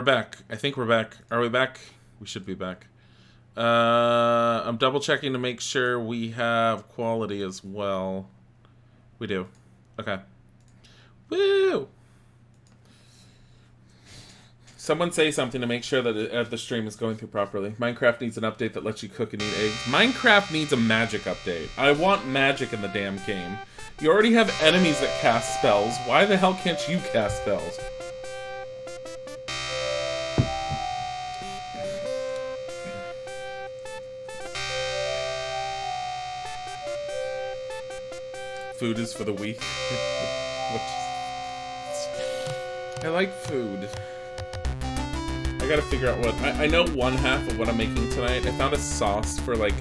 We're back. I think we're back. Are we back? We should be back. I'm double checking to make sure we have quality as well. We do. Okay. Woo! Someone say something to make sure that the stream is going through properly. Minecraft needs an update that lets you cook and eat eggs. Minecraft needs a magic update. I want magic in the damn game. You already have enemies that cast spells. Why the hell can't you cast spells? Food is for the weak. I like food. I gotta figure out what... I know one half of what I'm making tonight. I found a sauce for like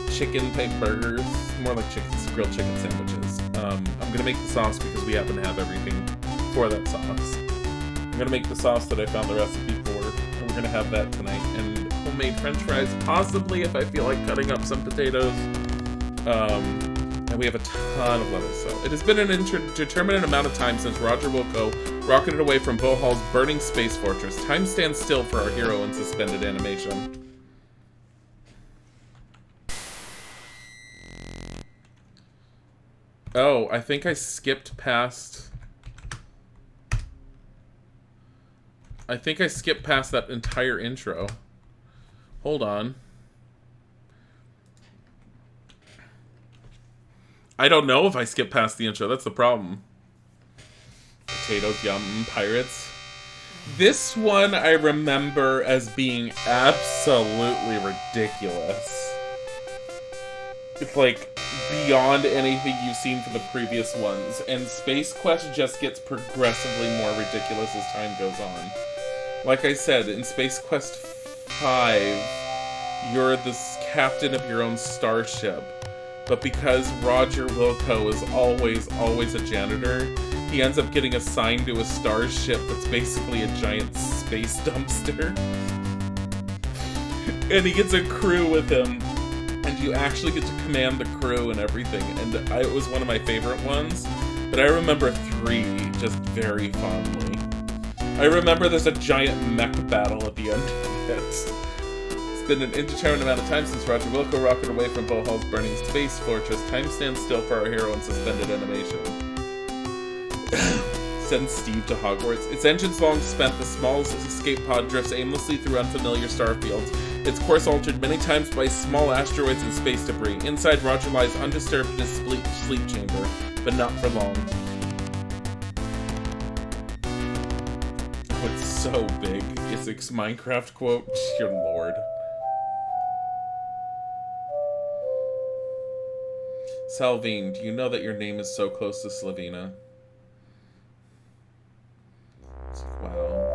chicken type burgers. More like grilled chicken sandwiches. I'm gonna make the sauce because we happen to have everything for that sauce. I'm gonna make the sauce that I found the recipe for. And we're gonna have that tonight. And homemade french fries, possibly if I feel like cutting up some potatoes. And we have a ton of lettuce. So it has been an indeterminate amount of time since Roger Wilco rocketed away from Bohal's burning space fortress. Time stands still for our hero in suspended animation. Oh, I think I skipped past... I think I skipped past that entire intro. Hold on. I don't know if I skipped past the intro. That's the problem. Potatoes, yum, pirates. This one I remember as being absolutely ridiculous. It's like beyond anything you've seen from the previous ones. And Space Quest just gets progressively more ridiculous as time goes on. Like I said, in Space Quest 5, you're this captain of your own starship. But because Roger Wilco is always a janitor, he ends up getting assigned to a starship that's basically a giant space dumpster. And he gets a crew with him, and you actually get to command the crew and everything. And it was one of my favorite ones, but I remember 3 just very fondly. I remember there's a giant mech battle at the end of it. It's been an indeterminate amount of time since Roger Wilco rocketed away from Bohal's burning space fortress. Time stands still for our hero in suspended animation. Send Steve to Hogwarts. Its engines long spent, the smallest escape pod drifts aimlessly through unfamiliar starfields. Its course altered many times by small asteroids and space debris. Inside, Roger lies undisturbed in his sleep chamber, but not for long. Oh, it's so big. It's a Minecraft quote. Dear Lord. Salvine, do you know that your name is so close to Slavina? Wow.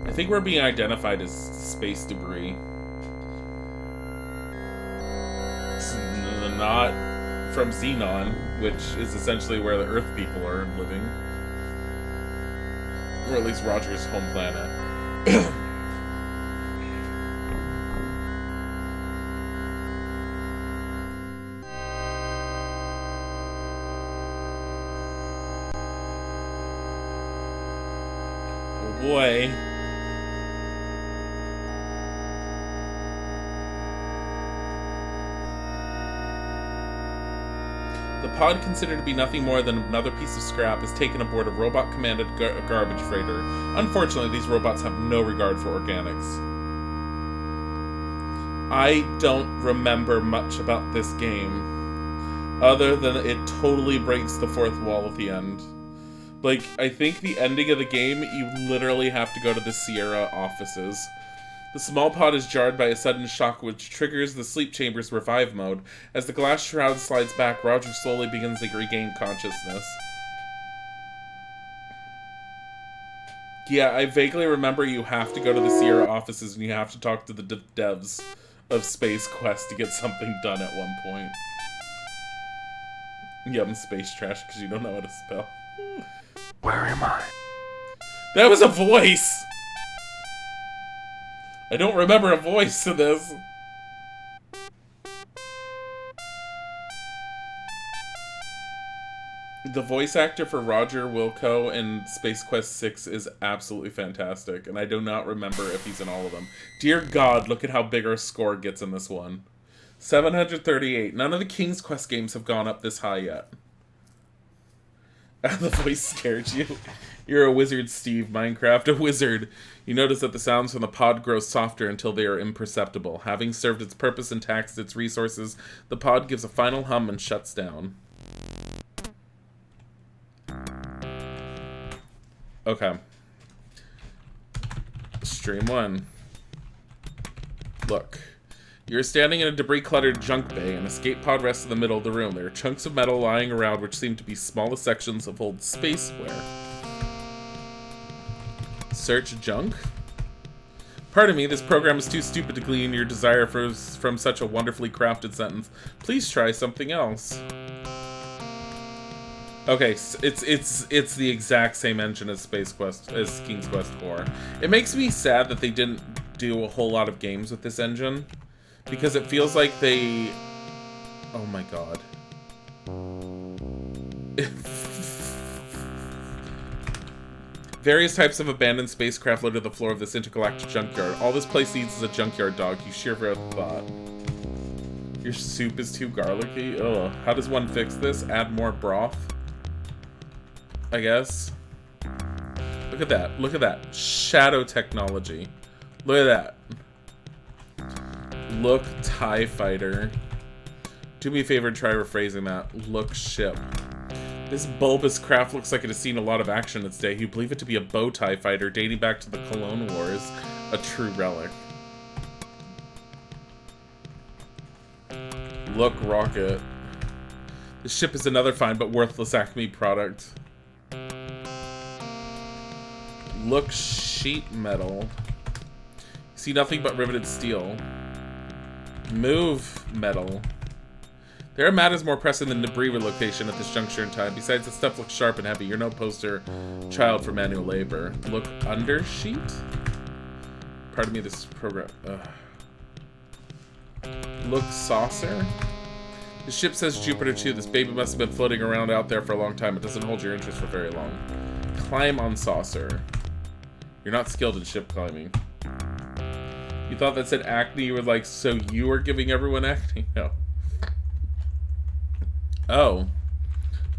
I think we're being identified as space debris. It's not from Xenon, which is essentially where the Earth people are living. Or at least Roger's home planet. Oh boy. The pod, considered to be nothing more than another piece of scrap, is taken aboard a robot-commanded garbage freighter. Unfortunately, these robots have no regard for organics. I don't remember much about this game, other than it totally breaks the fourth wall at the end. Like, I think the ending of the game, you literally have to go to the Sierra offices. The small pod is jarred by a sudden shock which triggers the sleep chamber's revive mode. As the glass shroud slides back, Roger slowly begins to regain consciousness. Yeah, I vaguely remember you have to go to the Sierra offices and you have to talk to the devs of Space Quest to get something done at one point. Yum, space trash, because you don't know how to spell. Where am I? That was a voice! I don't remember a voice to this. The voice actor for Roger Wilco in Space Quest 6 is absolutely fantastic, and I do not remember if he's in all of them. Dear God, look at how big our score gets in this one. 738. None of the King's Quest games have gone up this high yet. The voice scared you. You're a wizard, Steve. Minecraft, a wizard. You notice that the sounds from the pod grow softer until they are imperceptible. Having served its purpose and taxed its resources, the pod gives a final hum and shuts down. Okay. Stream 1. Look. You're standing in a debris-cluttered junk bay. An escape pod rests in the middle of the room. There are chunks of metal lying around which seem to be smallest sections of old spaceware. Search junk? Pardon me, this program is too stupid to glean your desire from such a wonderfully crafted sentence. Please try something else. Okay, it's the exact same engine as King's Quest 4. It makes me sad that they didn't do a whole lot of games with this engine, because it feels like they... Oh my god. Various types of abandoned spacecraft litter the floor of this intergalactic junkyard. All this place needs is a junkyard dog. You shiver at the thought. Your soup is too garlicky? Ugh. How does one fix this? Add more broth? I guess. Look at that. Look at that. Shadow technology. Look at that. Look TIE fighter. Do me a favor and try rephrasing that. Look ship. This bulbous craft looks like it has seen a lot of action its day. You believe it to be a bow TIE fighter dating back to the Clone Wars. A true relic. Look rocket. This ship is another fine but worthless Acme product. Look sheet metal. See nothing but riveted steel. Move metal. There are matters more pressing than debris relocation at this juncture in time. Besides, the stuff looks sharp and heavy. You're no poster child for manual labor. Look under sheet? Pardon me, this program. Look saucer? The ship says Jupiter 2. This baby must have been floating around out there for a long time. It doesn't hold your interest for very long. Climb on saucer. You're not skilled in ship climbing. You thought that said acne? You were like, so you are giving everyone acne? No. Oh.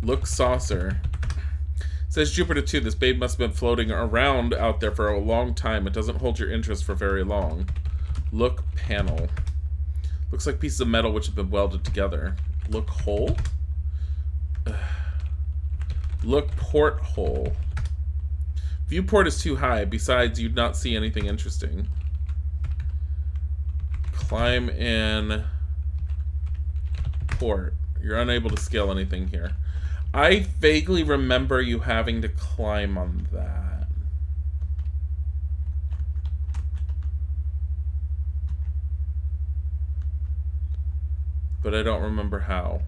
Look saucer. It says Jupiter 2. This babe must have been floating around out there for a long time. It doesn't hold your interest for very long. Look panel. Looks like pieces of metal which have been welded together. Look hole? Look porthole. Viewport is too high. Besides, you'd not see anything interesting. Climb in port. You're unable to scale anything here. I vaguely remember you having to climb on that. But I don't remember how.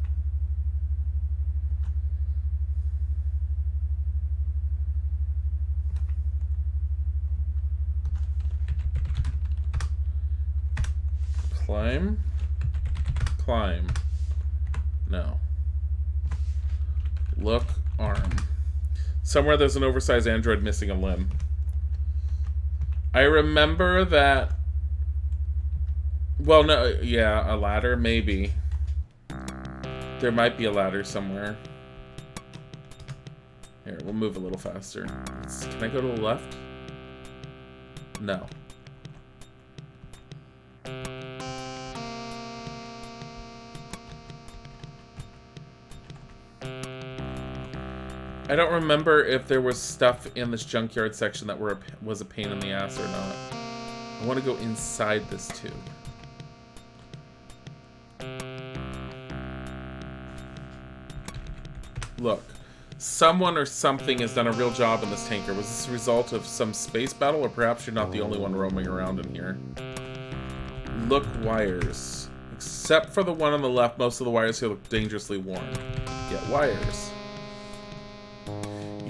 Climb? Climb. No. Look arm. Somewhere there's an oversized android missing a limb. I remember that... Well, no, yeah, a ladder, maybe. There might be a ladder somewhere. Here, we'll move a little faster. Can I go to the left? No. I don't remember if there was stuff in this junkyard section that was a pain in the ass or not. I want to go inside this tube. Look, someone or something has done a real job in this tanker. Was this a result of some space battle, or perhaps you're not the only one roaming around in here? Look wires. Except for the one on the left, most of the wires here look dangerously worn. Yeah, wires.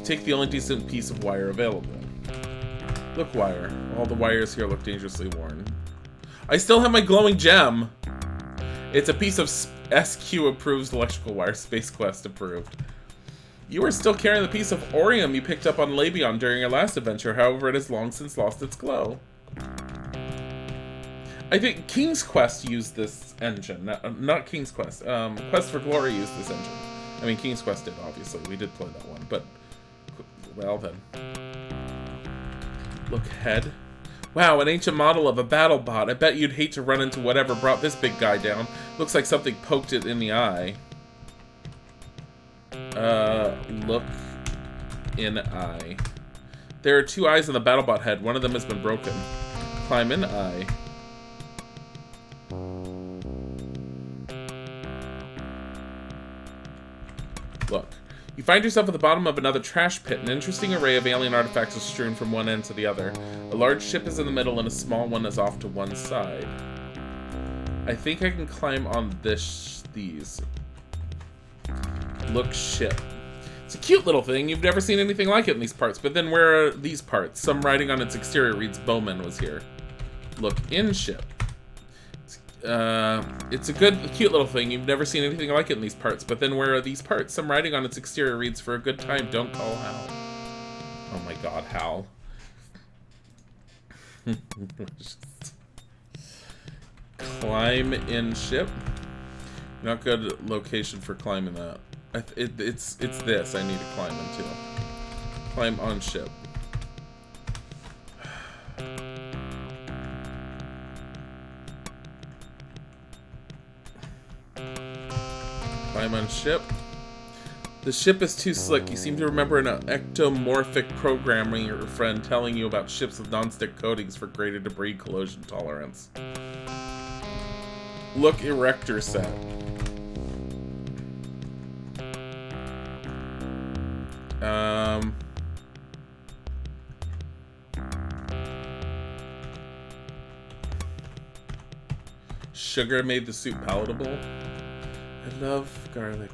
Take the only decent piece of wire available. Look wire. All the wires here look dangerously worn. I still have my glowing gem. It's a piece of SQ approved electrical wire. Space Quest approved. You are still carrying the piece of Orium you picked up on Labion during your last adventure. However, it has long since lost its glow. I think King's Quest used this engine. Not King's Quest. Quest for Glory used this engine. I mean, King's Quest did, obviously. We did play that one, but... Well, then. Look, head. Wow, an ancient model of a battle bot. I bet you'd hate to run into whatever brought this big guy down. Looks like something poked it in the eye. Look in eye. There are 2 eyes on the BattleBot head. One of them has been broken. Climb in eye. Look. You find yourself at the bottom of another trash pit. An interesting array of alien artifacts is strewn from one end to the other. A large ship is in the middle and a small one is off to one side. I think I can climb on these. Look ship. It's a cute little thing. You've never seen anything like it in these parts. But then where are these parts? Some writing on its exterior reads Bowman was here. Look in ship. It's a cute little thing. You've never seen anything like it in these parts. But then where are these parts? Some writing on its exterior reads, for a good time, don't call Hal. Oh my god, Hal. Climb in ship. Not good location for climbing that. It's this I need to climb into. Climb on ship. Climb on ship. The ship is too slick. You seem to remember an ectomorphic programming your friend telling you about ships with non-stick coatings for greater debris collision tolerance. Look erector set. Sugar made the soup palatable. I love garlic,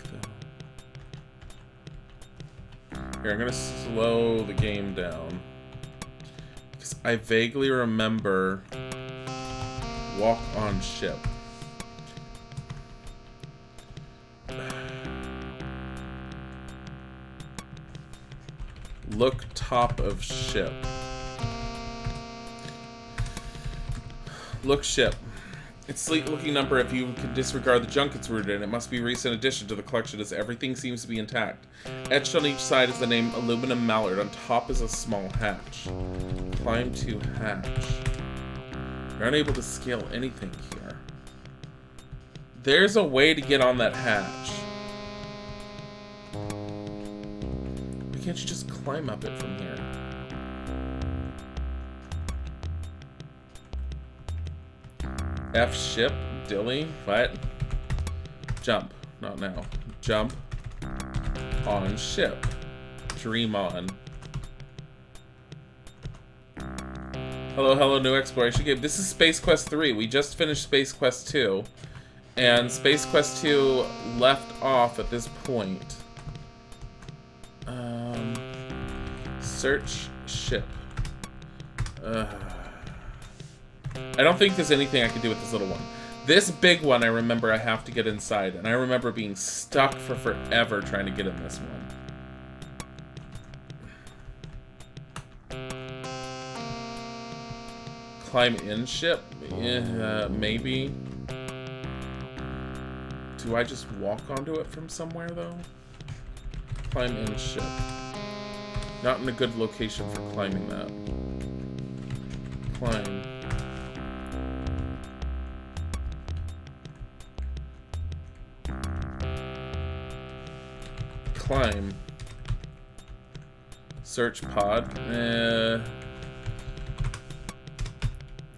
though. Here, I'm gonna slow the game down. Because I vaguely remember walk on ship. Look top of ship. Look ship. It's a sleek looking number if you can disregard the junk it's rooted in. It must be a recent addition to the collection as everything seems to be intact. Etched on each side is the name Aluminum Mallard. On top is a small hatch. Climb to hatch. You're unable to scale anything here. There's a way to get on that hatch. Why can't you just climb up it from here? F ship, Dilly, what? Jump, not now. Jump on ship. Dream on. Hello, hello, new exploration game. This is Space Quest 3. We just finished Space Quest 2. And Space Quest 2 left off at this point. Search ship. I don't think there's anything I can do with this little one. This big one, I remember I have to get inside. And I remember being stuck for forever trying to get in this one. Climb in ship? Maybe. Do I just walk onto it from somewhere, though? Climb in ship. Not in a good location for climbing that. Climb. Climb. Search pod.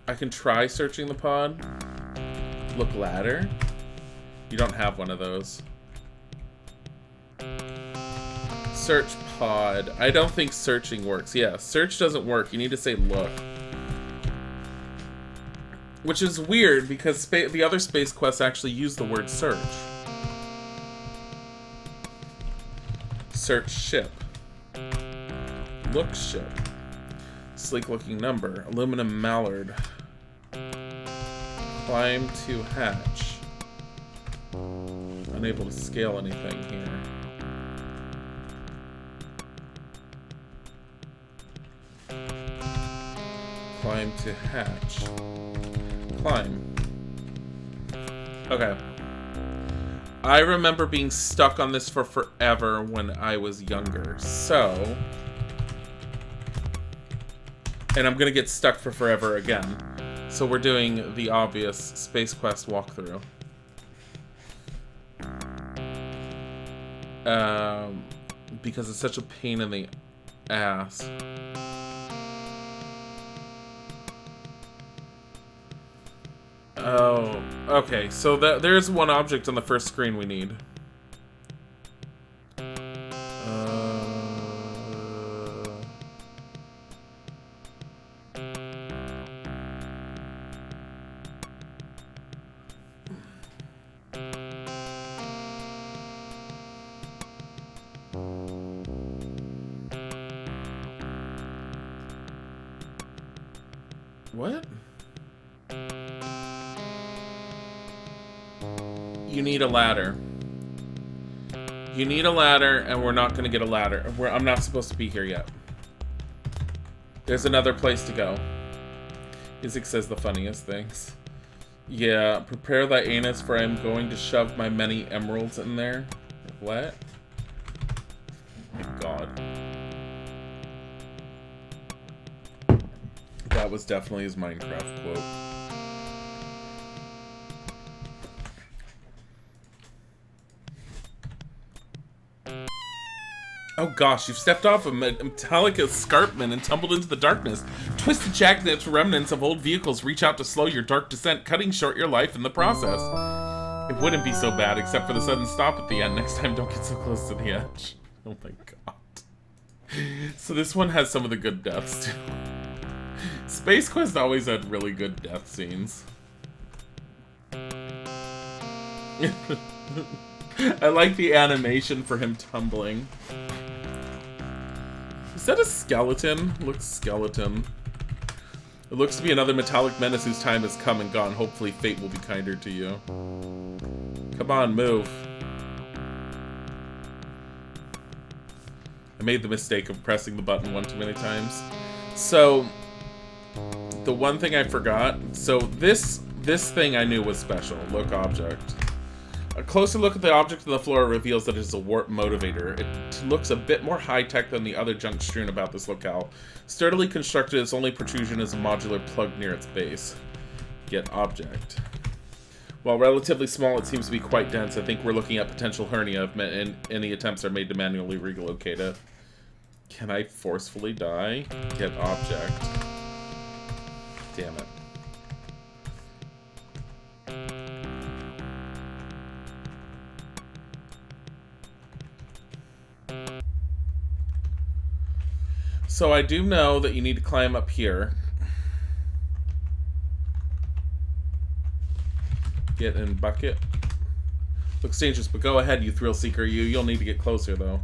I can try searching the pod. Look ladder. You don't have one of those. Search pod. I don't think searching works. Yeah, search doesn't work. You need to say look. Which is weird because the other Space Quests actually use the word search. Search ship. Look ship. sleek looking number. Aluminum mallard. Climb to hatch. Unable to scale anything here. Climb to hatch. Climb. Okay. I remember being stuck on this for forever when I was younger, so... And I'm gonna get stuck for forever again. So we're doing the obvious Space Quest walkthrough. Because it's such a pain in the ass. Oh, okay. So there's one object on the first screen we need. What? You need a ladder. You need a ladder, and we're not going to get a ladder. I'm not supposed to be here yet. There's another place to go. Isaac says the funniest things. Yeah, prepare thy anus, for I am going to shove my many emeralds in there. What? Oh my god. That was definitely his Minecraft quote. Oh gosh, you've stepped off a metallic escarpment and tumbled into the darkness. Twisted jackknives, remnants of old vehicles reach out to slow your dark descent, cutting short your life in the process. It wouldn't be so bad, except for the sudden stop at the end. Next time, don't get so close to the edge. Oh my god. So this one has some of the good deaths, too. Space Quest always had really good death scenes. I like the animation for him tumbling. Is that a skeleton? Looks skeleton. It looks to be another metallic menace whose time has come and gone. Hopefully fate will be kinder to you. Come on, move. I made the mistake of pressing the button one too many times. So, the one thing I forgot. So this thing I knew was special. Look object. A closer look at the object on the floor reveals that it is a warp motivator. It looks a bit more high-tech than the other junk strewn about this locale. Sturdily constructed, its only protrusion is a modular plug near its base. Get object. While relatively small, it seems to be quite dense. I think we're looking at potential hernia if any attempts are made to manually relocate it. Can I forcefully die? Get object. Damn it. So I do know that you need to climb up here. Get in bucket. Looks dangerous, but go ahead, you thrill seeker. You'll need to get closer, though.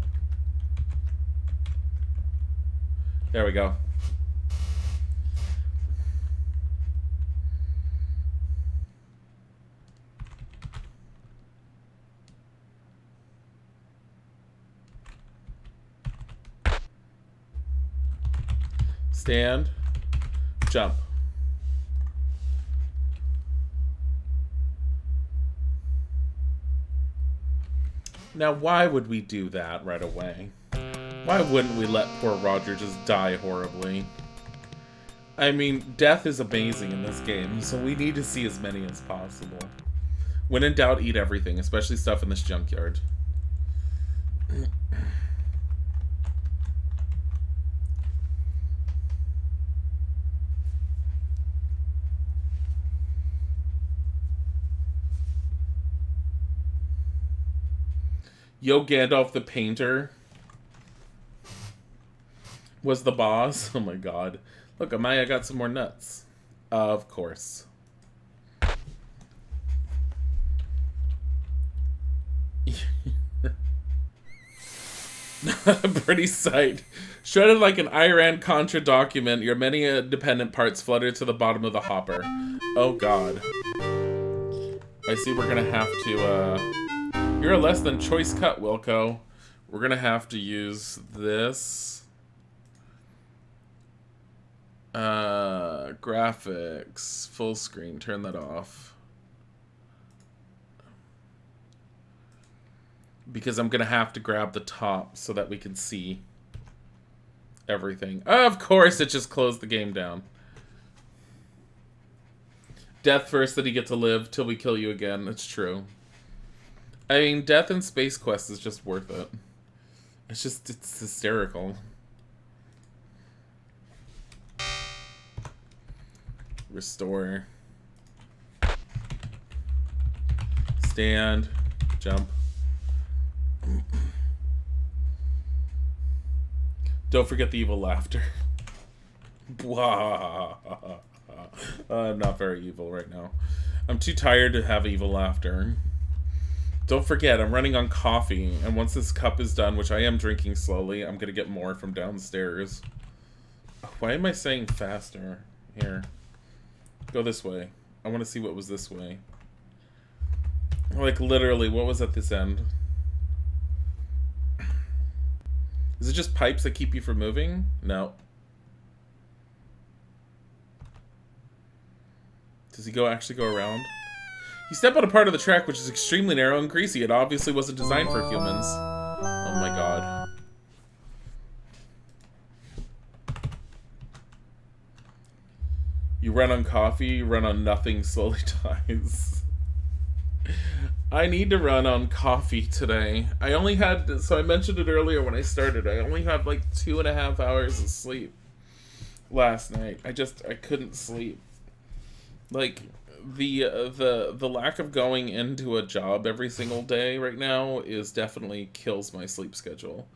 There we go. Stand. Jump. Now, why would we do that right away? Why wouldn't we let poor Roger just die horribly? I mean, death is amazing in this game, so we need to see as many as possible. When in doubt, eat everything, especially stuff in this junkyard. Yo, Gandalf the Painter was the boss. Oh my god. Look, Amaya got some more nuts. Of course. A pretty sight. Shredded like an Iran-Contra document, your many independent parts flutter to the bottom of the hopper. Oh god. I see we're gonna have to, You're a less than choice cut, Wilco. We're gonna have to use this. Graphics. Full screen. Turn that off. Because I'm gonna have to grab the top so that we can see everything. Of course, it just closed the game down. Death first, that you get to live till we kill you again. It's true. I mean, death in Space Quest is just worth it. It's hysterical. Restore. Stand. Jump. Don't forget the evil laughter. I'm not very evil right now. I'm too tired to have evil laughter. Don't forget, I'm running on coffee, and once this cup is done, which I am drinking slowly, I'm gonna get more from downstairs. Why am I saying faster? Here. Go this way. I want to see what was this way. Like, literally, what was at this end? Is it just pipes that keep you from moving? No. Does he actually go around? You step on a part of the track which is extremely narrow and greasy. It obviously wasn't designed for humans. Oh my god. You run on coffee, you run on nothing, slowly dies. I need to run on coffee today. I only had, so I mentioned it earlier when I started, I only had like 2.5 hours of sleep last night. I couldn't sleep. Like, the lack of going into a job every single day right now definitely kills my sleep schedule.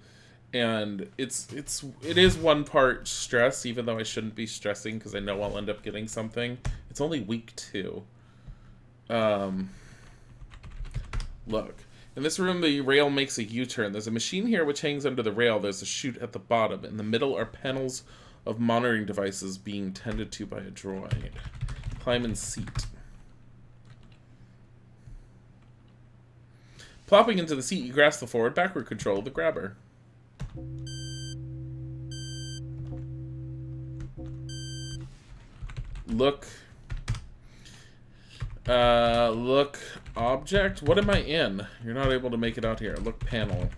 And it is one part stress, even though I shouldn't be stressing because I know I'll end up getting something. It's only week 2. Look. In this room, the rail makes a U-turn. There's a machine here which hangs under the rail. There's a chute at the bottom. In the middle are panels of monitoring devices being tended to by a droid. Climb in seat. Plopping into the seat, you grasp the forward-backward control of the grabber. Look. Look object? What am I in? You're not able to make it out here. Look panel.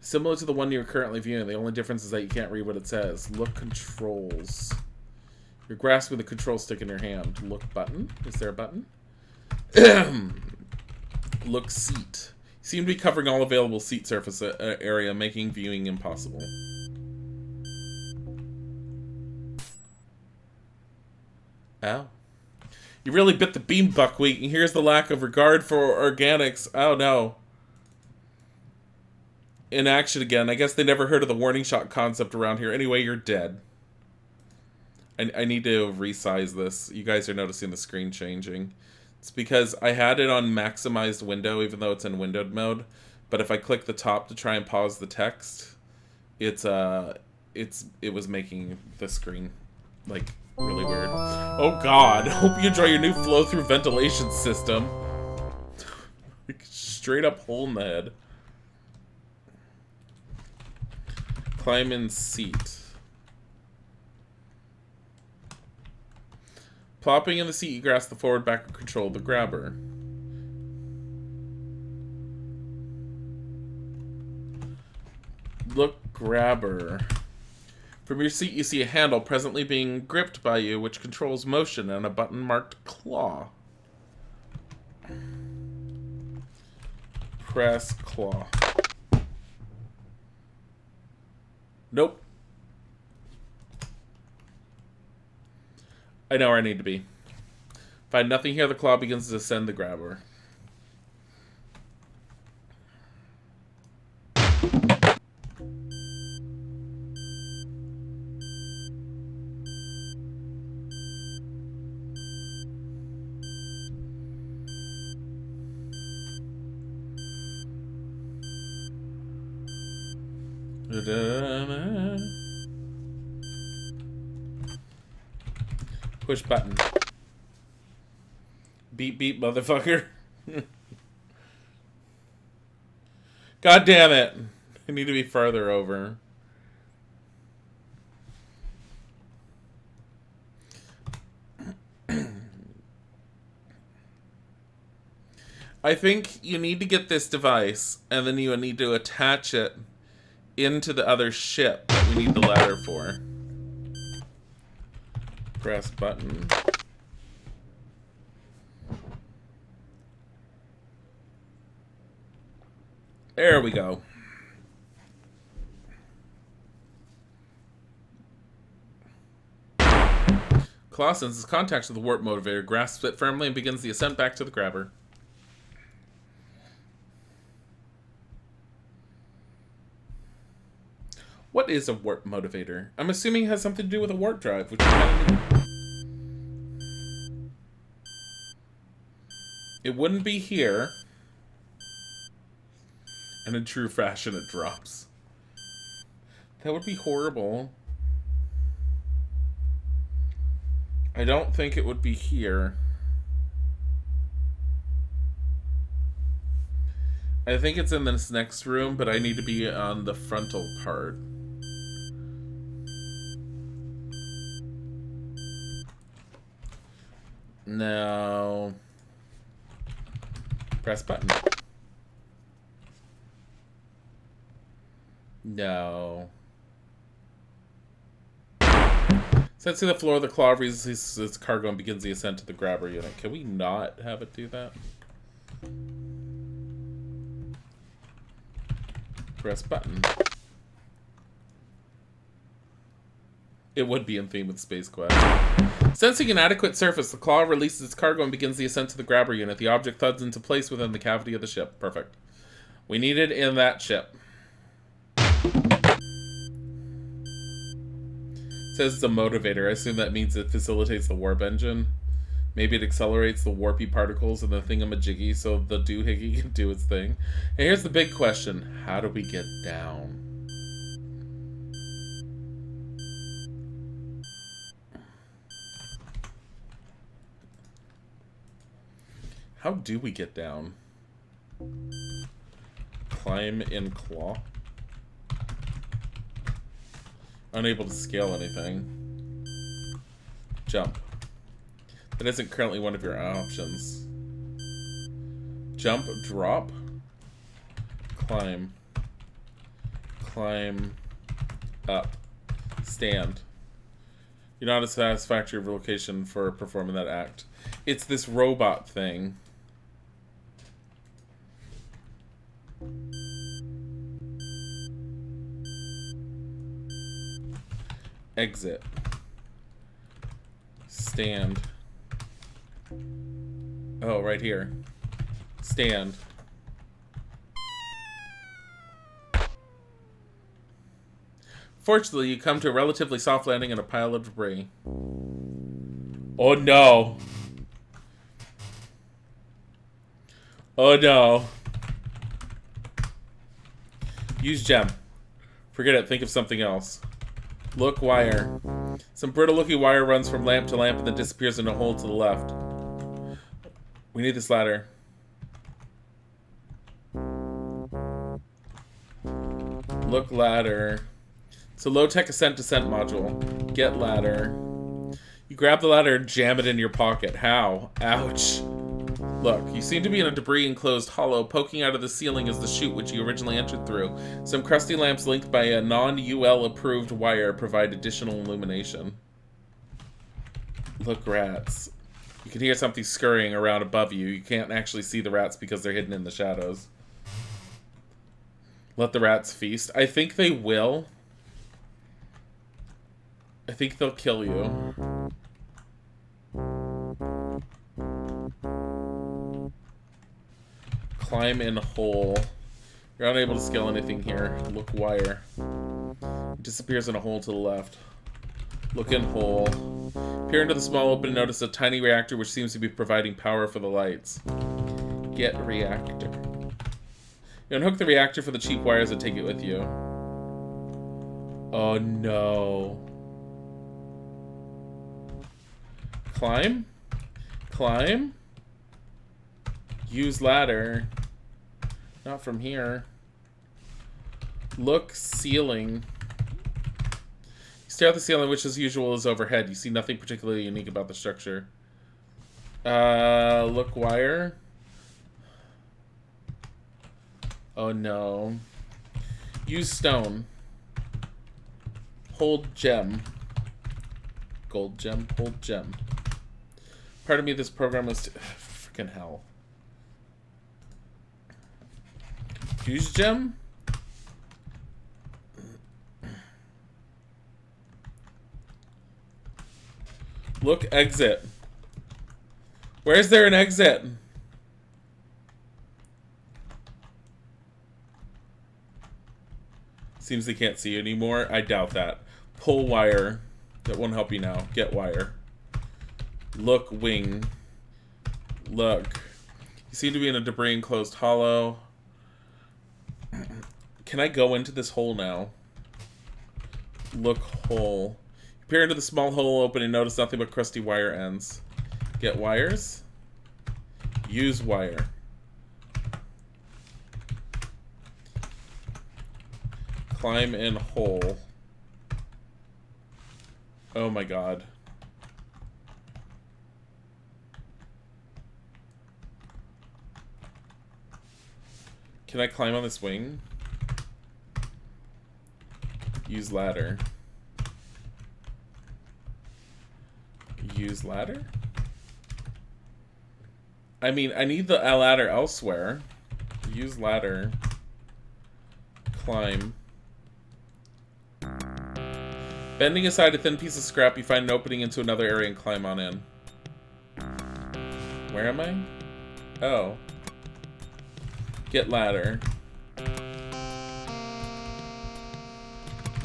Similar to the one you're currently viewing. The only difference is that you can't read what it says. Look controls. You're grasping the control stick in your hand. Look button. Is there a button? Look seat. You seem to be covering all available seat surface area, making viewing impossible. Ow. You really bit the beam, Buckwheat, and here's the lack of regard for organics. Oh, no. In action again. I guess they never heard of the warning shot concept around here. Anyway, you're dead. I need to resize this. You guys are noticing the screen changing. It's because I had it on maximized window, even though it's in windowed mode. But if I click the top to try and pause the text, it was making the screen, like, really weird. Oh god, hope you enjoy your new flow-through ventilation system. Straight up hole in the head. Climb in seat. Plopping in the seat, you grasp the forward-backward control of the grabber. Look grabber. From your seat, you see a handle presently being gripped by you, which controls motion, and a button marked claw. Press claw. Nope. I know where I need to be. Find nothing here, the claw begins to descend the grabber. Push button. Beep beep, motherfucker. God damn it. I need to be farther over. I think you need to get this device, and then you need to attach it into the other ship that we need the ladder for. Press button. There we go. Claw senses contact with the warp motivator, grasps it firmly, and begins the ascent back to the grabber. What is a warp motivator? I'm assuming it has something to do with a warp drive, which is kind of neat. It wouldn't be here. And in true fashion, it drops. That would be horrible. I don't think it would be here. I think it's in this next room, but I need to be on the frontal part. No. Press button. No. Sets to the floor, the claw releases its cargo and begins the ascent to the grabber unit. Can we not have it do that? Press button. It would be in theme with Space Quest. Sensing an adequate surface, the claw releases its cargo and begins the ascent to the grabber unit. The object thuds into place within the cavity of the ship. Perfect. We need it in that ship. It says it's a motivator. I assume that means it facilitates the warp engine. Maybe it accelerates the warpy particles in the thingamajiggy so the doohickey can do its thing. And here's the big question. How do we get down? How do we get down? Climb in claw? Unable to scale anything. Jump. That isn't currently one of your options. Jump, drop. Climb. Climb up. Stand. You're not a satisfactory location for performing that act. It's this robot thing. Exit. Stand. Oh, right here. Stand. Fortunately, you come to a relatively soft landing in a pile of debris. Oh no. Oh no. Use gem. Forget it, think of something else. Look wire. Some brittle looking wire runs from lamp to lamp and then disappears in a hole to the left. We need this ladder. Look ladder. It's a low-tech ascent-descent module. Get ladder. You grab the ladder and jam it in your pocket. How? Ouch. Look, you seem to be in a debris-enclosed hollow. Poking out of the ceiling is the chute which you originally entered through. Some crusty lamps linked by a non-UL approved wire provide additional illumination. Look, rats. You can hear something scurrying around above you. You can't actually see the rats because they're hidden in the shadows. Let the rats feast. I think they will. I think they'll kill you. Climb in hole. You're unable to scale anything here. Look wire. It disappears in a hole to the left. Look in hole. Peer into the small open and notice a tiny reactor which seems to be providing power for the lights. Get reactor. You unhook the reactor for the cheap wires and take it with you. Oh no. Climb? Climb? Use ladder. Not from here. Look, ceiling. Stare at the ceiling, which as usual is overhead. You see nothing particularly unique about the structure. Look, wire. Oh no. Use stone. Hold gem. Gold gem, hold gem. Part of me, this program is freaking hell. Use gem? Look, exit. Where is there an exit? Seems they can't see you anymore. I doubt that. Pull wire. That won't help you now. Get wire. Look, wing. Look. You seem to be in a debris enclosed hollow. Can I go into this hole now? Look, hole. You peer into the small hole open and notice nothing but crusty wire ends. Get wires. Use wire. Climb in hole. Oh my god. Can I climb on this wing? Use ladder. Use ladder? I mean, I need the ladder elsewhere. Use ladder. Climb. Bending aside a thin piece of scrap, you find an opening into another area and climb on in. Where am I? Oh. Get ladder.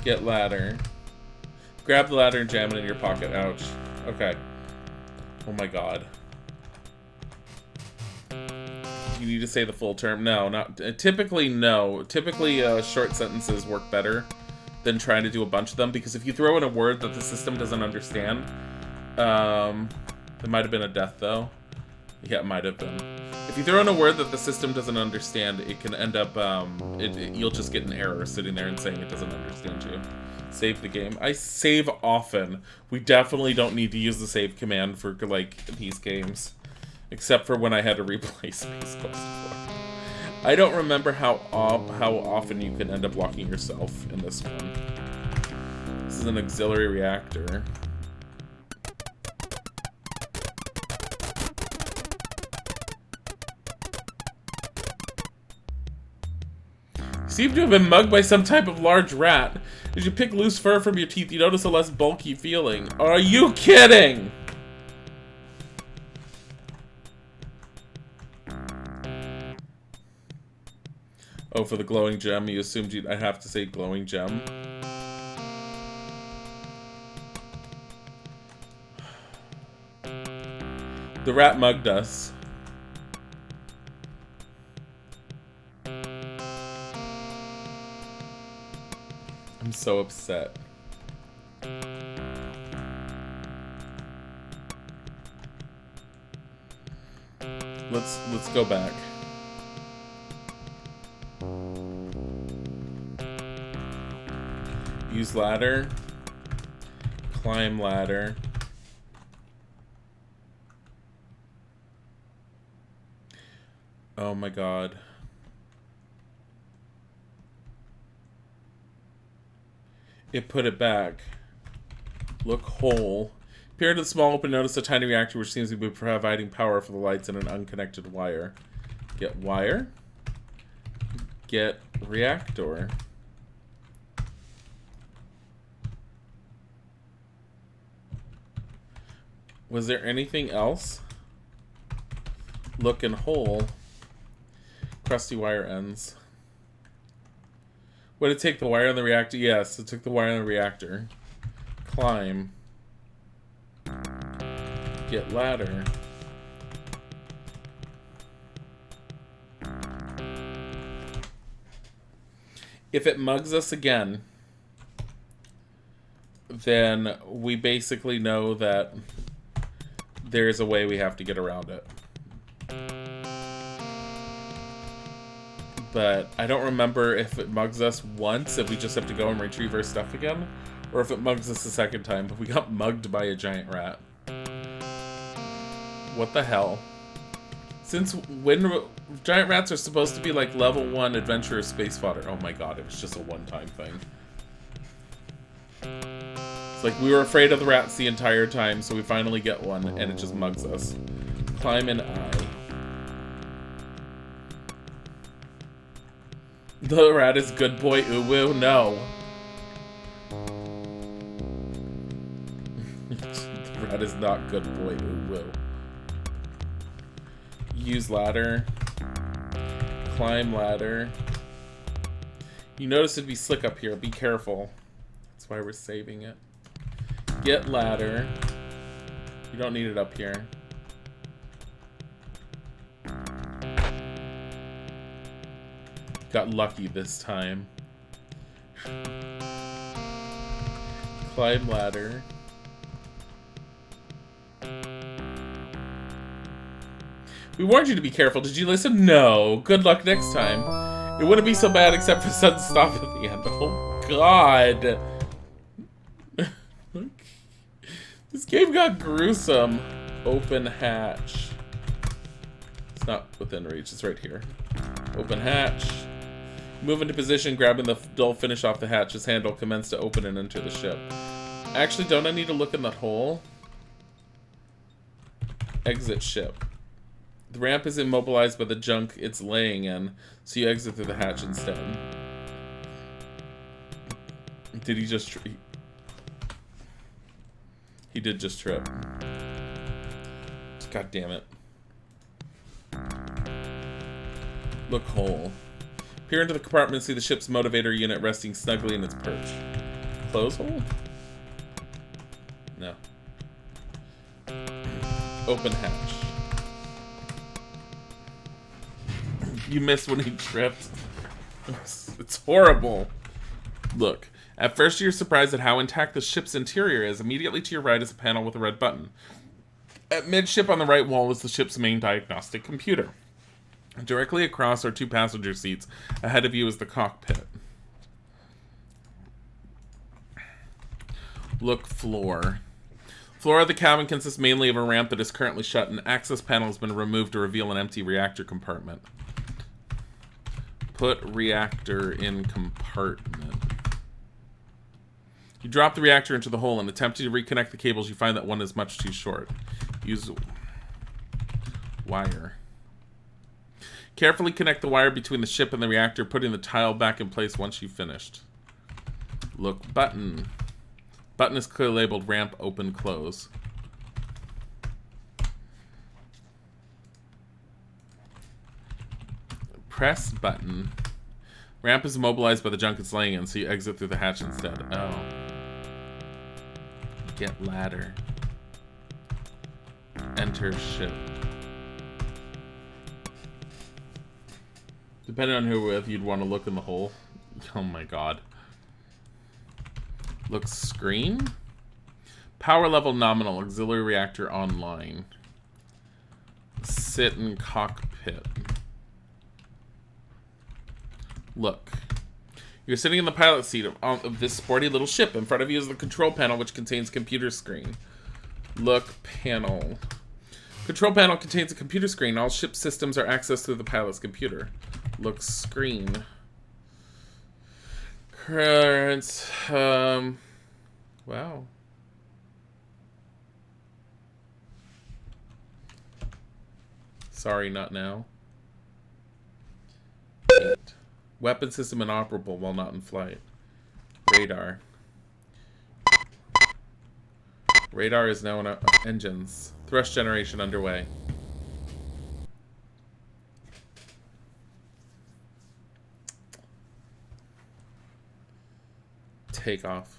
Get ladder. Grab the ladder and jam it in your pocket. Ouch. Okay. Oh my god. You need to say the full term. No, not typically. No, typically short sentences work better than trying to do a bunch of them, because if you throw in a word that the system doesn't understand, it might have been a death though. Yeah, it might have been. If you throw in a word that the system doesn't understand, it can end up you'll just get an error sitting there and saying it doesn't understand you. Save the game. I save often. We definitely don't need to use the save command for like these games. Except for when I had to replay Space Quest 4. I don't remember how often you can end up locking yourself in this one. This is an auxiliary reactor. You seem to have been mugged by some type of large rat. As you pick loose fur from your teeth, you notice a less bulky feeling. Are you kidding? Oh, for the glowing gem, you assumed I'd have to say glowing gem. The rat mugged us. I'm so upset. Let's go back. Use ladder. Climb ladder. Oh my god. It put it back. Look, hole. Peer into the small open, notice a tiny reactor which seems to be providing power for the lights in an unconnected wire. Get wire. Get reactor. Was there anything else? Look in hole. Crusty wire ends. Would it take the wire in the reactor? Yes, it took the wire in the reactor. Climb. Get ladder. If it mugs us again, then we basically know that there's a way we have to get around it. But I don't remember if it mugs us once, if we just have to go and retrieve our stuff again, or if it mugs us a second time, but we got mugged by a giant rat. What the hell? Since when giant rats are supposed to be like level 1 adventurous space fodder. Oh my god, it was just a one-time thing. It's like we were afraid of the rats the entire time, so we finally get one, and it just mugs us. Climb an eye. The rat is good boy uwu? No. The rat is not good boy uwu. Use ladder. Climb ladder. You notice it'd be slick up here. Be careful. That's why we're saving it. Get ladder. You don't need it up here. Got lucky this time. Climb ladder. We warned you to be careful. Did you listen? No. Good luck next time. It wouldn't be so bad except for sudden stop at the end. Oh, God. This game got gruesome. Open hatch. It's not within reach. It's right here. Open hatch. Move into position, grabbing the dull finish off the hatch's handle. Commence to open and enter the ship. Actually, don't I need to look in that hole? Exit ship. The ramp is immobilized by the junk it's laying in, so you exit through the hatch instead. Did he just trip? He did just trip. God damn it. Look hole. Peer into the compartment and see the ship's motivator unit resting snugly in its perch. Close hole? No. Open hatch. You missed when he tripped. It's horrible. Look. At first you're surprised at how intact the ship's interior is. Immediately to your right is a panel with a red button. At midship on the right wall is the ship's main diagnostic computer. Directly across are 2 passenger seats. Ahead of you is the cockpit. Look floor. Floor of the cabin consists mainly of a ramp that is currently shut. An access panel has been removed to reveal an empty reactor compartment. Put reactor in compartment. You drop the reactor into the hole and attempting to reconnect the cables, you find that one is much too short. Use wire. Carefully connect the wire between the ship and the reactor, putting the tile back in place once you've finished. Look button. Button is clearly labeled ramp open close. Press button. Ramp is immobilized by the junk it's laying in, so you exit through the hatch instead. Oh. Get ladder. Enter ship. Depending on who you're with, you'd want to look in the hole. Oh my god. Look screen. Power level nominal. Auxiliary reactor online. Sit in cockpit. Look. You're sitting in the pilot seat of this sporty little ship. In front of you is the control panel, which contains computer screen. Look panel. Control panel contains a computer screen. All ship systems are accessed through the pilot's computer. Look screen. Current. Wow. Sorry, not now. 8. Weapon system inoperable while not in flight. Radar. Radar is now in engines. Thrust generation underway. Takeoff.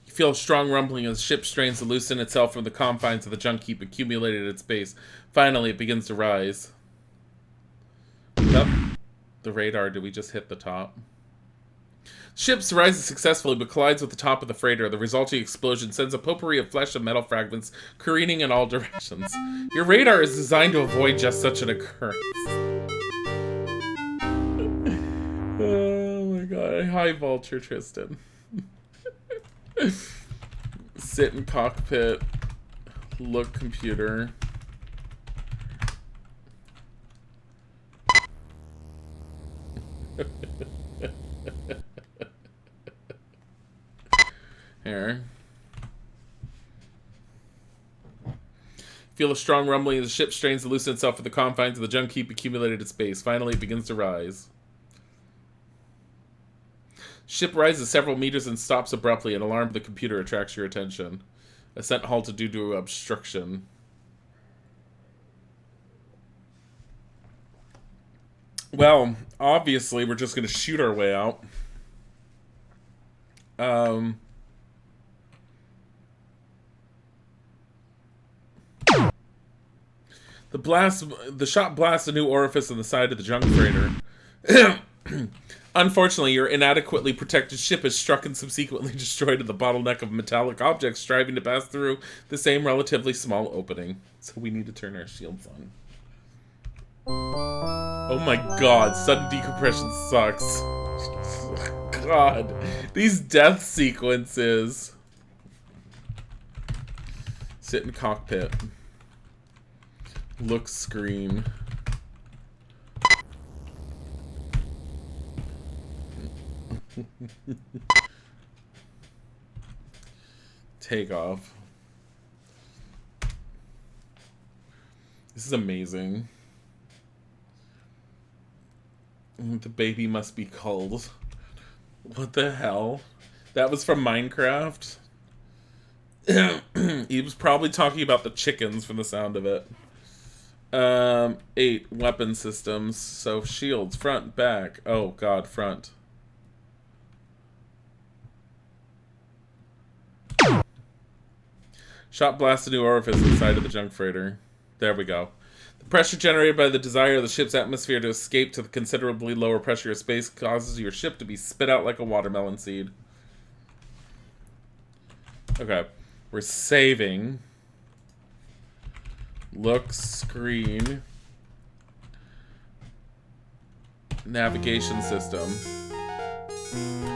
You feel a strong rumbling as the ship strains to loosen itself from the confines of the junk heap accumulated at its base. Finally, it begins to rise. Up. The radar, did we just hit the top? Ship rises successfully but collides with the top of the freighter. The resulting explosion sends a potpourri of flesh and metal fragments careening in all directions. Your radar is designed to avoid just such an occurrence. Oh my god. Hi, Vulture Tristan. Sit in cockpit. Look computer. Here. Feel a strong rumbling as the ship strains to loosen itself at the confines of the junk heap accumulated in space. Finally, it begins to rise. Ship rises several meters and stops abruptly. An alarm of the computer attracts your attention. Ascent halted due to obstruction. Well, obviously, we're just going to shoot our way out. The shot blasts a new orifice in the side of the junk freighter. Unfortunately, your inadequately protected ship is struck and subsequently destroyed at the bottleneck of metallic objects striving to pass through the same relatively small opening. So we need to turn our shields on. Oh my god, sudden decompression sucks. God, these death sequences. Sit in cockpit. Look screen. Take off. This is amazing. The baby must be culled. What the hell? That was from Minecraft? He was probably talking about the chickens from the sound of it. 8 weapon systems. So shields, front, back. Oh god, front. Shot blasted a new orifice inside of the junk freighter. There we go. The pressure generated by the desire of the ship's atmosphere to escape to the considerably lower pressure of space causes your ship to be spit out like a watermelon seed. Okay. We're saving. Look screen. Navigation system.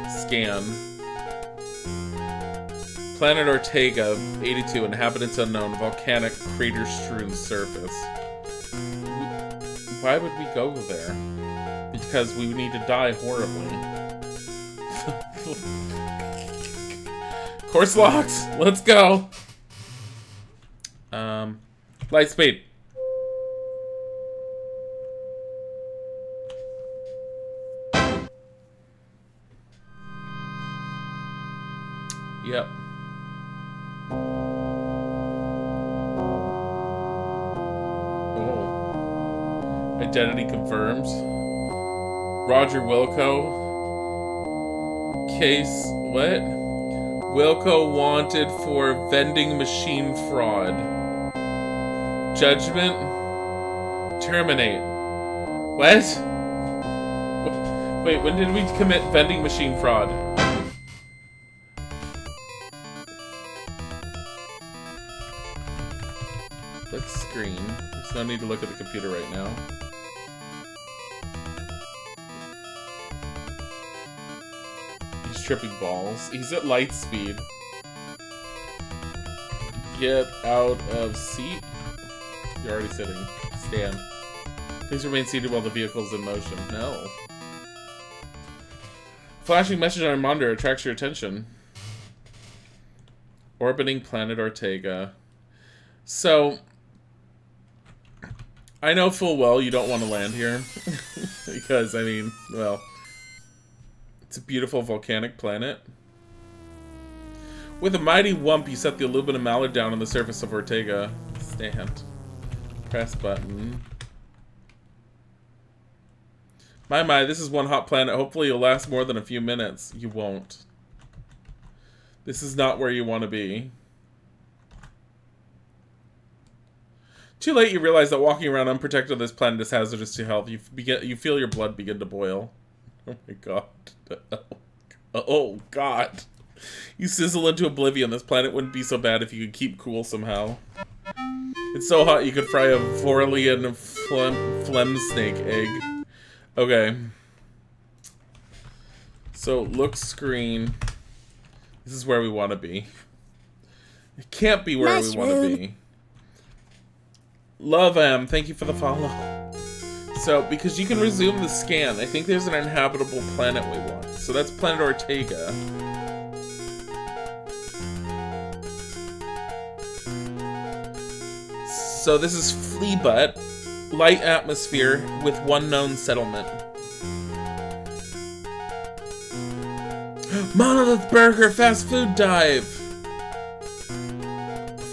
Scan. Planet Ortega, 82, inhabitants unknown, volcanic crater-strewn surface. Why would we go there? Because we need to die horribly. Course locks! Let's go! Light speed. Yep. Oh. Identity confirmed. Roger Wilco. Case, what? Wilco wanted for vending machine fraud. Judgment. Terminate. What? Wait, when did we commit vending machine fraud? Look screen. There's no need to look at the computer right now. He's tripping balls. He's at light speed. Get out of seat. You're already sitting. Stand. Please remain seated while the vehicle's in motion. No. Flashing message on our monitor attracts your attention. Orbiting planet Ortega. So, I know full well you don't want to land here. Because, I mean, well, it's a beautiful volcanic planet. With a mighty whump, you set the aluminum mallard down on the surface of Ortega. Stand. Press button. My, this is one hot planet. Hopefully you'll last more than a few minutes. You won't. This is not where you want to be. Too late, you realize that walking around unprotected on this planet is hazardous to health. You feel your blood begin to boil. Oh my god. Oh, God. You sizzle into oblivion. This planet wouldn't be so bad if you could keep cool somehow. It's so hot you could fry a Vorlian phlegm snake egg. Okay. So, look screen. This is where we want to be. It can't be where we want to be. Love M, thank you for the follow. So, because you can resume the scan, I think there's an inhabitable planet we want. So that's Planet Ortega. So this is Fleabutt, light atmosphere with one known settlement. Monolith Burger fast food dive.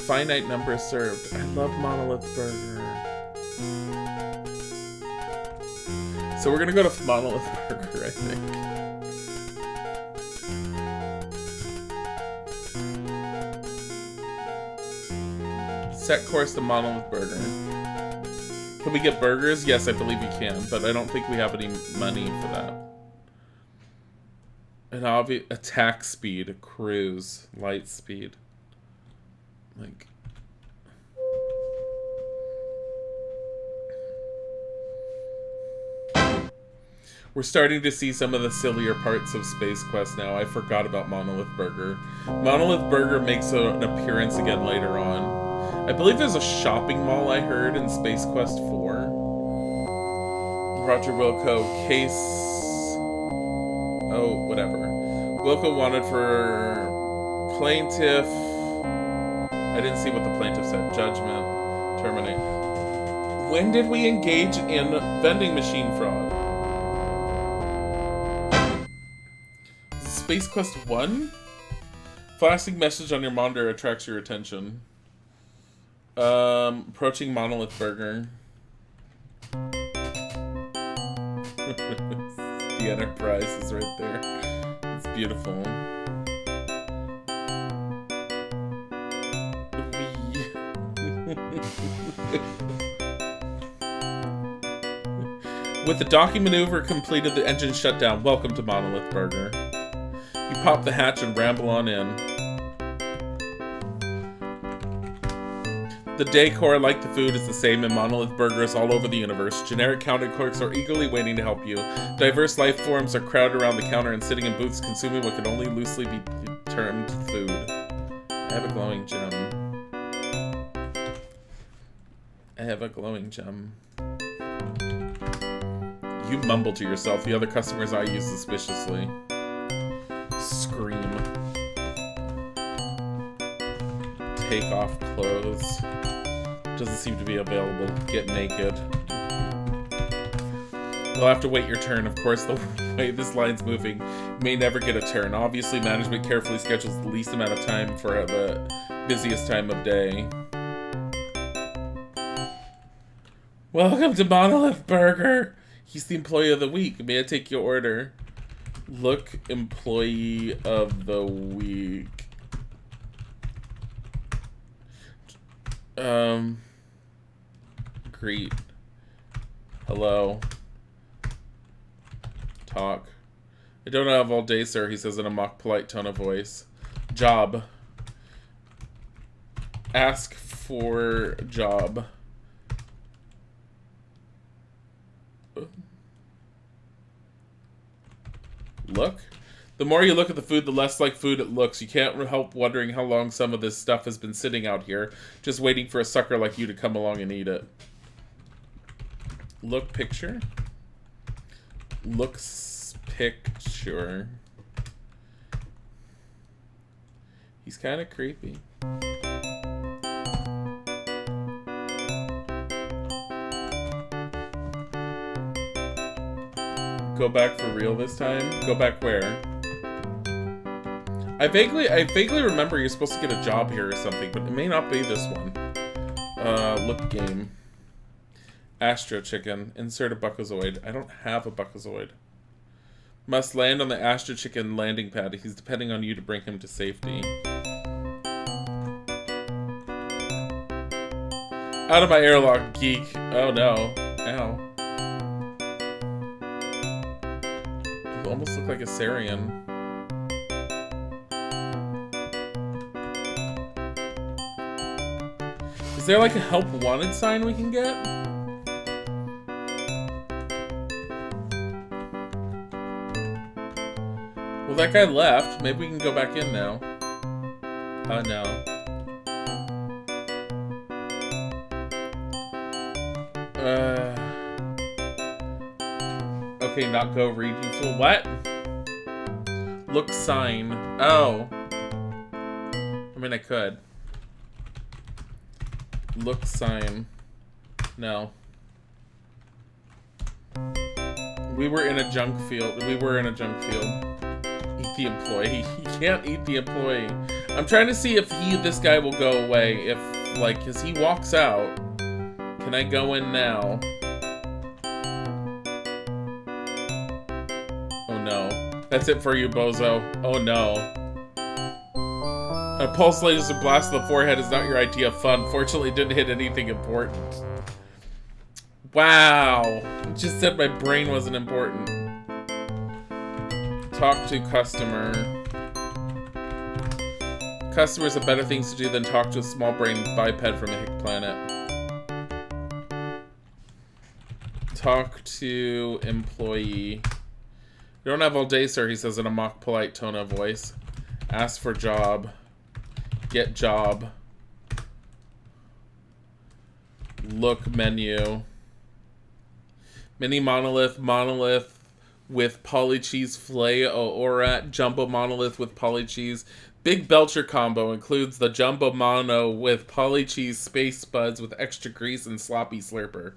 Finite number served. I love Monolith Burger. So we're gonna go to Monolith Burger, I think. Set course to Monolith Burger. Can we get burgers? Yes, I believe you can, but I don't think we have any money for that. An obvious attack speed, cruise, light speed. Like, we're starting to see some of the sillier parts of Space Quest now. I forgot about Monolith Burger. Monolith Burger makes an appearance again later on. I believe there's a shopping mall I heard in Space Quest 4. Roger Wilco, case... Oh, whatever. Wilco wanted for plaintiff... I didn't see what the plaintiff said. Judgment. Terminate. When did we engage in vending machine fraud? Space Quest 1? Flashing message on your monitor attracts your attention. Approaching Monolith Burger. The Enterprise is right there. It's beautiful. With the docking maneuver completed, the engine shut down. Welcome to Monolith Burger. You pop the hatch and ramble on in. The decor, like the food, is the same in Monolith Burgers all over the universe. Generic counter clerks are eagerly waiting to help you. Diverse life forms are crowded around the counter and sitting in booths consuming what can only loosely be termed food. I have a glowing gem. I have a glowing gem. You mumble to yourself. The other customers eye you suspiciously. Scream. Take off clothes. Doesn't seem to be available. Get naked. You'll have to wait your turn. Of course, the way this line's moving, you may never get a turn. Obviously, management carefully schedules the least amount of time for the busiest time of day. Welcome to Monolith Burger. He's the employee of the week. May I take your order? Look, employee of the week. Greet. Hello. Talk. I don't have all day, sir, he says in a mock polite tone of voice. Job. Ask for job. Look? The more you look at the food, the less like food it looks. You can't help wondering how long some of this stuff has been sitting out here, just waiting for a sucker like you to come along and eat it. Look picture? Looks picture. He's kind of creepy. Go back for real this time? Go back where? I vaguely remember you're supposed to get a job here or something, but it may not be this one. Look game. Astro Chicken. Insert a Buckozoid. I don't have a Buckozoid. Must land on the Astro Chicken landing pad. He's depending on you to bring him to safety. Out of my airlock, geek. Oh no. Ow. You almost look like a Sarian. there like a help wanted sign we can get? Well, that guy left. Maybe we can go back in now. Oh, no. Okay, not go read, you fool. What? Look sign. Oh. I mean, I could. Look sign. No. We were in a junk field. Eat the employee. You can't eat the employee. I'm trying to see if this guy will go away. If, like, cause he walks out. Can I go in now? Oh no. That's it for you, bozo. Oh no. A pulse laser blast to the forehead is not your idea of fun. Fortunately, it didn't hit anything important. Wow. It just said my brain wasn't important. Talk to customer. Customers have better things to do than talk to a small brain biped from a hick planet. Talk to employee. You don't have all day, sir, he says in a mock polite tone of voice. Ask for job. Get job. Look menu. Mini monolith with poly cheese filet orat. Jumbo monolith with poly cheese. Big Belcher combo includes the jumbo mono with poly cheese space spuds with extra grease and sloppy slurper.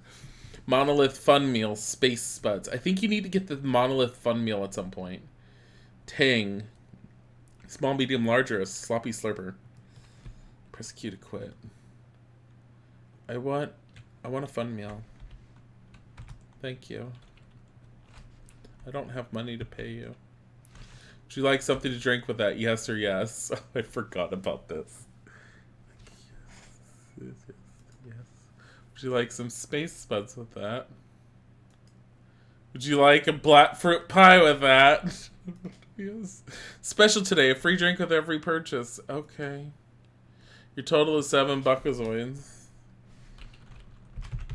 Monolith fun meal space spuds. I think you need to get the monolith fun meal at some point. Tang. Small, medium, larger, a sloppy slurper. Press Q to quit. I want a fun meal. Thank you. I don't have money to pay you. Would you like something to drink with that? Yes or yes? I forgot about this. Yes. Would you like some space spuds with that? Would you like a black fruit pie with that? Yes. Special today, a free drink with every purchase. Okay. Your total is 7 buckazoids.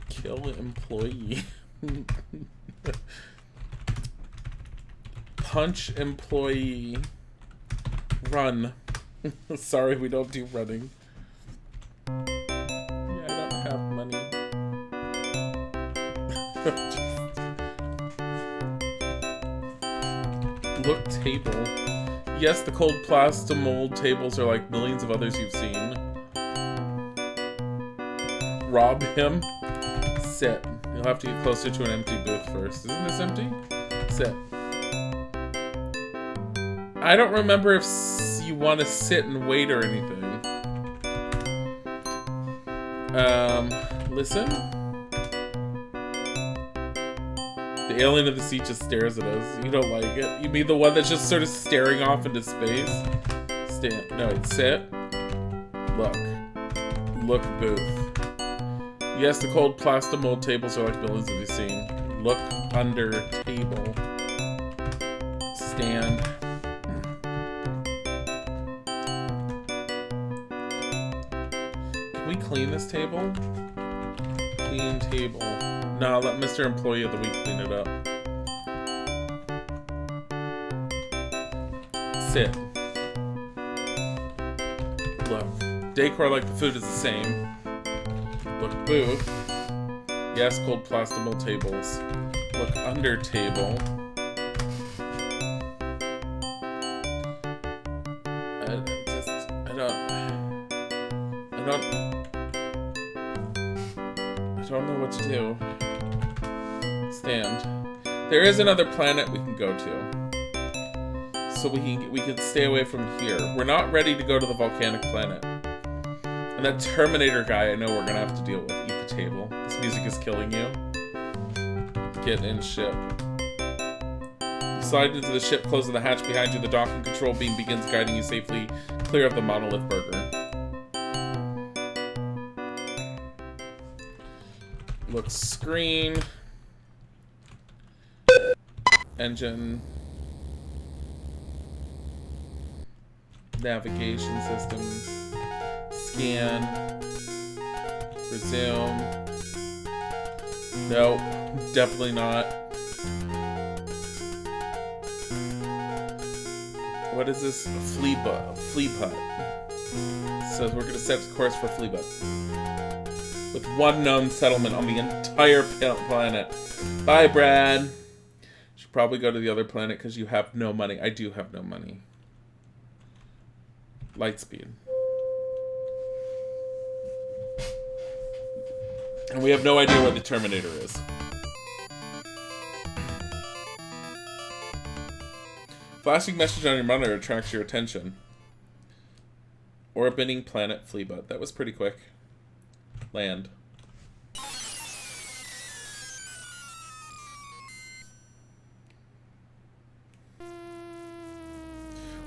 Kill employee. Punch employee. Run. Sorry, we don't do running. Yeah, I don't have money. Look table. Yes, the cold plastomold tables are like millions of others you've seen. Rob him. Sit. You'll have to get closer to an empty booth first. Isn't this empty? Sit. I don't remember if you want to sit and wait or anything. Listen? The alien in the seat just stares at us. You don't like it? You mean the one that's just sort of staring off into space? Stand. No, wait, sit. Look. Look, booth. Yes, the cold plastomold tables are like buildings that you've seen. Look under table. Stand. Can we clean this table? Clean table. No, let Mr. Employee of the Week clean it up. Sit. Look. Decor like the food is the same. Look booth. Yes, cold plastomold tables. Look under table. I don't know what to do. Stand. There is another planet we can go to. So we can stay away from here. We're not ready to go to the volcanic planet. And that Terminator guy I know we're gonna have to deal with. Eat the table. This music is killing you. Get in ship. You slide into the ship, closing the hatch behind you. The docking control beam begins guiding you safely clear of the monolith burger. Look screen. Engine. Navigation system. Scan. Resume. Nope, definitely not. What is this? Flea putt. Says we're gonna set course for flea putt. With one known settlement on the entire planet. Bye, Brad. Should probably go to the other planet because you have no money. I do have no money. Lightspeed. And we have no idea where the Terminator is. Flashing message on your monitor attracts your attention. Orbiting planet Fleabot. That was pretty quick. Land.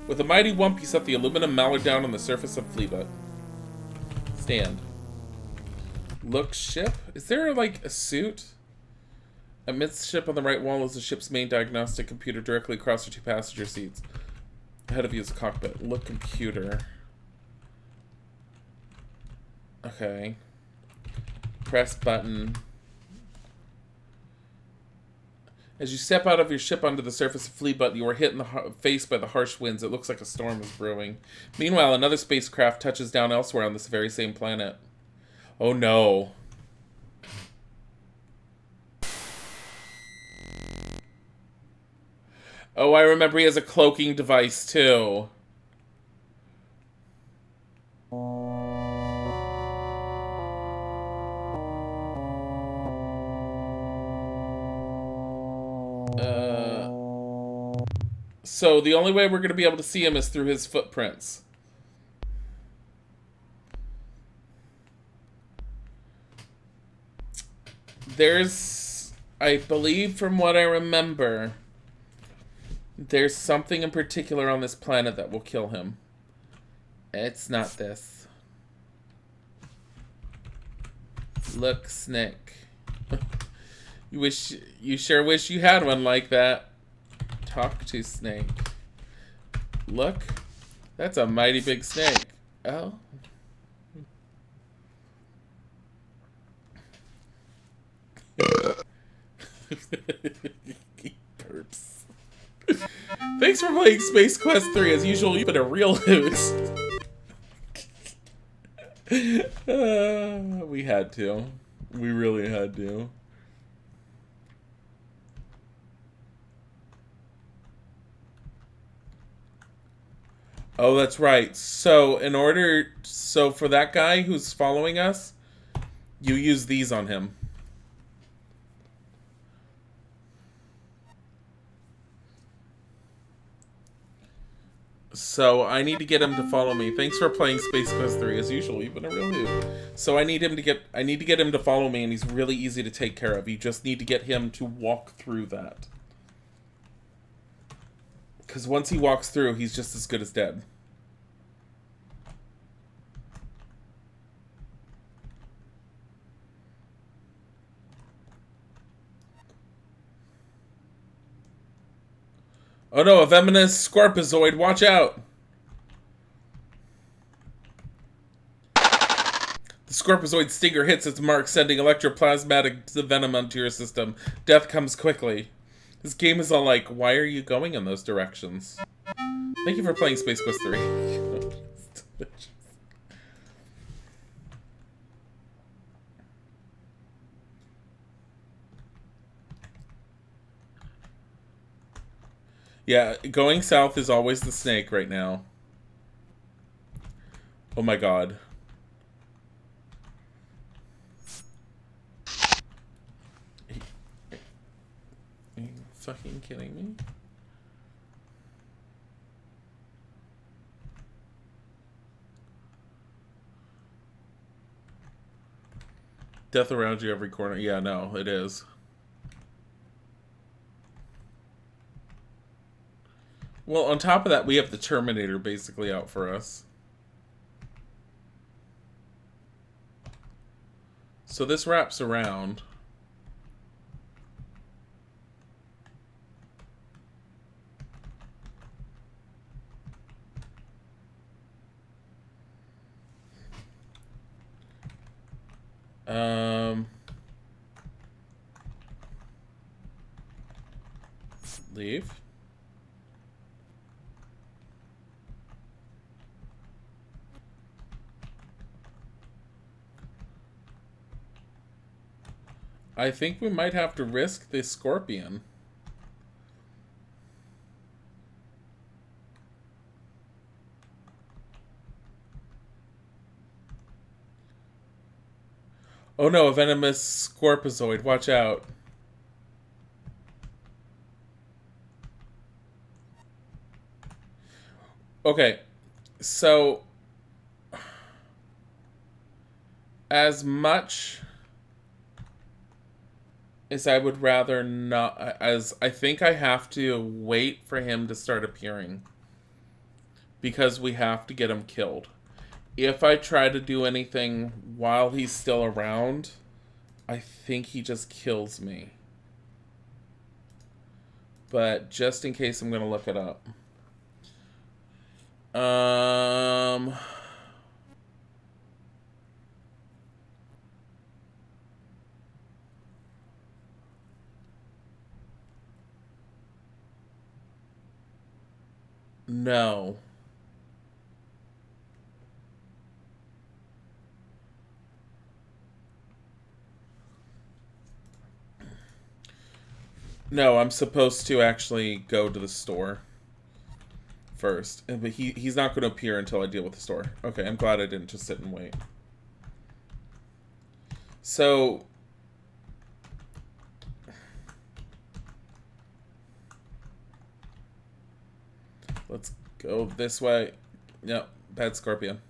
With a mighty whump, you set the aluminum mallard down on the surface of Fleabot. Stand. Look ship? Is there, like, a suit? Amidst the ship on the right wall is the ship's main diagnostic computer directly across the two passenger seats. Ahead of you is a cockpit. Look computer. Okay. Press button. As you step out of your ship onto the surface of Fleabot, you are hit in the face by the harsh winds. It looks like a storm is brewing. Meanwhile, another spacecraft touches down elsewhere on this very same planet. Oh no. Oh, I remember he has a cloaking device too. So the only way we're going to be able to see him is through his footprints. There's, I believe from what I remember, there's something in particular on this planet that will kill him. It's not this. Look, Snake. You sure wish you had one like that. Talk to Snake. Look, that's a mighty big snake. Oh. Burps. Thanks for playing Space Quest 3. As usual, you've been a real hoot. We had to. We really had to. Oh, that's right. So, for that guy who's following us, you use these on him. So, I need to get him to follow me. Thanks for playing Space Quest 3. As usual, you've been a real hoot. So, I need to get him to follow me, and he's really easy to take care of. You just need to get him to walk through that. Because once he walks through, he's just as good as dead. Oh no, a venomous scorpizoid, watch out! The scorpizoid's stinger hits its mark, sending electroplasmatic venom onto your system. Death comes quickly. This game is all like, why are you going in those directions? Thank you for playing Space Quest 3. Yeah, going south is always the snake right now. Oh my god. Are you fucking kidding me? Death around you every corner. Yeah, no, it is. Well, on top of that, we have the Terminator basically out for us. So this wraps around. Leave. I think we might have to risk this scorpion. Oh no, a venomous scorpizoid. Watch out. Okay, so as much as I would rather not, as I think I have to wait for him to start appearing because we have to get him killed. If I try to do anything while he's still around, I think he just kills me. But just in case, I'm going to look it up. No. No, I'm supposed to actually go to the store first. But he's not going to appear until I deal with the store. Okay, I'm glad I didn't just sit and wait. So let's go this way. Yep, bad scorpion.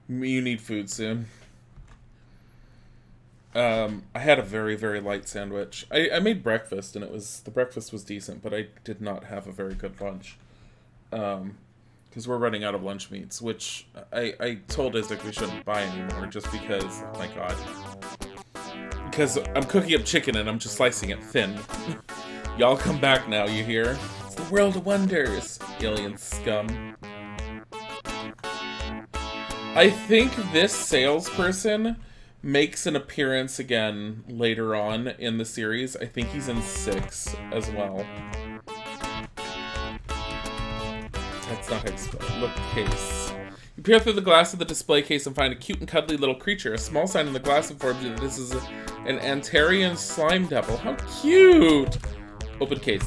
You need food soon. I had a very, very light sandwich. I made breakfast, and the breakfast was decent, but I did not have a very good lunch. Because we're running out of lunch meats, which I told Isaac we shouldn't buy anymore, just because, oh my god. Because I'm cooking up chicken, and I'm just slicing it thin. Y'all come back now, you hear? It's the world of wonders, alien scum. I think this salesperson makes an appearance again later on in the series. I think he's in 6 as well. That's not how you spell it. Look, case. You peer through the glass of the display case and find a cute and cuddly little creature. A small sign in the glass informs you that this is an Antarian slime devil. How cute! Open case.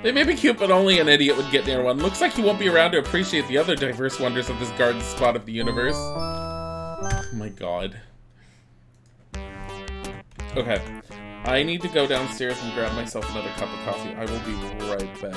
They may be cute, but only an idiot would get near one. Looks like he won't be around to appreciate the other diverse wonders of this garden spot of the universe. Oh my god. Okay. I need to go downstairs and grab myself another cup of coffee. I will be right back.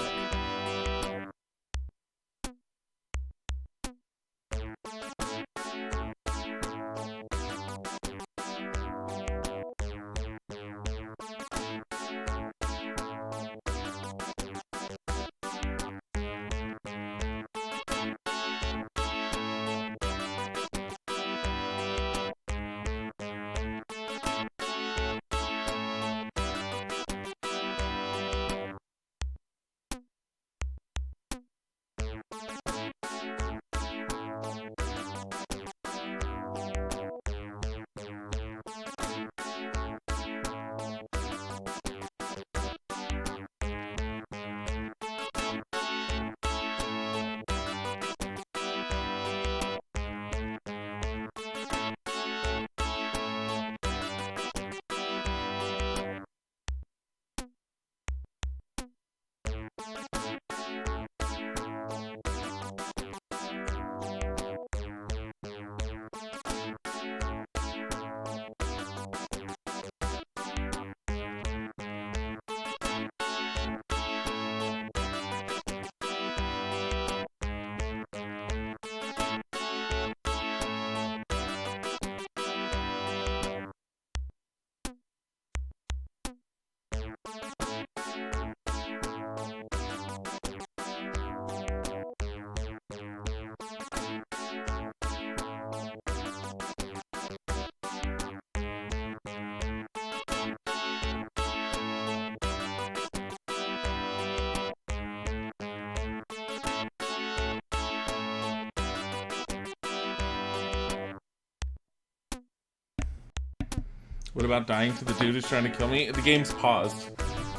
What about dying to the dude who's trying to kill me? The game's paused.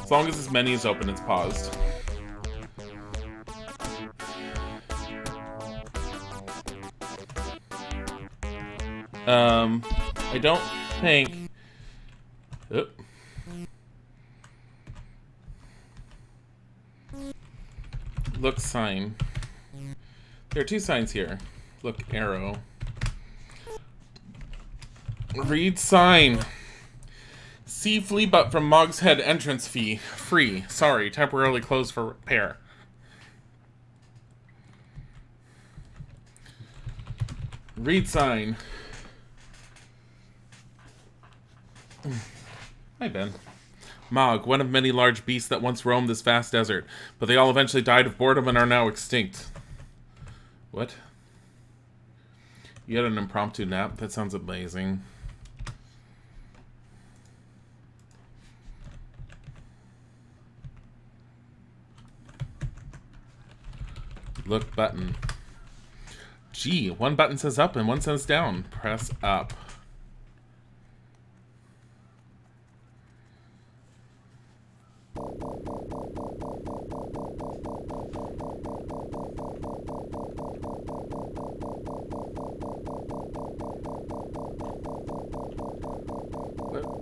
As long as this menu is open, it's paused. I don't think... Oh. Look sign. There are two signs here. Look arrow. Read sign. See flea butt from Mog's Head entrance fee. Free. Sorry, temporarily closed for repair. Read sign. Hi, Ben. Mog, one of many large beasts that once roamed this vast desert, but they all eventually died of boredom and are now extinct. What? You had an impromptu nap? That sounds amazing. Look button. Gee, one button says up and one says down. Press up.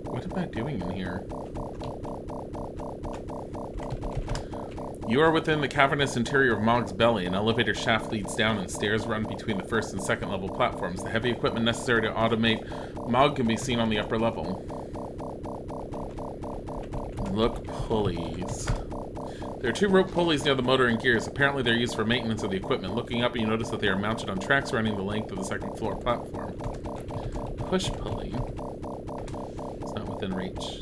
What am I doing in here? You are within the cavernous interior of Mog's belly. An elevator shaft leads down and stairs run between the first and second level platforms. The heavy equipment necessary to automate Mog can be seen on the upper level. Look pulleys. There are two rope pulleys near the motor and gears. Apparently they're used for maintenance of the equipment. Looking up, you notice that they are mounted on tracks running the length of the second floor platform. Push pulley. It's not within reach.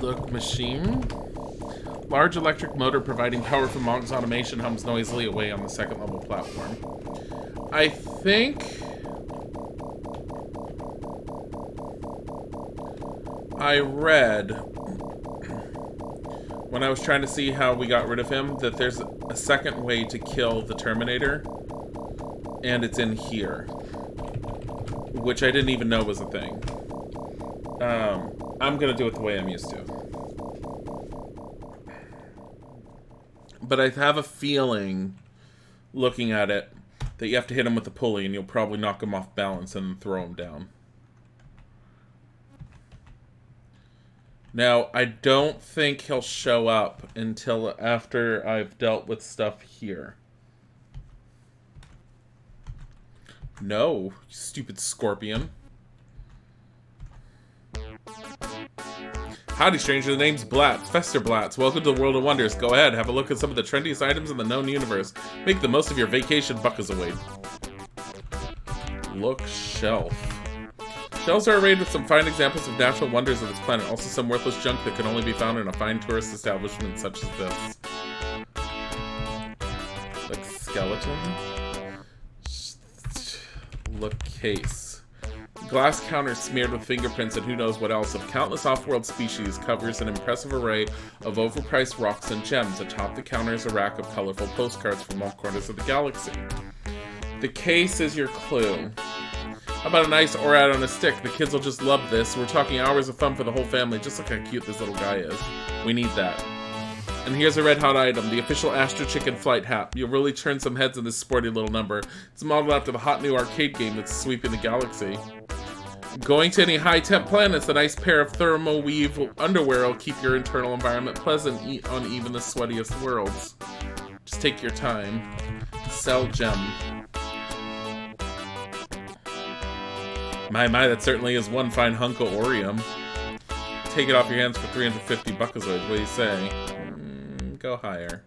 Look machine. Large electric motor providing power for Mog's automation hums noisily away on the second level platform. I think I read when I was trying to see how we got rid of him that there's a second way to kill the Terminator, and it's in here, which I didn't even know was a thing. I'm gonna do it the way I'm used to. But I have a feeling, looking at it, that you have to hit him with the pulley and you'll probably knock him off balance and throw him down. Now, I don't think he'll show up until after I've dealt with stuff here. No, you stupid scorpion. Howdy, stranger. The name's Blatz. Fester Blatz. Welcome to the World of Wonders. Go ahead, have a look at some of the trendiest items in the known universe. Make the most of your vacation, Buckazoid. Look shelf. Shelves are arrayed with some fine examples of natural wonders of this planet. Also some worthless junk that can only be found in a fine tourist establishment such as this. Like skeleton? Look case. Glass counter smeared with fingerprints and who knows what else of countless off-world species covers an impressive array of overpriced rocks and gems. Atop the counter is a rack of colorful postcards from all corners of the galaxy. The case is your clue. How about a nice Orad on a stick? The kids will just love this. We're talking hours of fun for the whole family. Just look how cute this little guy is. We need that. And here's a red hot item, the official Astro Chicken flight hat. You'll really turn some heads in this sporty little number. It's modeled after the hot new arcade game that's sweeping the galaxy. Going to any high-temp planets, a nice pair of thermo-weave underwear will keep your internal environment pleasant on even the sweatiest worlds. Just take your time. Sell gem. My, that certainly is one fine hunk of Orium. Take it off your hands for 350 Buckazoids. What do you say? Go higher.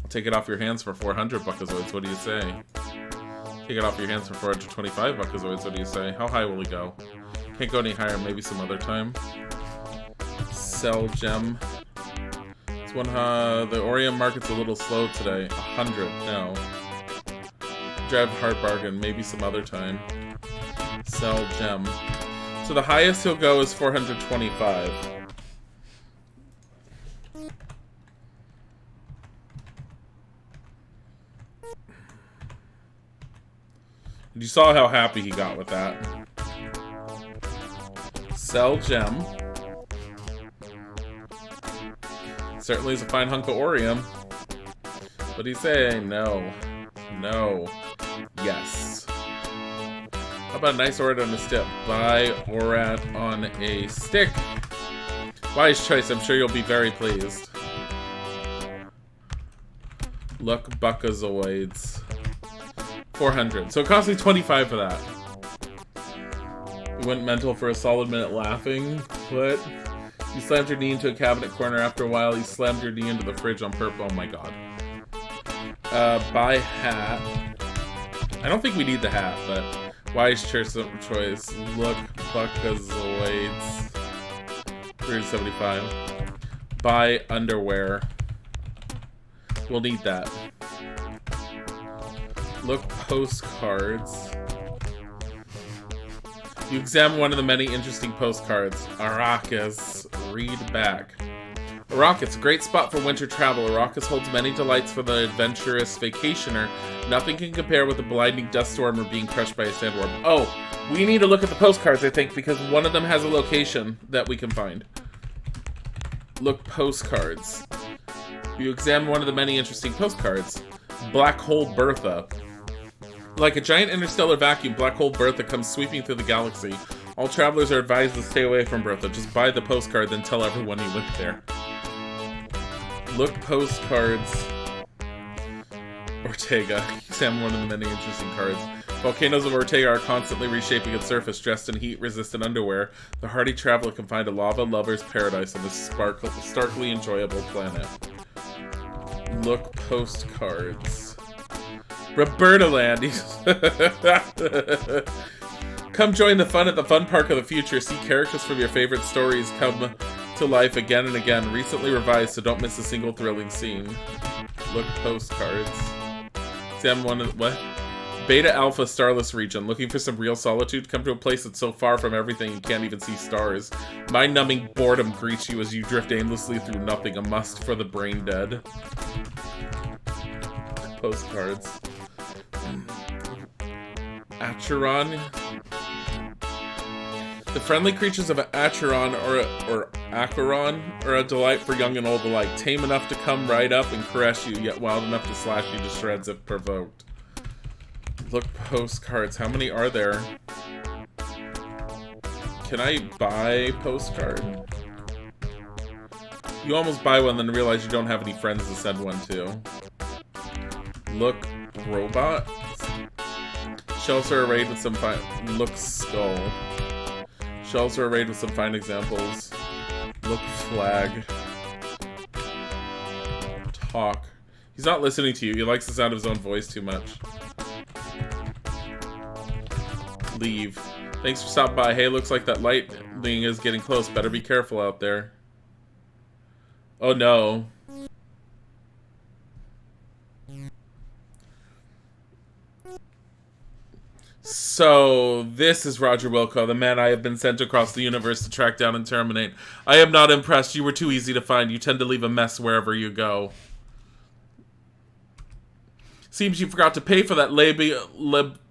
I'll take it off your hands for 400 Buckazoids. What do you say? Take it off your hands for 425 Buckazoids. What do you say? How high will we go? Can't go any higher. Maybe some other time. Sell gem. It's one. The Orium market's a little slow today. 100. No. Drive hard bargain. Maybe some other time. Sell gem. So the highest he'll go is 425. You saw how happy he got with that. Sell gem. Certainly is a fine hunk of Orium. What do you say? No. No. Yes. How about a nice Orat on a stick? Buy Orat on a stick. Wise choice. I'm sure you'll be very pleased. Look, Buckazoids. 400. So it cost me 25 for that. You went mental for a solid minute laughing. What? You slammed your knee into a cabinet corner. After a while, you slammed your knee into the fridge on purpose. Oh my god. Buy hat. I don't think we need the hat, but wise choice. Look, Buckazoids. 375. Buy underwear. We'll need that. Look, postcards. You examine one of the many interesting postcards. Arrakis. Read back. Arrakis, a great spot for winter travel. Arrakis holds many delights for the adventurous vacationer. Nothing can compare with a blinding dust storm or being crushed by a sandworm. Oh, we need to look at the postcards, I think, because one of them has a location that we can find. Look, postcards. You examine one of the many interesting postcards. Black Hole Bertha. Like a giant interstellar vacuum, Black Hole Bertha comes sweeping through the galaxy. All travelers are advised to stay away from Bertha. Just buy the postcard, then tell everyone you went there. Look, postcards. Ortega. Examine one of the many interesting cards. Volcanoes of Ortega are constantly reshaping its surface, dressed in heat-resistant underwear. The hardy traveler can find a lava lover's paradise on this starkly enjoyable planet. Look, postcards. Roberta Land. Come join the fun at the fun park of the future. See characters from your favorite stories come to life again and again. Recently revised, so don't miss a single thrilling scene. Look, postcards. Examine one of what? Beta Alpha Starless region. Looking for some real solitude? Come to a place that's so far from everything you can't even see stars. Mind-numbing boredom greets you as you drift aimlessly through nothing. A must for the brain dead. Postcards. Acheron. The friendly creatures of Acheron or Acheron are a delight for young and old alike. Tame enough to come right up and caress you, yet wild enough to slash you to shreds if provoked. Look, postcards. How many are there? Can I buy postcard? You almost buy one, then realize you don't have any friends to send one to. Look, robot. Shells are arrayed with some fine. Look, skull. Shells are arrayed with some fine examples. Look, flag. Talk. He's not listening to you. He likes the sound of his own voice too much. Leave. Thanks for stopping by. Hey, looks like that lightning is getting close. Better be careful out there. Oh no. So, this is Roger Wilco, the man I have been sent across the universe to track down and terminate. I am not impressed. You were too easy to find. You tend to leave a mess wherever you go. Seems you forgot to pay for that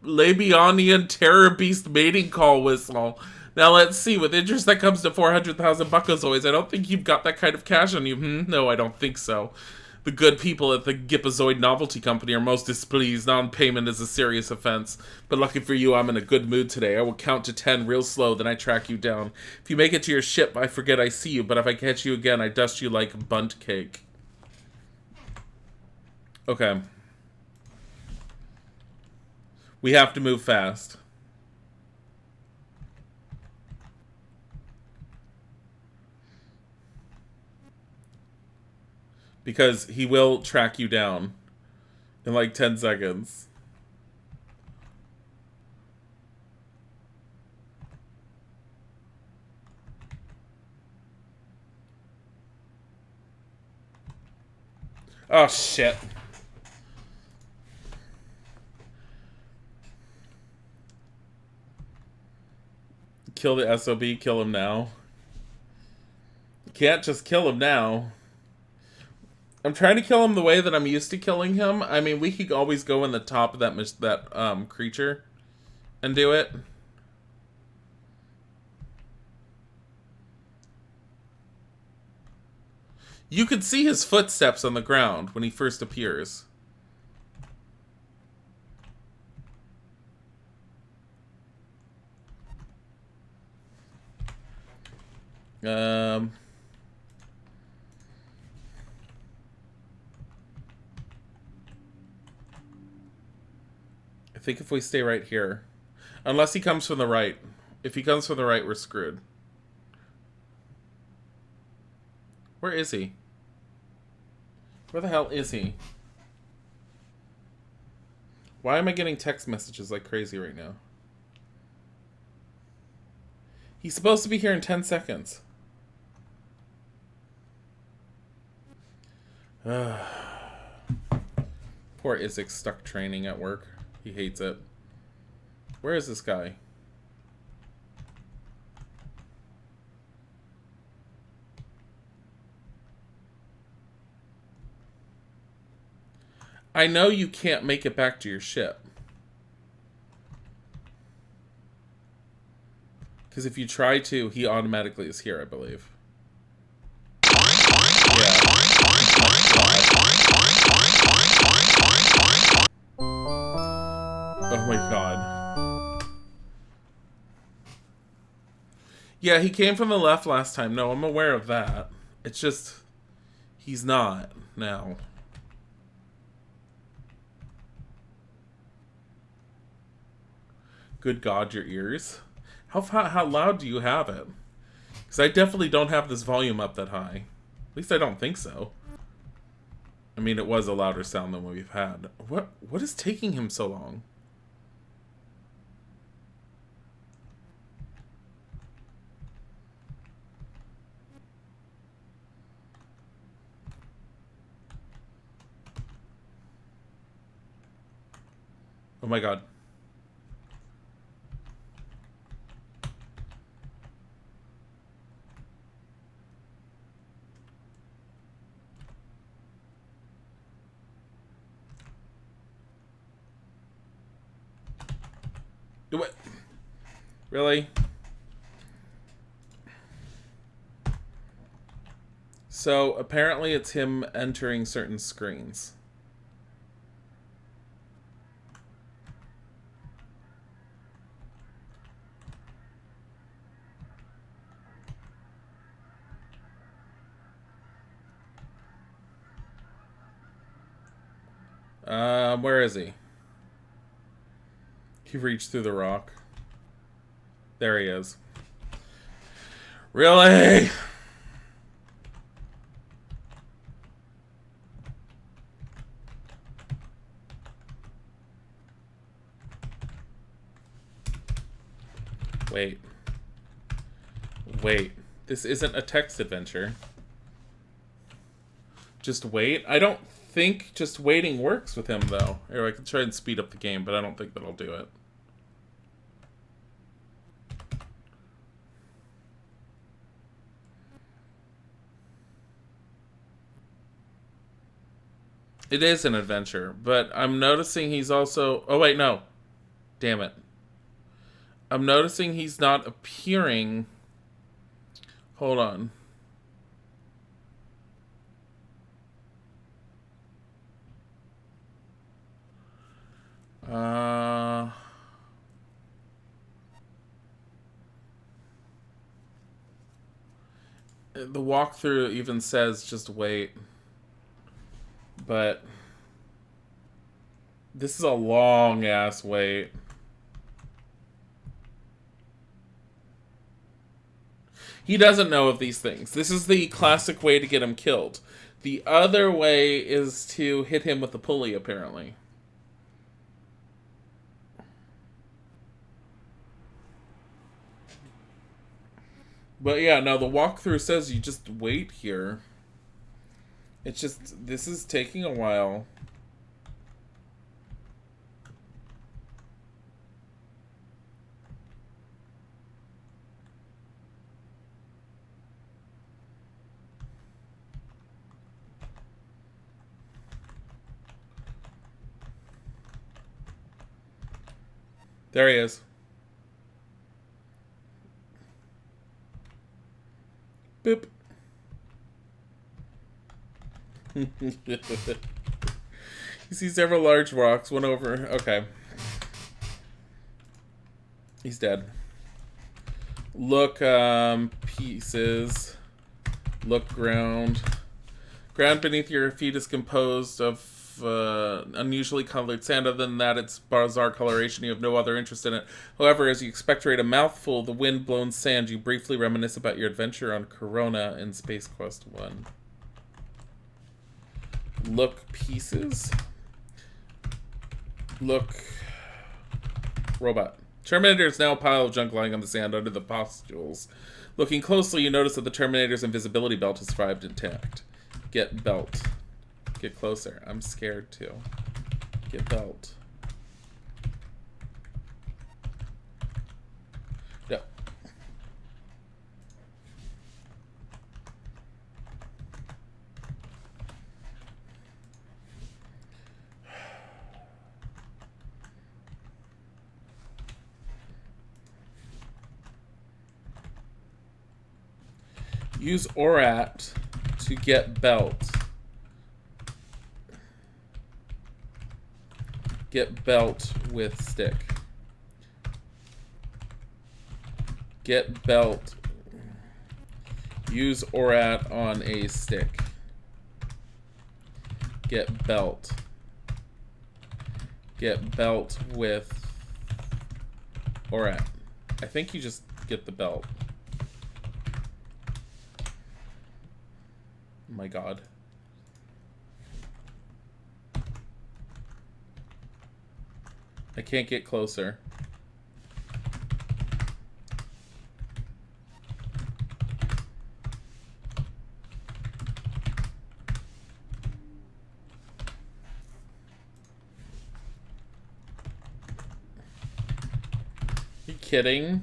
Labionian terror beast mating call whistle. Now let's see, with interest that comes to 400,000 buckazoids, I don't think you've got that kind of cash on you. No, I don't think so. The good people at the Gipazoid Novelty Company are most displeased. Non-payment is a serious offense. But lucky for you, I'm in a good mood today. I will count to 10 real slow, then I track you down. If you make it to your ship, I forget I see you, but if I catch you again, I dust you like bunt cake. Okay. We have to move fast. Because he will track you down in like 10 seconds. Oh, shit. Kill the SOB, kill him now. You can't just kill him now. I'm trying to kill him the way that I'm used to killing him. I mean, we could always go in the top of that creature. and do it. You could see his footsteps on the ground when he first appears. I think if we stay right here. Unless he comes from the right. If he comes from the right, we're screwed. Where is he? Where the hell is he? Why am I getting text messages like crazy right now? He's supposed to be here in 10 seconds. Poor Isaac stuck training at work. He hates it. Where is this guy? I know you can't make it back to your ship. Because if you try to, he automatically is here, I believe. Yeah. Oh my god. Yeah, he came from the left last time. No, I'm aware of that. It's just... he's not now. Good God, your ears. How loud do you have it? Because I definitely don't have this volume up that high. At least I don't think so. I mean, it was a louder sound than what we've had. What is taking him so long? Oh my god. What? Really? So, apparently it's him entering certain screens. Where is he? He reached through the rock. There he is. Really? Wait. Wait. This isn't a text adventure. Just wait? I don't think just waiting works with him, though. Or I could try and speed up the game, but I don't think that'll do it. It is an adventure, but I'm noticing he's also... Oh, wait, no. Damn it. I'm noticing he's not appearing... Hold on. The walkthrough even says just wait. But this is a long ass wait. He doesn't know of these things. This is the classic way to get him killed. The other way is to hit him with the pulley, apparently. But yeah, no, the walkthrough says you just wait here. It's just, this is taking a while. There he is. Boop. You see several large rocks, one over. Okay. He's dead. Look, pieces. Look, ground. Ground beneath your feet is composed of unusually colored sand. Other than that, it's bizarre coloration. You have no other interest in it. However, as you expectorate a mouthful of the wind-blown sand, you briefly reminisce about your adventure on Corona in Space Quest 1. Look, pieces. Look, robot. Terminator is now a pile of junk lying on the sand under the pustules. Looking closely, you notice that the Terminator's invisibility belt has survived intact. Get belt. Get closer. I'm scared too. Get belt. Yep. Use ORAT to get belt. Get belt with stick. Get belt. Use ORAT on a stick. Get belt. Get belt with ORAT. I think you just get the belt. Oh my god. I can't get closer. Are you kidding?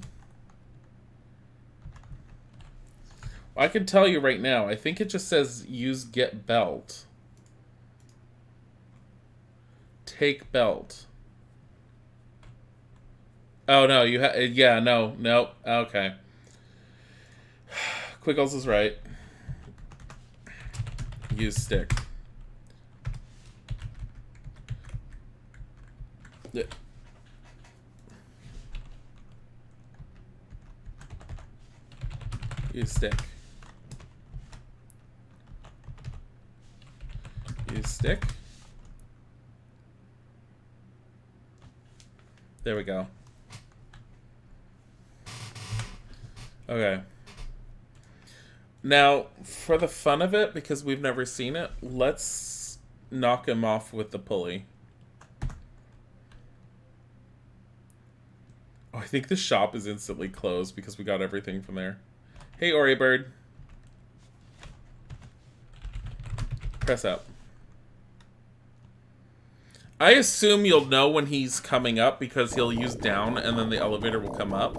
I can tell you right now, I think it just says use get belt. Take belt. Oh no, you have, yeah, no, okay. Quiggles is right. Use stick. Yeah. Use stick. Use stick. There we go. Okay. Now, for the fun of it, because we've never seen it, let's knock him off with the pulley. Oh, I think the shop is instantly closed because we got everything from there. Hey, Ori Bird. Press up. I assume you'll know when he's coming up because he'll use down and then the elevator will come up.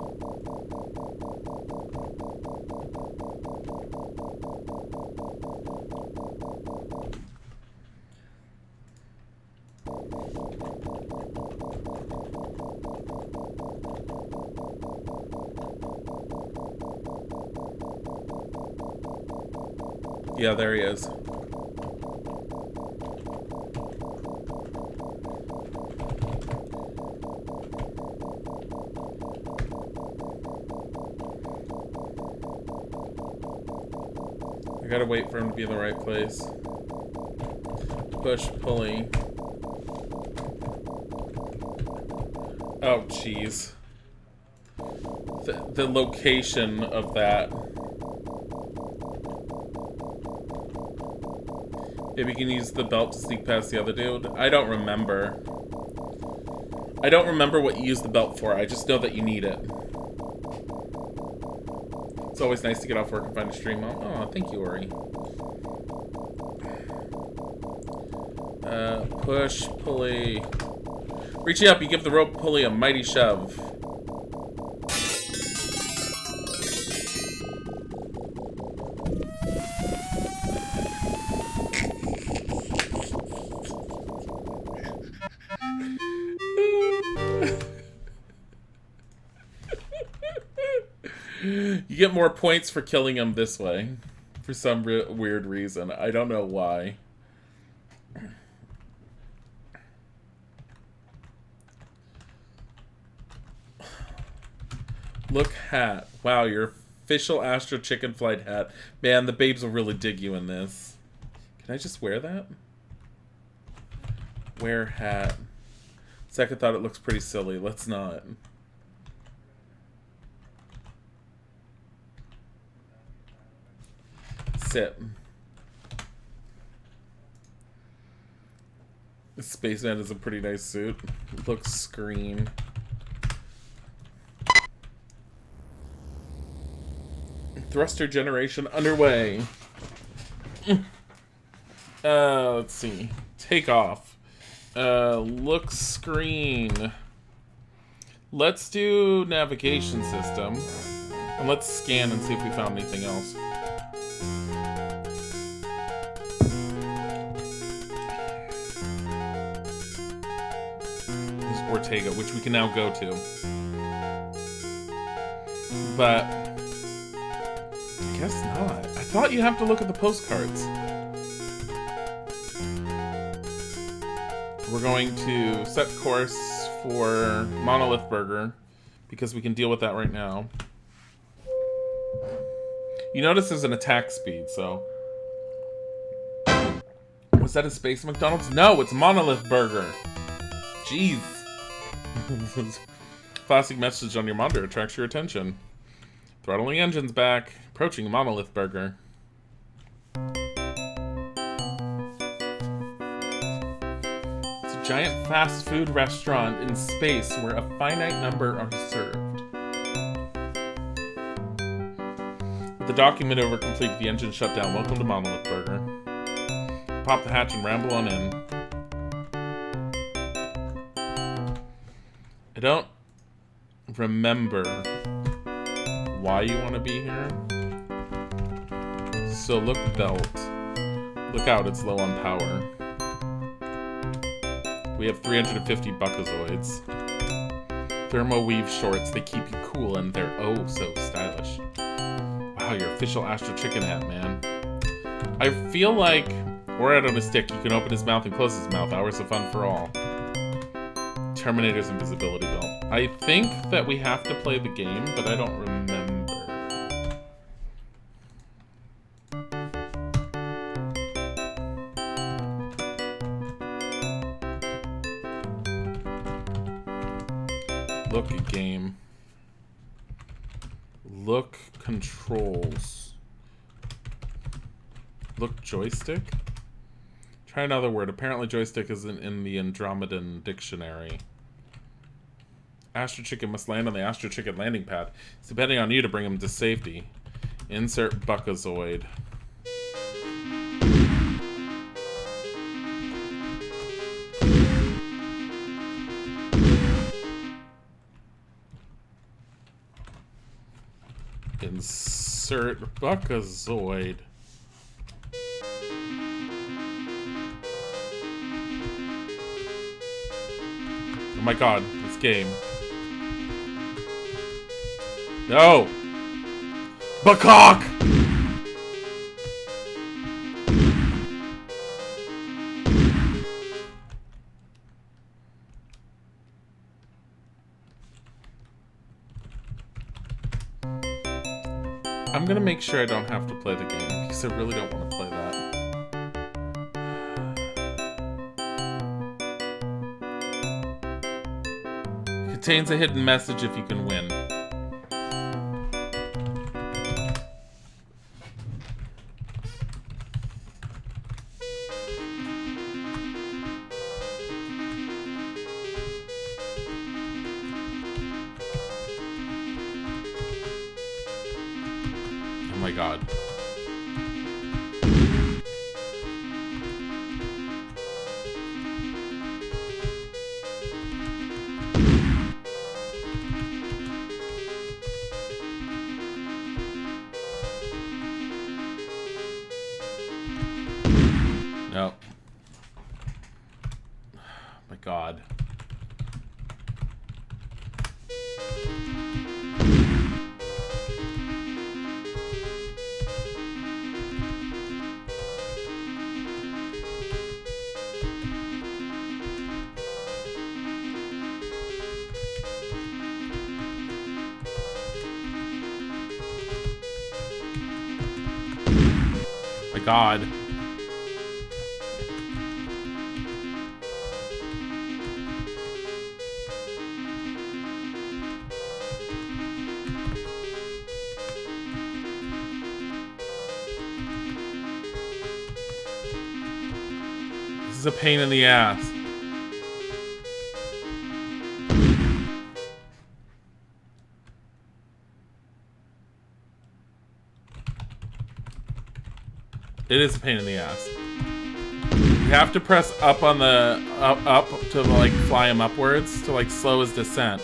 Yeah, there he is. I gotta wait for him to be in the right place. Push, pulley. Oh, jeez. The location of that. Maybe you can use the belt to sneak past the other dude. I don't remember. I don't remember what you use the belt for. I just know that you need it. It's always nice to get off work and find a stream. Oh, thank you, Ori. Push, pulley. Reaching up, you give the rope pulley a mighty shove. You get more points for killing him this way. For some weird reason. I don't know why. Look hat. Wow, your official Astro Chicken Flight hat. Man, the babes will really dig you in this. Can I just wear that? Wear hat. Second thought, it looks pretty silly. Let's not. Sit. The Spaceman is a pretty nice suit. Looks screen. Thruster generation underway. Let's see. Take off. Look screen. Let's do navigation system. And let's scan and see if we found anything else. There's Ortega, which we can now go to. But I guess not. I thought you have to look at the postcards. We're going to set course for Monolith Burger because we can deal with that right now. You notice there's an attack speed, so... Was that a Space McDonald's? No, it's Monolith Burger. Jeez. Plastic message on your monitor attracts your attention. Throttling engines back. Approaching Monolith Burger. It's a giant fast food restaurant in space where a finite number are served. With the docking maneuver complete, the engine shut down. Welcome to Monolith Burger. Pop the hatch and ramble on in. I don't remember why you want to be here. So look belt. Look out, it's low on power. We have 350 Buckazoids. Thermo weave shorts, they keep you cool and they're oh so stylish. Wow, your official Astro Chicken hat, man. I feel like Word on a stick, you can open his mouth and close his mouth. Hours of fun for all. Terminator's invisibility belt. I think that we have to play the game, but I don't remember. Look at game. Look controls. Look joystick? Try another word. Apparently joystick isn't in the Andromedan dictionary. Astro Chicken must land on the Astro Chicken landing pad. It's depending on you to bring him to safety. Insert Buckazoid. Insert Buckazoid. Oh my god, this game. No! Buckcock! I'm gonna make sure I don't have to play the game, because I really don't want to play that. Contains a hidden message if you can win. Oh my god. No. Oh my god. god. This is a pain in the ass. It is a pain in the ass. You have to press up on the up to like fly him upwards to like slow his descent.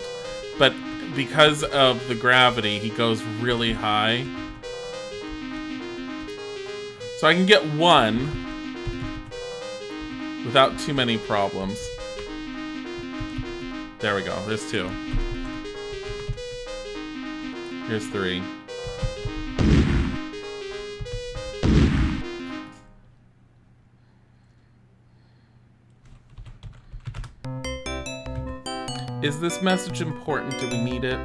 But because of the gravity, he goes really high. So I can get one without too many problems. There we go. There's two. Here's three. Is this message important? Do we need it?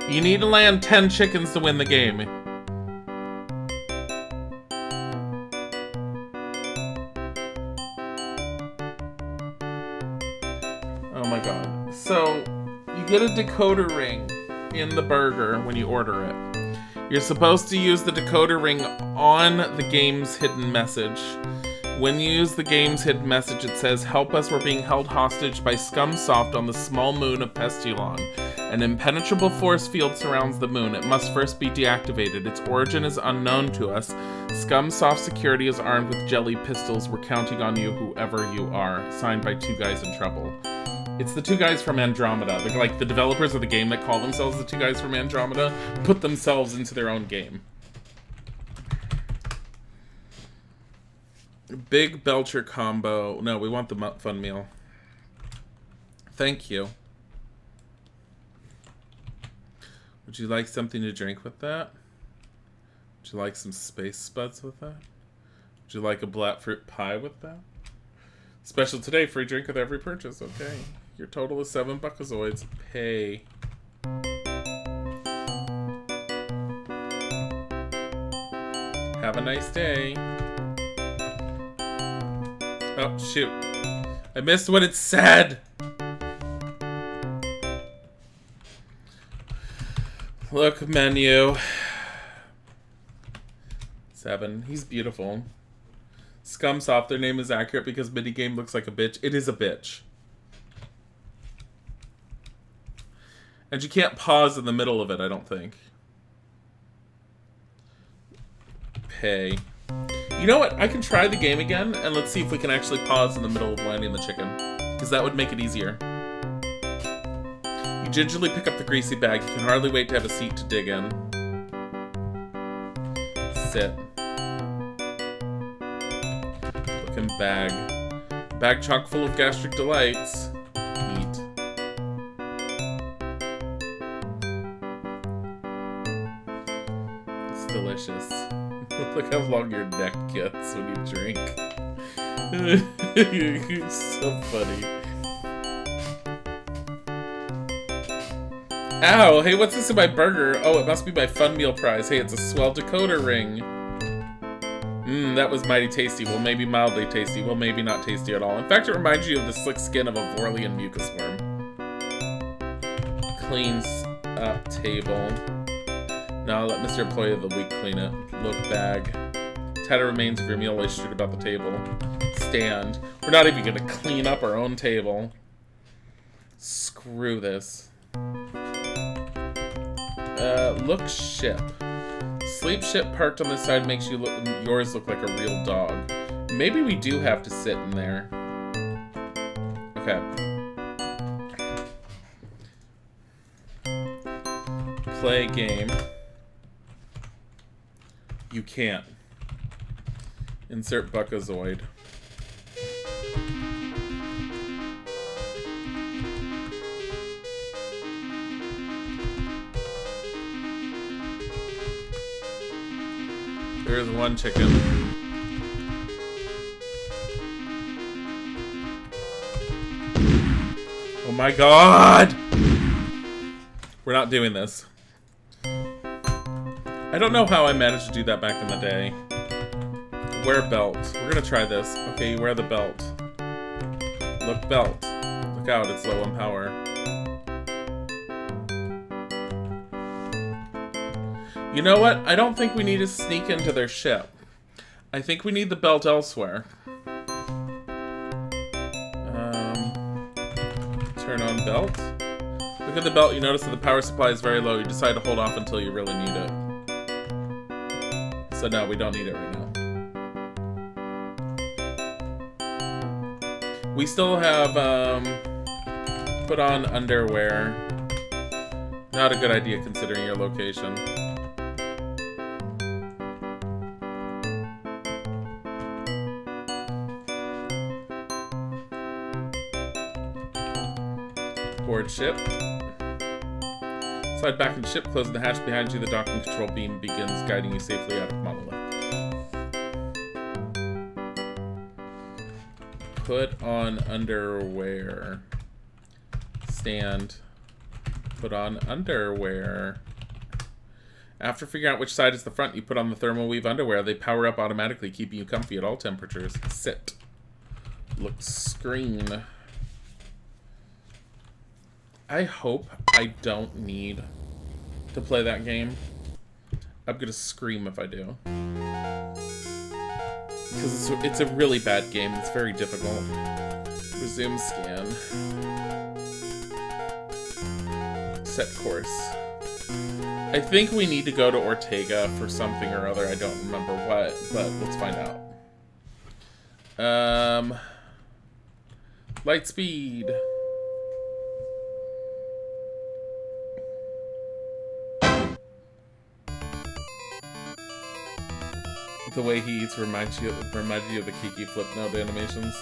You need to land 10 chickens to win the game. Oh my god. So, you get a decoder ring in the burger when you order it. You're supposed to use the decoder ring on the game's hidden message. When you use the game's hidden message, it says, "Help us, we're being held hostage by Scumsoft on the small moon of Pestilon. An impenetrable force field surrounds the moon. It must first be deactivated. Its origin is unknown to us. Scumsoft security is armed with jelly pistols. We're counting on you, whoever you are." Signed by Two Guys in Trouble. It's the two guys from Andromeda. They're like the developers of the game that call themselves the two guys from Andromeda put themselves into their own game. Big Belcher combo. No, we want the fun meal. Thank you. Would you like something to drink with that? Would you like some space spuds with that? Would you like a black fruit pie with that? Special today, free drink with every purchase. Okay. Your total is 7 buckazoids. Pay. Have a nice day. Oh, shoot. I missed what it said! Look, menu. 7. He's beautiful. Scumsoft, their name is accurate because minigame looks like a bitch. It is a bitch. And you can't pause in the middle of it, I don't think. Pay. You know what? I can try the game again, and let's see if we can actually pause in the middle of landing the chicken. Because that would make it easier. You gingerly pick up the greasy bag. You can hardly wait to have a seat to dig in. Sit. Looking bag. Bag chock full of gastric delights. Eat. It's delicious. Look how long your neck gets when you drink. It's so funny. Ow! Hey, what's this in my burger? Oh, it must be my fun meal prize. Hey, it's a swell decoder ring. That was mighty tasty. Well, maybe mildly tasty. Well, maybe not tasty at all. In fact, it reminds you of the slick skin of a Vorlian mucus worm. Cleans up table. Now let Mr. Employee of the Week clean it. Look bag. Tattered remains of your meal lay strewed about the table. Stand. We're not even gonna clean up our own table. Screw this. Look ship. Sleep ship parked on this side makes yours look like a real dog. Maybe we do have to sit in there. Okay. Play game. You can't. Insert Buckazoid. There's one chicken. Oh my god! We're not doing this. I don't know how I managed to do that back in the day. Wear belt. We're gonna try this. Okay, you wear the belt. Look, belt. Look out, it's low on power. You know what? I don't think we need to sneak into their ship. I think we need the belt elsewhere. Turn on belt. Look at the belt, you notice that the power supply is very low. You decide to hold off until you really need it. So no, we don't need it right now. We still have, put on underwear. Not a good idea considering your location. Board ship. Slide back in ship, closing the hatch behind you. The docking control beam begins guiding you safely out of Monolith. Put on underwear. Stand. Put on underwear. After figuring out which side is the front, you put on the thermal weave underwear. They power up automatically, keeping you comfy at all temperatures. Sit. Look, screen. I hope I don't need to play that game. I'm gonna scream if I do. Because it's a really bad game. It's very difficult. Resume scan. Set course. I think we need to go to Ortega for something or other. I don't remember what, but let's find out. Light speed. The way he eats reminds you of the Kiki flip note animations.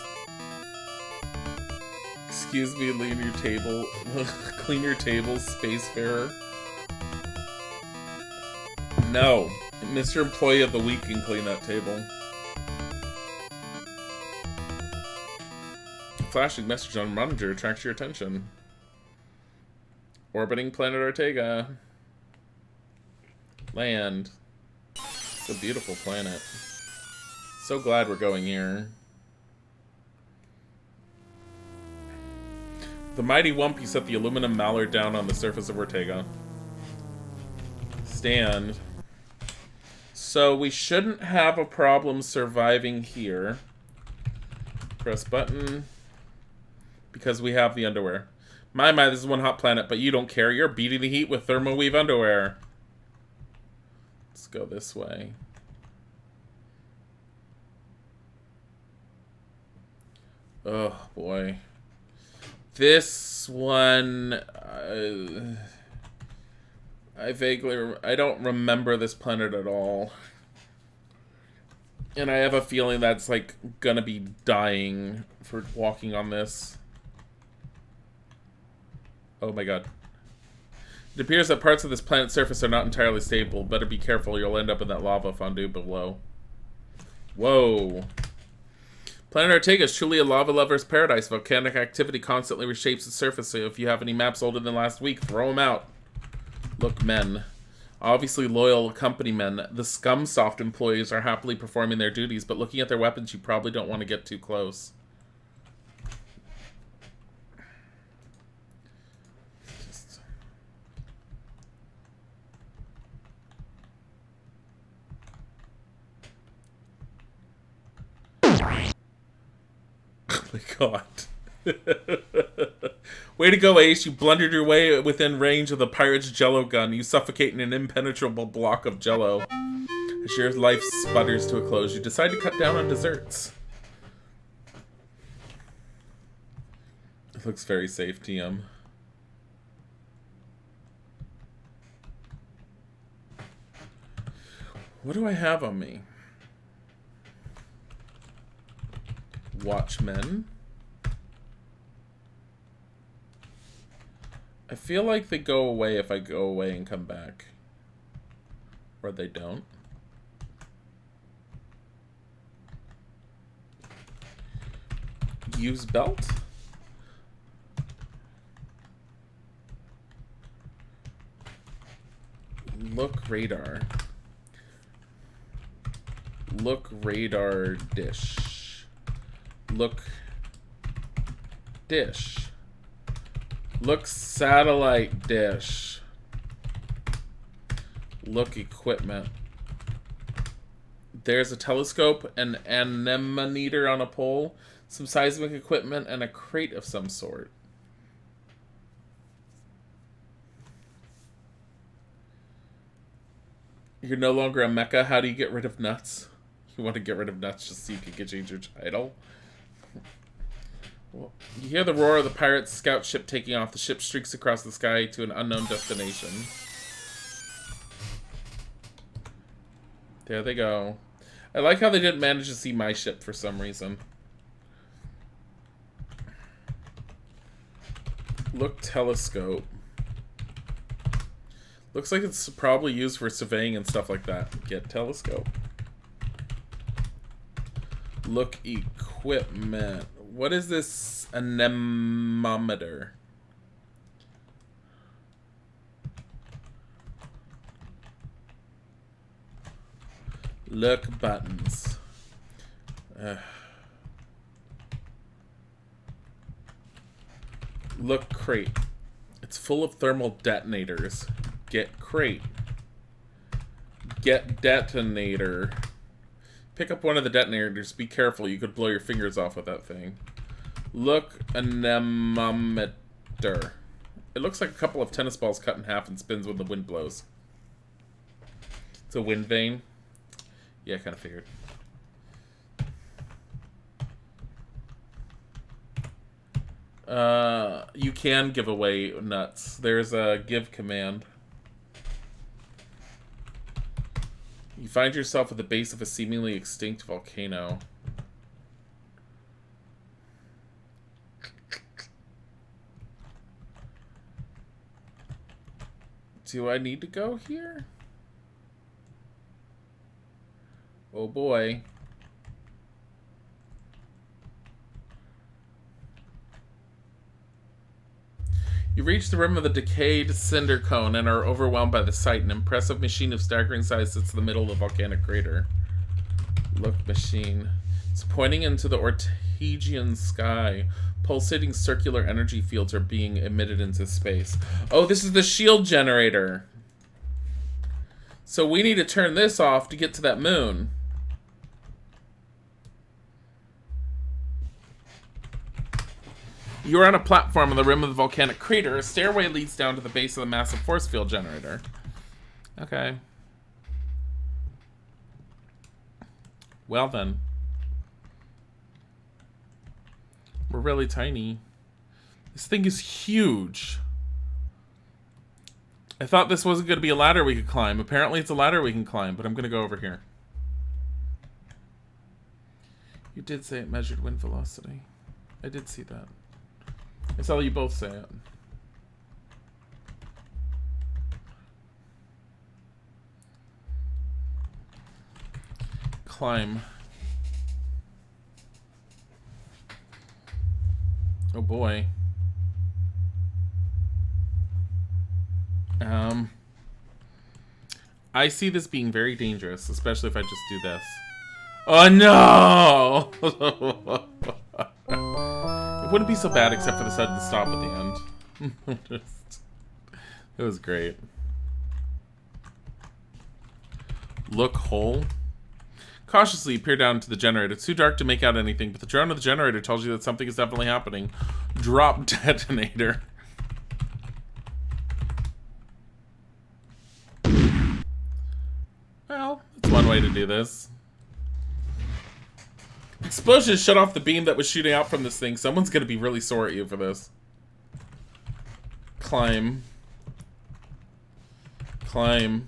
Excuse me, clean your table. Clean your table, spacefarer. No. Mr. Employee of the Week can clean that table. Flashing message on monitor attracts your attention. Orbiting planet Ortega. Land. It's a beautiful planet. So glad we're going here. The mighty Wumpy set the aluminum mallard down on the surface of Ortega. Stand. So we shouldn't have a problem surviving here. Press button. Because we have the underwear. My, this is one hot planet, but you don't care. You're beating the heat with thermoweave underwear. Let's go this way. Oh, boy. This one... I don't remember this planet at all. And I have a feeling that's, like, gonna be dying for walking on this. Oh my god. It appears that parts of this planet's surface are not entirely stable. Better be careful, you'll end up in that lava fondue below. Whoa. Planet Ortega is truly a lava lover's paradise. Volcanic activity constantly reshapes its surface, so if you have any maps older than last week, throw them out. Look, men. Obviously loyal company men. The Scumsoft employees are happily performing their duties, but looking at their weapons, you probably don't want to get too close. Oh my god. Way to go, Ace. You blundered your way within range of the pirate's jello gun. You suffocate in an impenetrable block of jello. As your life sputters to a close, you decide to cut down on desserts. It looks very safe, TM. What do I have on me? Watchmen. I feel like they go away if I go away and come back. Or they don't. Use belt? Look radar. Look radar dish. Look dish. Look satellite dish. Look equipment. There's a telescope, an anemometer on a pole, some seismic equipment, and a crate of some sort. You're no longer a mecha. How do you get rid of nuts? You want to get rid of nuts just so you can change your title? Well, you hear the roar of the pirate's scout ship taking off. The ship streaks across the sky to an unknown destination. There they go. I like how they didn't manage to see my ship for some reason. Look telescope. Looks like it's probably used for surveying and stuff like that. Get telescope. Look equipment. What is this anemometer? Look buttons. Look crate. It's full of thermal detonators. Get crate. Get detonator. Pick up one of the detonators. Be careful. You could blow your fingers off with that thing. Look anemometer. It looks like a couple of tennis balls cut in half and spins when the wind blows. It's a wind vane. Yeah, I kind of figured. You can give away nuts. There's a give command. You find yourself at the base of a seemingly extinct volcano. Do I need to go here? Oh boy. You reach the rim of the decayed cinder cone and are overwhelmed by the sight. An impressive machine of staggering size sits in the middle of the volcanic crater. Look machine. It's pointing into the Ortegian sky. Pulsating circular energy fields are being emitted into space. Oh, this is the shield generator. So we need to turn this off to get to that moon. You're on a platform on the rim of the volcanic crater. A stairway leads down to the base of the massive force field generator. Okay. Well then. We're really tiny. This thing is huge. I thought this wasn't going to be a ladder we could climb. Apparently it's a ladder we can climb, but I'm going to go over here. You did say it measured wind velocity. I did see that. I saw you both say it. Climb. Oh boy. I see this being very dangerous, especially if I just do this. Oh no! It wouldn't be so bad except for the sudden stop at the end. It was great. Look hole. Cautiously, you peer down into the generator. It's too dark to make out anything, but the drone of the generator tells you that something is definitely happening. Drop detonator. Well, that's one way to do this. Explosion shut off the beam that was shooting out from this thing. Someone's gonna be really sore at you for this. Climb. Climb.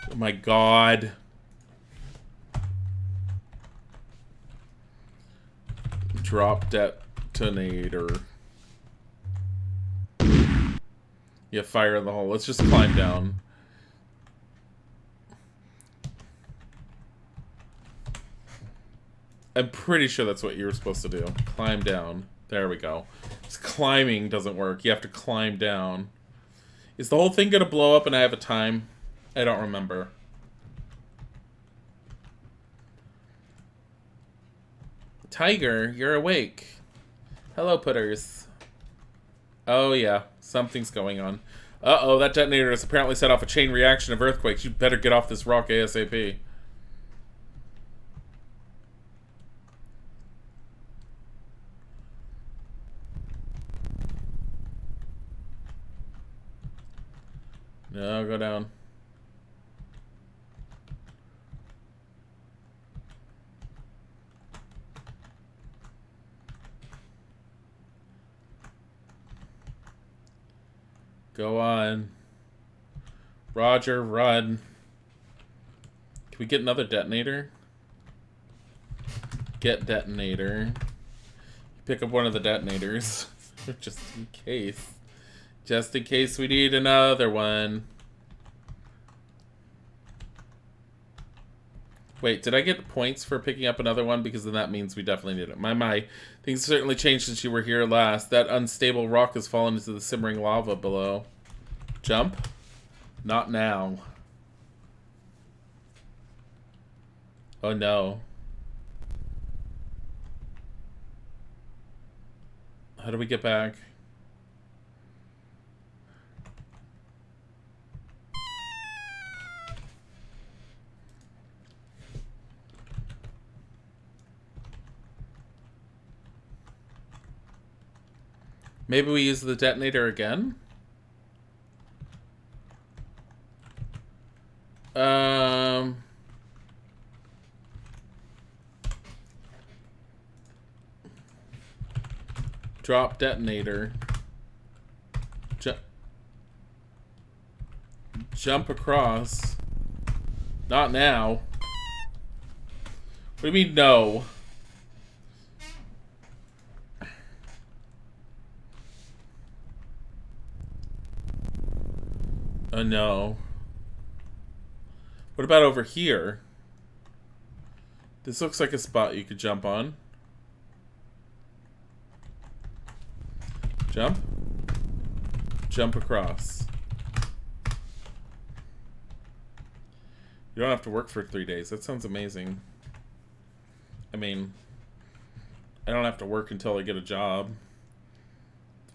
Oh my god. Drop detonator. Yeah, fire in the hole. Let's just climb down. I'm pretty sure that's what you were supposed to do. Climb down. There we go. Just climbing doesn't work. You have to climb down. Is the whole thing gonna blow up and I have a time? I don't remember. Tiger, you're awake. Hello, putters. Oh, yeah. Something's going on. Uh-oh, that detonator has apparently set off a chain reaction of earthquakes. You better get off this rock ASAP. No, go down. Go on. Roger, run. Can we get another detonator? Get detonator. Pick up one of the detonators. Just in case. Just in case we need another one. Wait, did I get points for picking up another one? Because then that means we definitely need it. My. Things certainly changed since you were here last. That unstable rock has fallen into the simmering lava below. Jump? Not now. Oh no. How do we get back? Maybe we use the detonator again? Drop detonator. Jump across. Not now. What do you mean, no? Oh, no. What about over here? This looks like a spot you could jump on. Jump. Jump across. You don't have to work for 3 days. That sounds amazing. I mean, I don't have to work until I get a job.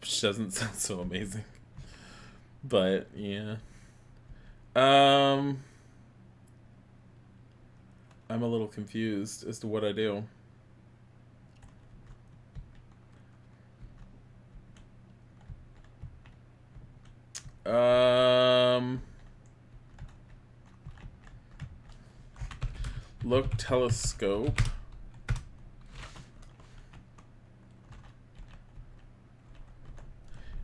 Which doesn't sound so amazing. But, yeah. I'm a little confused as to what I do. Look, telescope.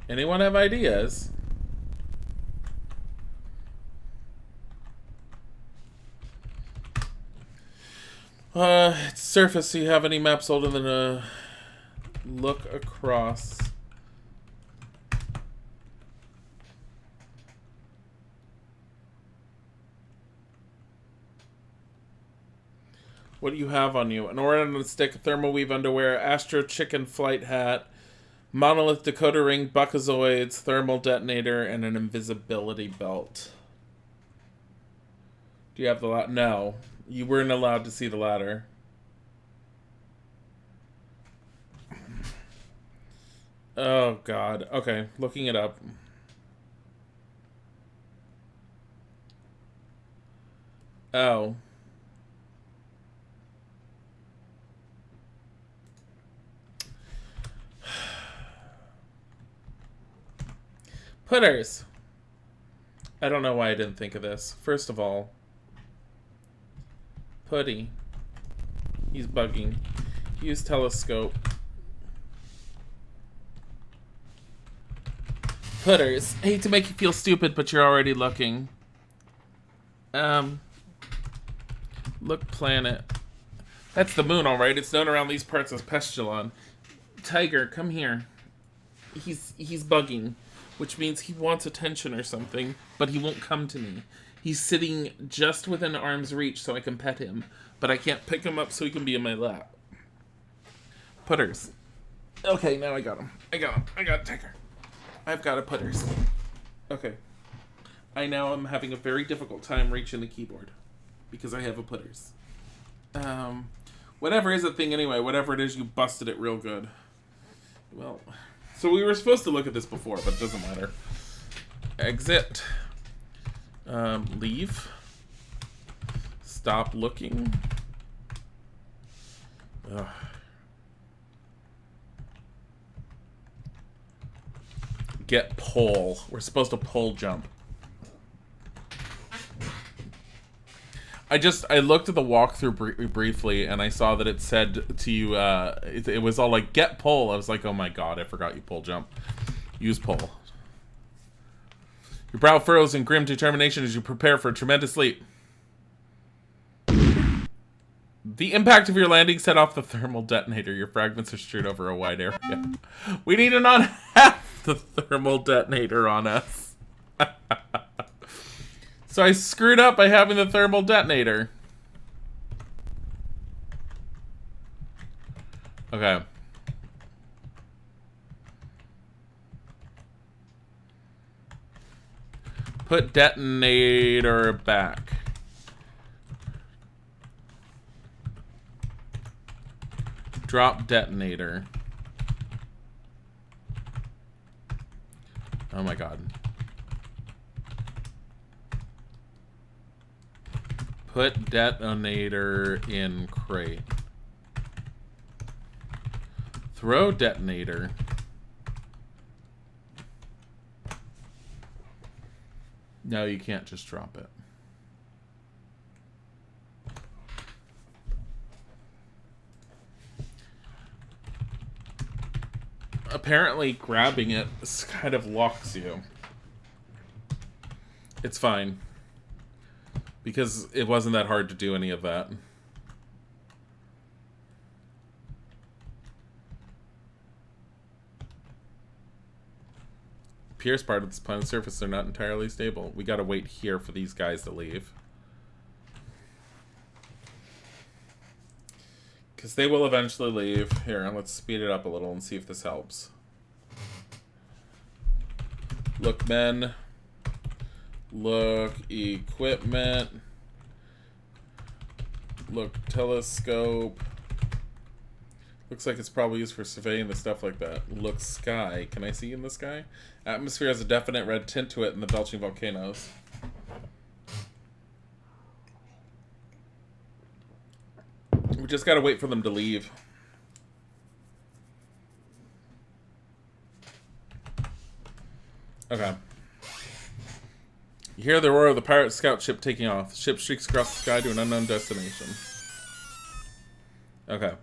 Anyone have ideas? It's surface. Do you have any maps older than a look across? What do you have on you? An ornament stick, thermal weave underwear, Astro Chicken flight hat, monolith decoder ring, buckazoids, thermal detonator, and an invisibility belt. Do you have the ladder? No. You weren't allowed to see the ladder. Oh, God. Okay, looking it up. Oh. Putters. I don't know why I didn't think of this. First of all, Putty. He's bugging. Use telescope. Putters. I hate to make you feel stupid, but you're already looking. Look planet. That's the moon, alright. It's known around these parts as Pestilon. Tiger, come here. He's bugging, which means he wants attention or something, but he won't come to me. He's sitting just within arm's reach so I can pet him, but I can't pick him up so he can be in my lap. Putters. Okay, now I got him. I got Tiger. I've got a Putters. Okay. I now am having a very difficult time reaching the keyboard because I have a Putters. Whatever is a thing anyway. Whatever it is, you busted it real good. Well, so we were supposed to look at this before, but it doesn't matter. Exit. Leave. Stop looking. Ugh. Get pole. We're supposed to pole jump. I looked at the walkthrough briefly, and I saw that it said to you, it was all like, get pole. I was like, oh my god, I forgot you pole jump. Use pole. Your brow furrows in grim determination as you prepare for a tremendous leap. The impact of your landing set off the thermal detonator. Your fragments are strewed over a wide area. We need to not have the thermal detonator on us. So I screwed up by having the thermal detonator. Okay. Put detonator back. Drop detonator. Oh my god. Put detonator in crate. Throw detonator. No, you can't just drop it. Apparently, grabbing it kind of locks you. It's fine. Because it wasn't that hard to do any of that. Pierce part of this planet's surface are not entirely stable. We gotta wait here for these guys to leave. Because they will eventually leave. Here, let's speed it up a little and see if this helps. Look, men. Look, equipment. Look, telescope. Looks like it's probably used for surveying the stuff like that. Look, sky. Can I see in the sky? Atmosphere has a definite red tint to it in the belching volcanoes. We just gotta wait for them to leave. Okay. You hear the roar of the pirate scout ship taking off. The ship streaks across the sky to an unknown destination. Okay.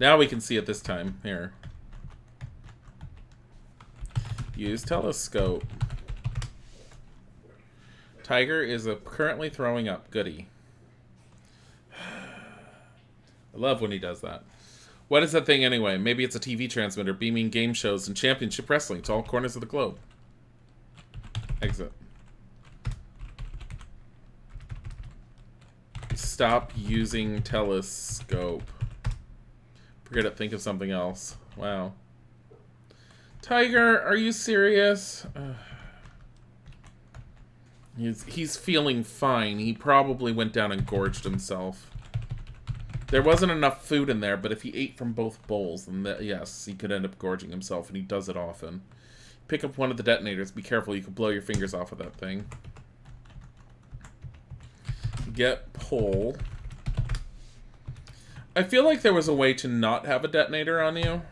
Now we can see it this time. Here. Use telescope. Tiger is currently throwing up. Goody. I love when he does that. What is that thing anyway? Maybe it's a TV transmitter beaming game shows and championship wrestling to all corners of the globe. Exit. Stop using telescope. Forget it. Think of something else. Wow. Tiger, are you serious? He's feeling fine. He probably went down and gorged himself. There wasn't enough food in there, but if he ate from both bowls, then yes, he could end up gorging himself, and he does it often. Pick up one of the detonators. Be careful, you could blow your fingers off of that thing. Get pull. I feel like there was a way to not have a detonator on you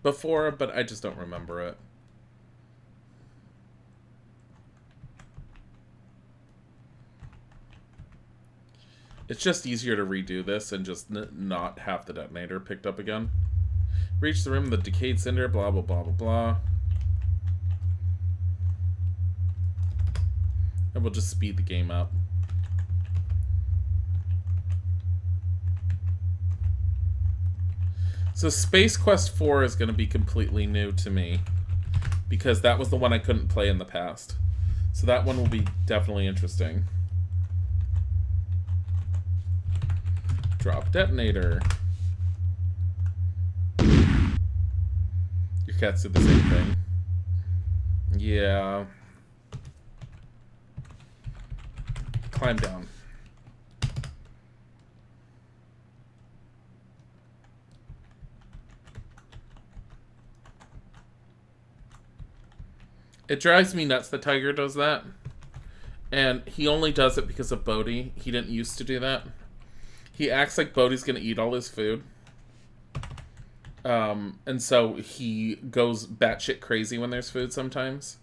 before, but I just don't remember it. It's just easier to redo this and just not have the detonator picked up again. Reach the rim of the decayed cinder, blah, blah, blah, blah, blah. And we'll just speed the game up. So Space Quest 4 is going to be completely new to me, because that was the one I couldn't play in the past. So that one will be definitely interesting. Drop detonator. Your cats did the same thing. Yeah. Climb down. It drives me nuts that Tiger does that. And he only does it because of Bodhi. He didn't used to do that. He acts like Bodhi's going to eat all his food. And so he goes batshit crazy when there's food sometimes.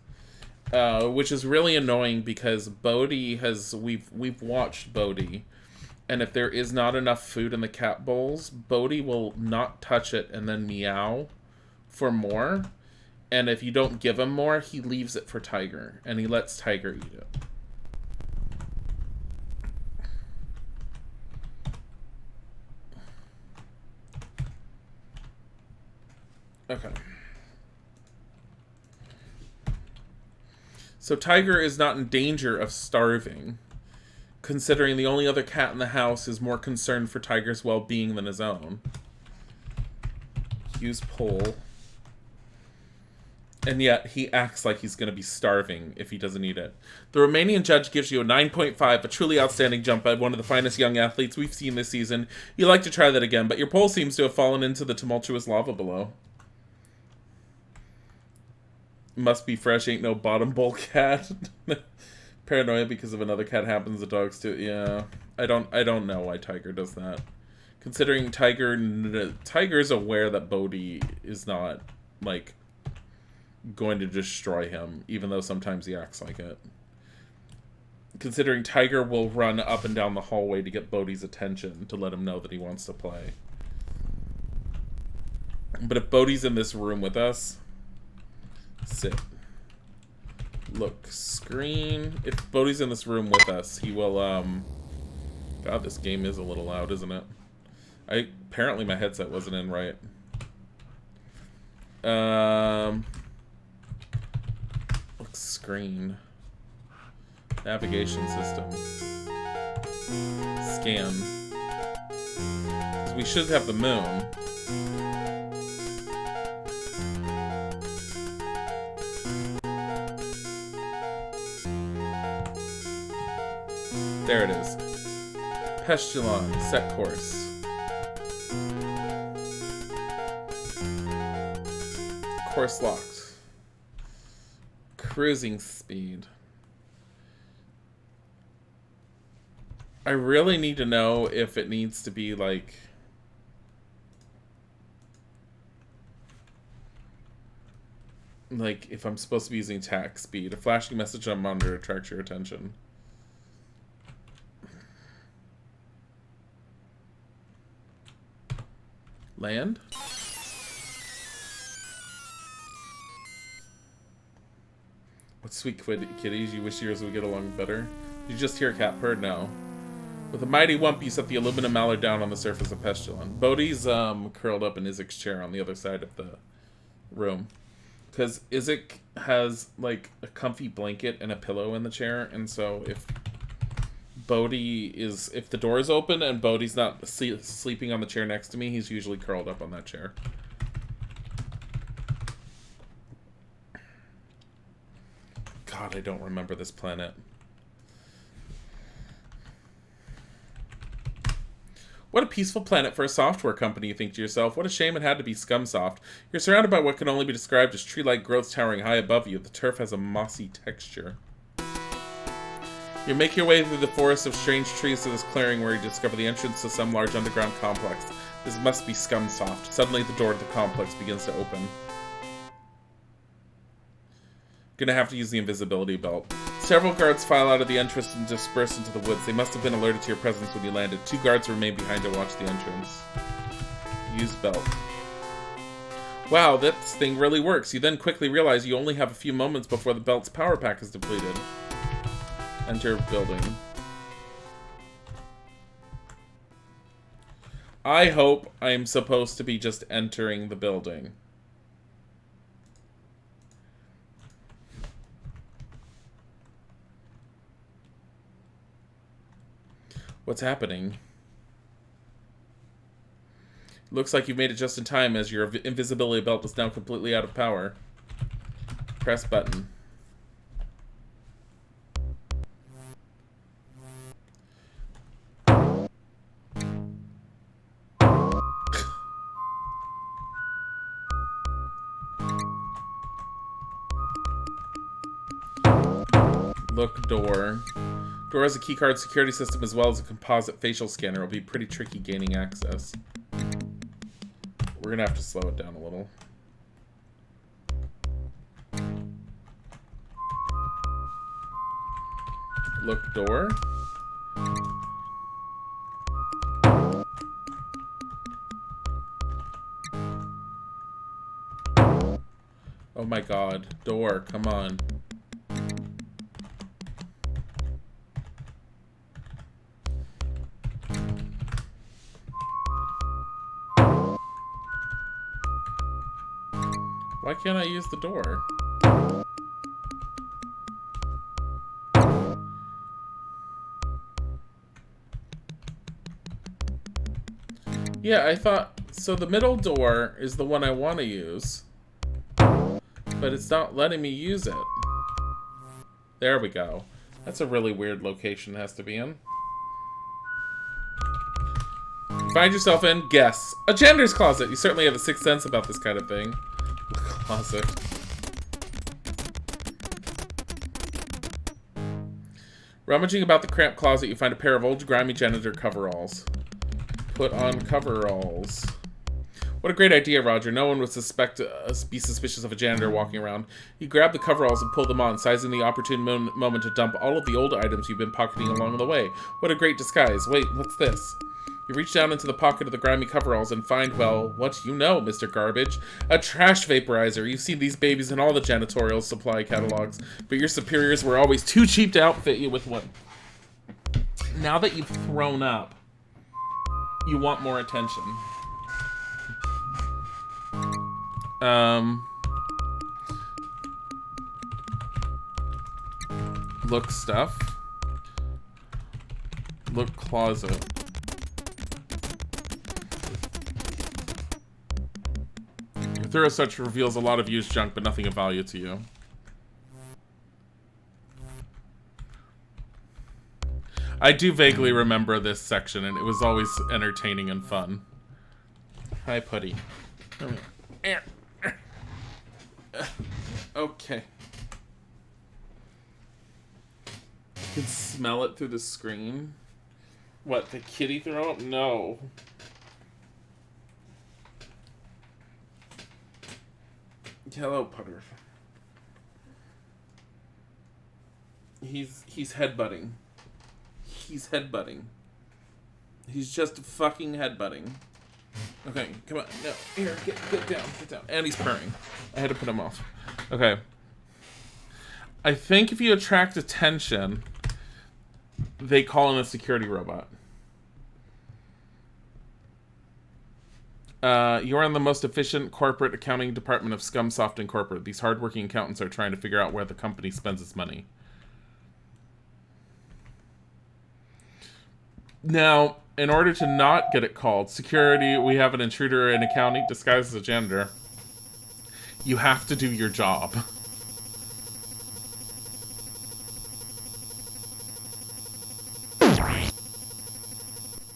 Which is really annoying because Bodhi has... We've watched Bodhi. And if there is not enough food in the cat bowls, Bodhi will not touch it and then meow for more. And if you don't give him more, he leaves it for Tiger. And he lets Tiger eat it. Okay. So Tiger is not in danger of starving, considering the only other cat in the house is more concerned for Tiger's well-being than his own. Use pole. And yet, he acts like he's going to be starving if he doesn't eat it. The Romanian judge gives you a 9.5, a truly outstanding jump by one of the finest young athletes we've seen this season. You'd like to try that again, but your pole seems to have fallen into the tumultuous lava below. Must be fresh, ain't no bottom bowl cat. Paranoia because of another cat happens to dogs too. Yeah, I don't know why Tiger does that. Considering Tiger's aware that Bodhi is not, like, going to destroy him, even though sometimes he acts like it. Considering Tiger will run up and down the hallway to get Bodhi's attention, to let him know that he wants to play. But if Bodhi's in this room with us... Sit. Look, screen. If Bodhi's in this room with us, he will, God, this game is a little loud, isn't it? Apparently my headset wasn't in right. Look, screen. Navigation system. Scan. Because we should have the moon. There it is. Pestulon, set course. Course locked. Cruising speed. I really need to know if it needs to be like... Like, if I'm supposed to be using attack speed. A flashing message on monitor attracts your attention. Land? What sweet kitties, you wish yours would get along better? Did you just hear a cat purr? No. With a mighty whump, you set the aluminum mallard down on the surface of Pestulon. Bodhi's curled up in Izik's chair on the other side of the room. Because Izik has, like, a comfy blanket and a pillow in the chair, and so if the door is open and Bodhi's not sleeping on the chair next to me, he's usually curled up on that chair. God, I don't remember this planet. What a peaceful planet for a software company, you think to yourself. What a shame it had to be Scumsoft. You're surrounded by what can only be described as tree-like growths towering high above you. The turf has a mossy texture. You make your way through the forest of strange trees to this clearing where you discover the entrance to some large underground complex. This must be Scumsoft. Suddenly the door to the complex begins to open. Gonna have to use the invisibility belt. Several guards file out of the entrance and disperse into the woods. They must have been alerted to your presence when you landed. 2 guards remain behind to watch the entrance. Use belt. Wow, this thing really works. You then quickly realize you only have a few moments before the belt's power pack is depleted. Enter building. I hope I'm supposed to be just entering the building. What's happening? Looks like you've made it just in time as your invisibility belt is now completely out of power. Press button. Look door. Door has a keycard security system as well as a composite facial scanner. It'll be pretty tricky gaining access. We're gonna have to slow it down a little. Look door. Oh my god. Door, come on. Why can't I use the door? Yeah, I thought... So the middle door is the one I want to use. But it's not letting me use it. There we go. That's a really weird location it has to be in. Find yourself in, guess. A janitor's closet! You certainly have a sixth sense about this kind of thing. Closet. Rummaging about the cramped closet, you find a pair of old grimy janitor coveralls. Put on coveralls. What a great idea, Roger. No one would be suspicious of a janitor walking around. You grab the coveralls and pull them on, sizing the opportune moment to dump all of the old items you've been pocketing along the way. What a great disguise. Wait, what's this? You reach down into the pocket of the grimy coveralls and find, well, what you know, Mr. Garbage. A trash vaporizer. You've seen these babies in all the janitorial supply catalogs, but your superiors were always too cheap to outfit you with one. Now that you've thrown up, you want more attention. Look stuff. Look closet. Your thorough search reveals a lot of used junk, but nothing of value to you. I do vaguely remember this section, and it was always entertaining and fun. Hi, Putty. Okay. You can smell it through the screen. What, the kitty throw up? No. Hello, Putter. He's headbutting. He's headbutting. He's just fucking headbutting. Okay, come on. No, here, get down, get down. And he's purring. I had to put him off. Okay. I think if you attract attention, they call in a security robot. You're in the most efficient corporate accounting department of Scumsoft Incorporated. These hardworking accountants are trying to figure out where the company spends its money. Now, in order to not get it called security, we have an intruder in accounting disguised as a janitor. You have to do your job.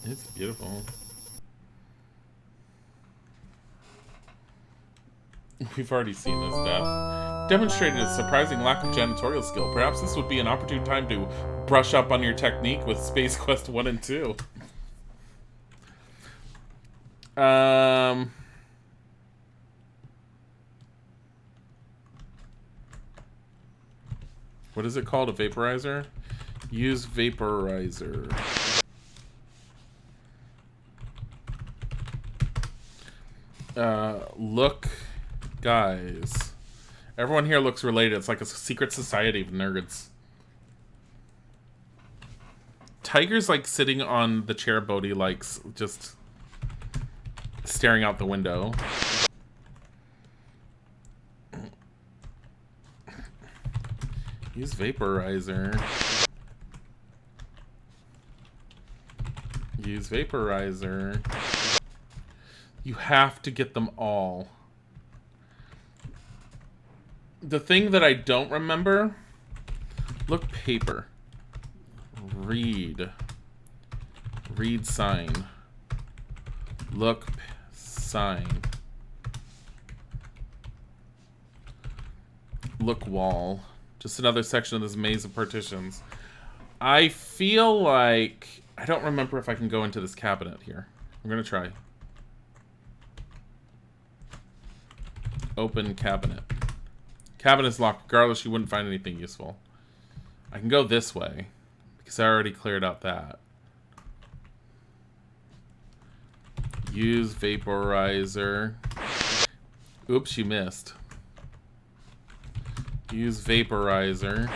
It's beautiful. We've already seen this death. Demonstrated a surprising lack of janitorial skill. Perhaps this would be an opportune time to brush up on your technique with Space Quest 1 and 2. What is it called? A vaporizer? Use vaporizer. Look, guys. Everyone here looks related. It's like a secret society of nerds. Tiger's like sitting on the chair Bodhi likes, just staring out the window. Use vaporizer. Use vaporizer. You have to get them all. The thing that I don't remember... Look, paper. Read. Read sign. Look, sign. Look, wall. Just another section of this maze of partitions. I feel like... I don't remember if I can go into this cabinet here. I'm gonna try. Open cabinet. Cabinet is locked. Regardless, you wouldn't find anything useful. I can go this way, because I already cleared out that. Use vaporizer. Oops, you missed. Use vaporizer.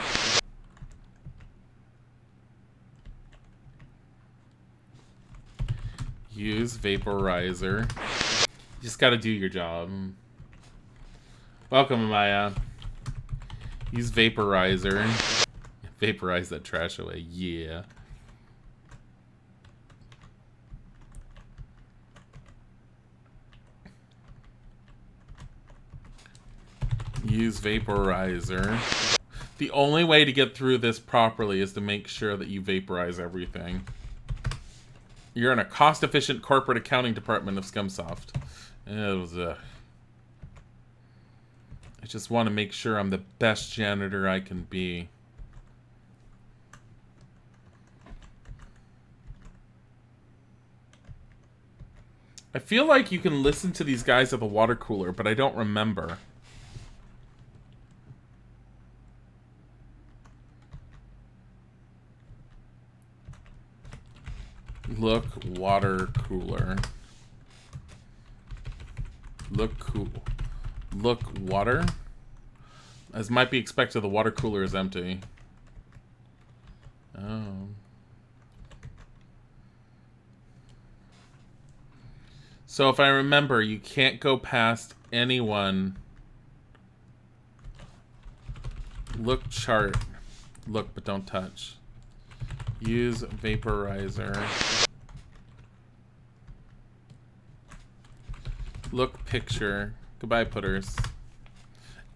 Use vaporizer. You just gotta do your job. Welcome, Maya. Use vaporizer. Vaporize that trash away. Yeah. Use vaporizer. The only way to get through this properly is to make sure that you vaporize everything. You're in a cost-efficient corporate accounting department of Scumsoft. It was I just want to make sure I'm the best janitor I can be. I feel like you can listen to these guys at the water cooler, but I don't remember. Look, water cooler. Look cool. Look, water. As might be expected, the water cooler is empty. Oh. So if I remember, you can't go past anyone. Look chart. Look, but don't touch. Use vaporizer. Look picture. Goodbye, putters.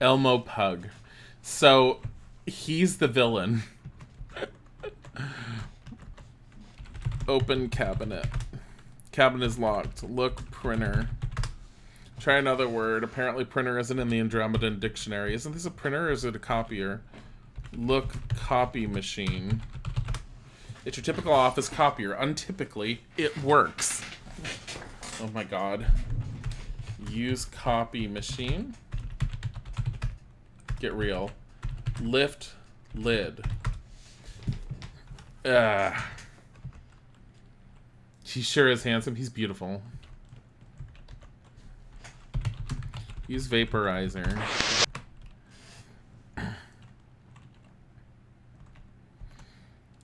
Elmo Pug. So, he's the villain. Open cabinet. Cabinet is locked. Look printer. Try another word. Apparently printer isn't in the Andromedan dictionary. Isn't this a printer or is it a copier? Look copy machine. It's your typical office copier. Untypically, it works. Oh my god. Use copy machine. Get real. Lift lid. He sure is handsome. He's beautiful. Use vaporizer.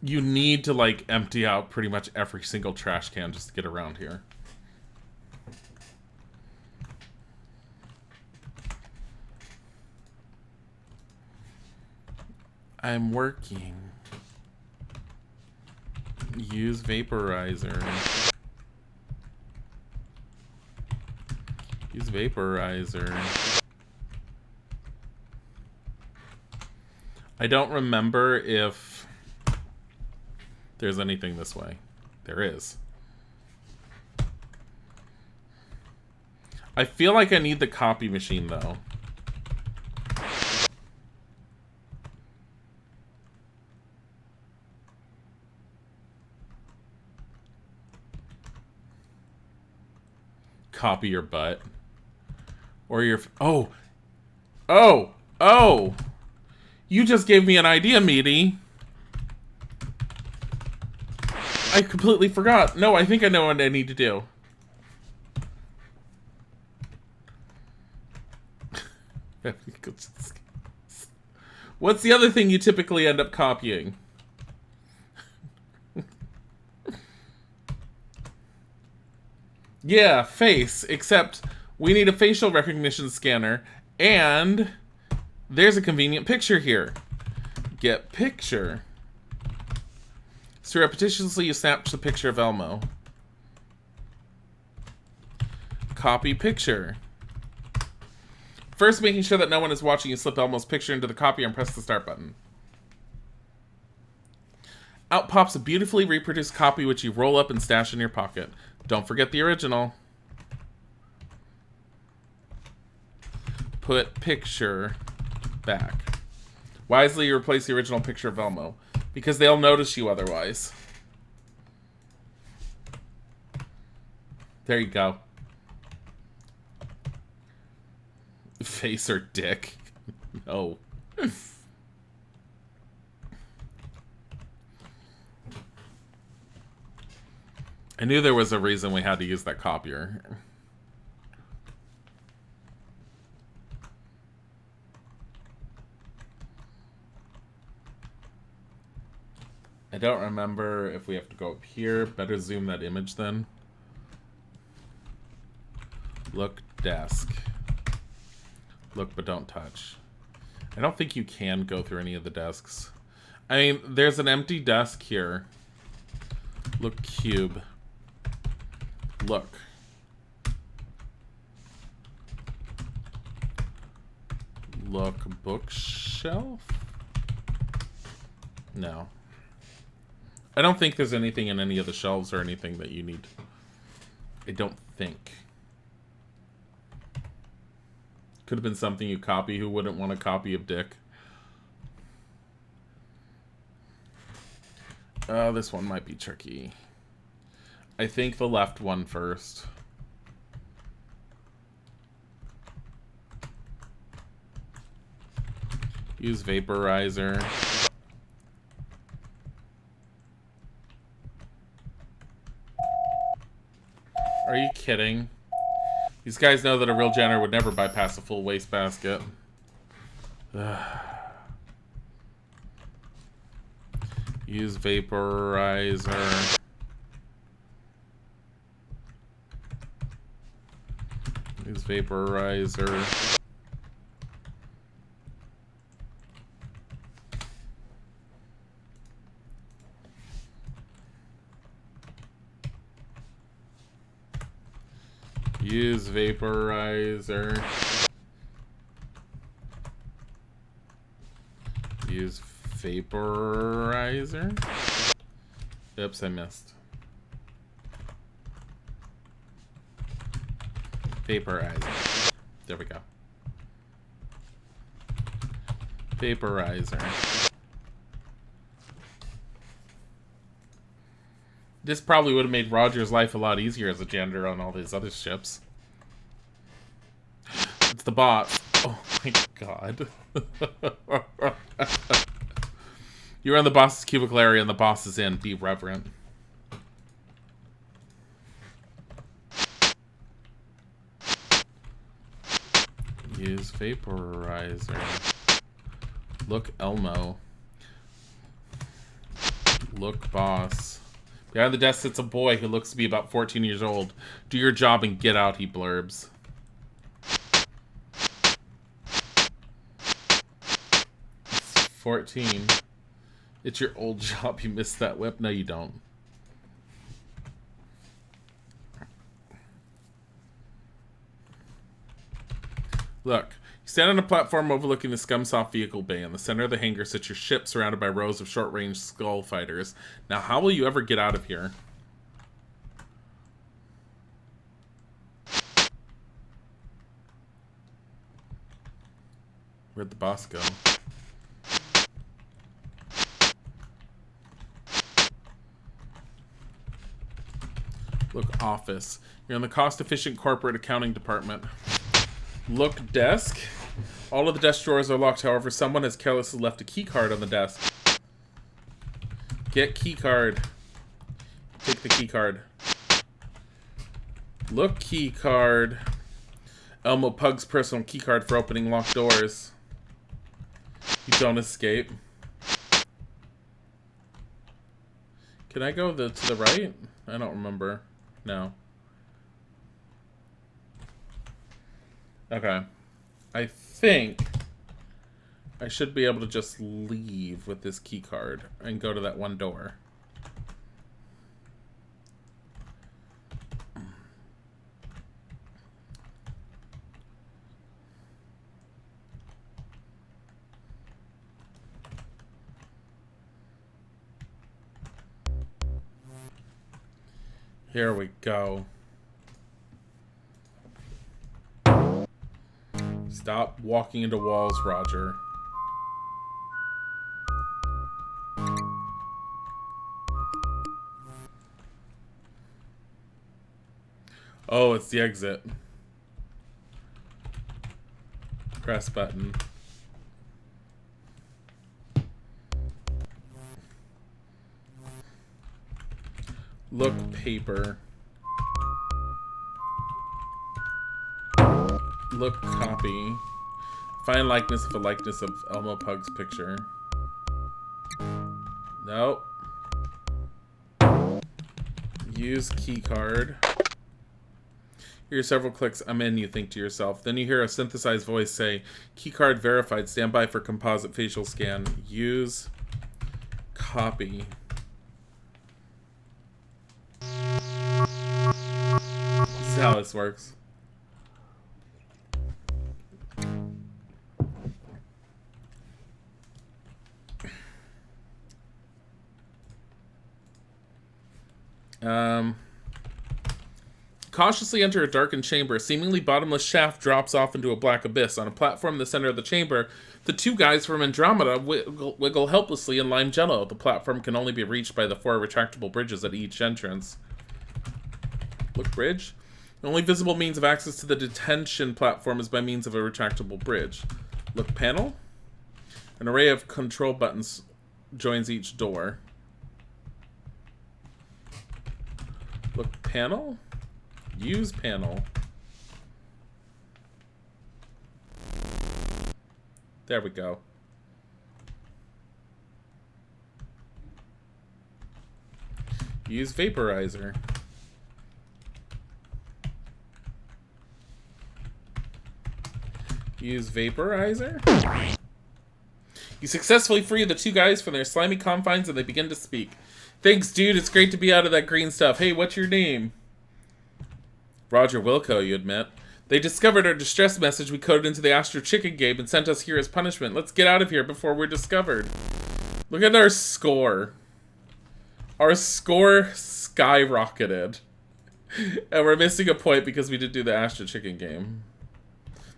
You need to, like, empty out pretty much every single trash can just to get around here. I'm working. Use vaporizer. Use vaporizer. I don't remember if there's anything this way. There is. I feel like I need the copy machine, though. Copy your butt. Or your... Oh! Oh! Oh! You just gave me an idea, Meaty. I completely forgot. No, I think I know what I need to do. What's the other thing you typically end up copying? Yeah, face. Except we need a facial recognition scanner. And there's a convenient picture here. Get picture. Surreptitiously, you snap the picture of Elmo. Copy picture. First, making sure that no one is watching, you slip Elmo's picture into the copier and press the start button. Out pops a beautifully reproduced copy which you roll up and stash in your pocket. Don't forget the original. Put picture back. Wisely replace the original picture of Elmo. Because they'll notice you otherwise. There you go. Face or dick? No. I knew there was a reason we had to use that copier. I don't remember if we have to go up here. Better zoom that image then. Look, desk. Look, but don't touch. I don't think you can go through any of the desks. I mean, there's an empty desk here. Look, cube. Look. Look, bookshelf? No. I don't think there's anything in any of the shelves or anything that you need. I don't think. Could have been something you copy. Who wouldn't want a copy of Dick? Oh, this one might be tricky. I think the left one first. Use vaporizer. Are you kidding? These guys know that a real janitor would never bypass a full wastebasket. Use vaporizer. Use vaporizer. Use vaporizer. Use vaporizer. Oops, I missed. Vaporizer. There we go. Vaporizer. This probably would have made Roger's life a lot easier as a janitor on all these other ships. It's the boss. Oh my god. You're in the boss's cubicle area and the boss is in. Be reverent. Use vaporizer. Look, Elmo. Look, boss. Behind the desk sits a boy who looks to be about 14 years old. Do your job and get out, he blurbs. It's 14. It's your old job. You missed that whip. No, you don't. Look. You stand on a platform overlooking the Scumsoft vehicle bay. In the center of the hangar sits your ship surrounded by rows of short-range skull fighters. Now, how will you ever get out of here? Where'd the boss go? Look, office. You're in the cost-efficient corporate accounting department. Look, desk. All of the desk drawers are locked, however, someone has carelessly left a key card on the desk. Get key card. Take the key card. Look, key card. Elmo Pug's personal key card for opening locked doors. You don't escape. Can I go to the right? I don't remember. No. Okay. I think I should be able to just leave with this key card and go to that one door. Here we go. Stop walking into walls, Roger. Oh, it's the exit. Press button. Look paper. Look copy. Find likeness of a likeness of Elmo Pug's picture. Nope. Use key card. Hear several clicks. I'm in, you think to yourself. Then you hear a synthesized voice say, keycard verified. Stand by for composite facial scan. Use copy. This is how this works. Cautiously enter a darkened chamber. A seemingly bottomless shaft drops off into a black abyss. On a platform in the center of the chamber, the two guys from Andromeda wiggle helplessly in lime jello. The platform can only be reached by the 4 retractable bridges at each entrance. Look bridge. The only visible means of access to the detention platform is by means of a retractable bridge. Look panel. An array of control buttons joins each door. Look panel. Use panel. There we go. Use vaporizer. Use vaporizer. You successfully free the two guys from their slimy confines and they begin to speak. Thanks, dude. It's great to be out of that green stuff. Hey, what's your name? Roger Wilco, you admit. They discovered our distress message we coded into the Astro Chicken game and sent us here as punishment. Let's get out of here before we're discovered. Look at our score. Our score skyrocketed. And we're missing a point because we didn't do the Astro Chicken game.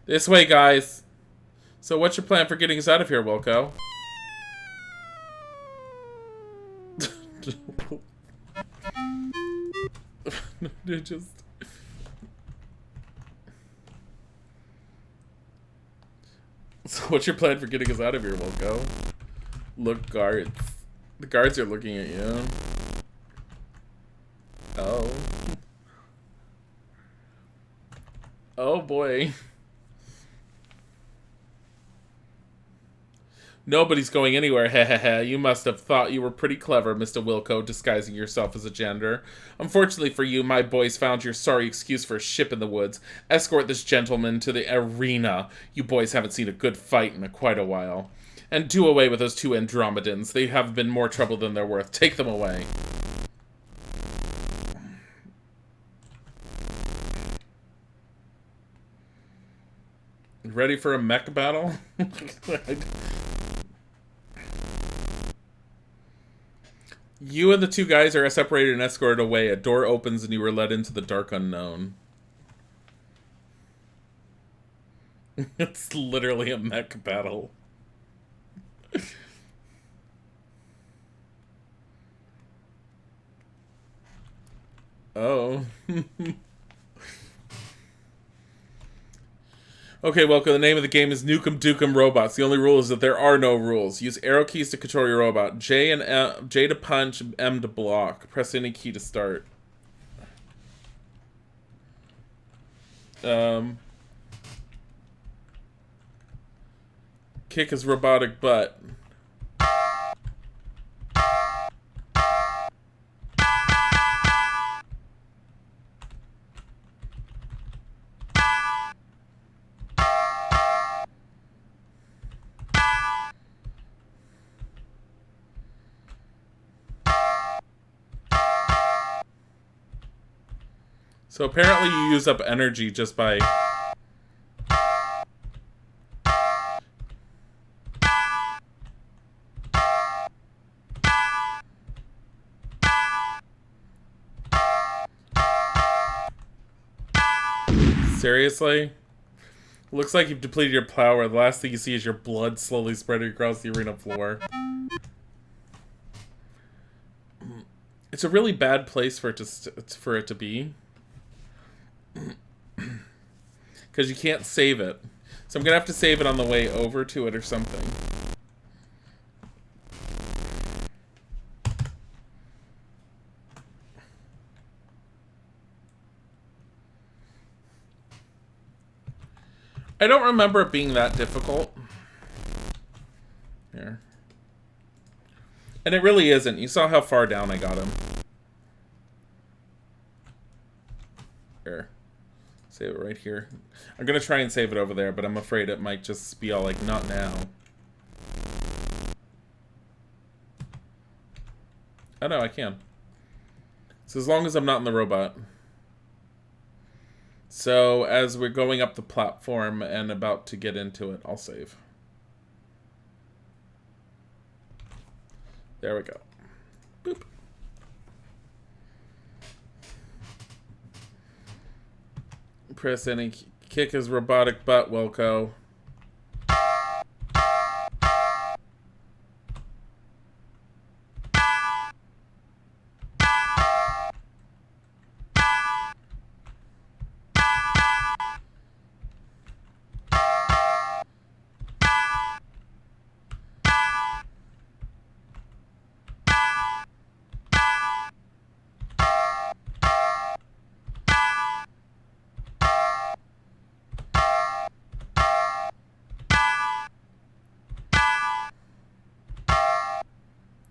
This way, guys. So what's your plan for getting us out of here, Wilco? Just... So what's your plan for getting us out of here, Wilco? Look, guards. The guards are looking at you. Oh. Oh boy. Nobody's going anywhere, hehehe. You must have thought you were pretty clever, Mr. Wilco, disguising yourself as a janitor. Unfortunately for you, my boys found your sorry excuse for a ship in the woods. Escort this gentleman to the arena. You boys haven't seen a good fight in quite a while. And do away with those two Andromedans. They have been more trouble than they're worth. Take them away. Ready for a mech battle? You and the two guys are separated and escorted away. A door opens and you are led into the dark unknown. It's literally a mech battle. Oh. Okay, welcome. The name of the game is Nukem Dukem Robots. The only rule is that there are no rules. Use arrow keys to control your robot. J to punch, M to block. Press any key to start. Kick his robotic butt. So apparently you use up energy just by... Seriously? Looks like you've depleted your power. The last thing you see is your blood slowly spreading across the arena floor. It's a really bad place for it to be. Because you can't save it. So I'm going to have to save it on the way over to it or something. I don't remember it being that difficult. Here. And it really isn't. You saw how far down I got him. Here. Save it right here. I'm going to try and save it over there, but I'm afraid it might just be all like, not now. Oh no, I can. So as long as I'm not in the robot. So as we're going up the platform and about to get into it, I'll save. There we go. Boop. Press any, kick his robotic butt, Wilco.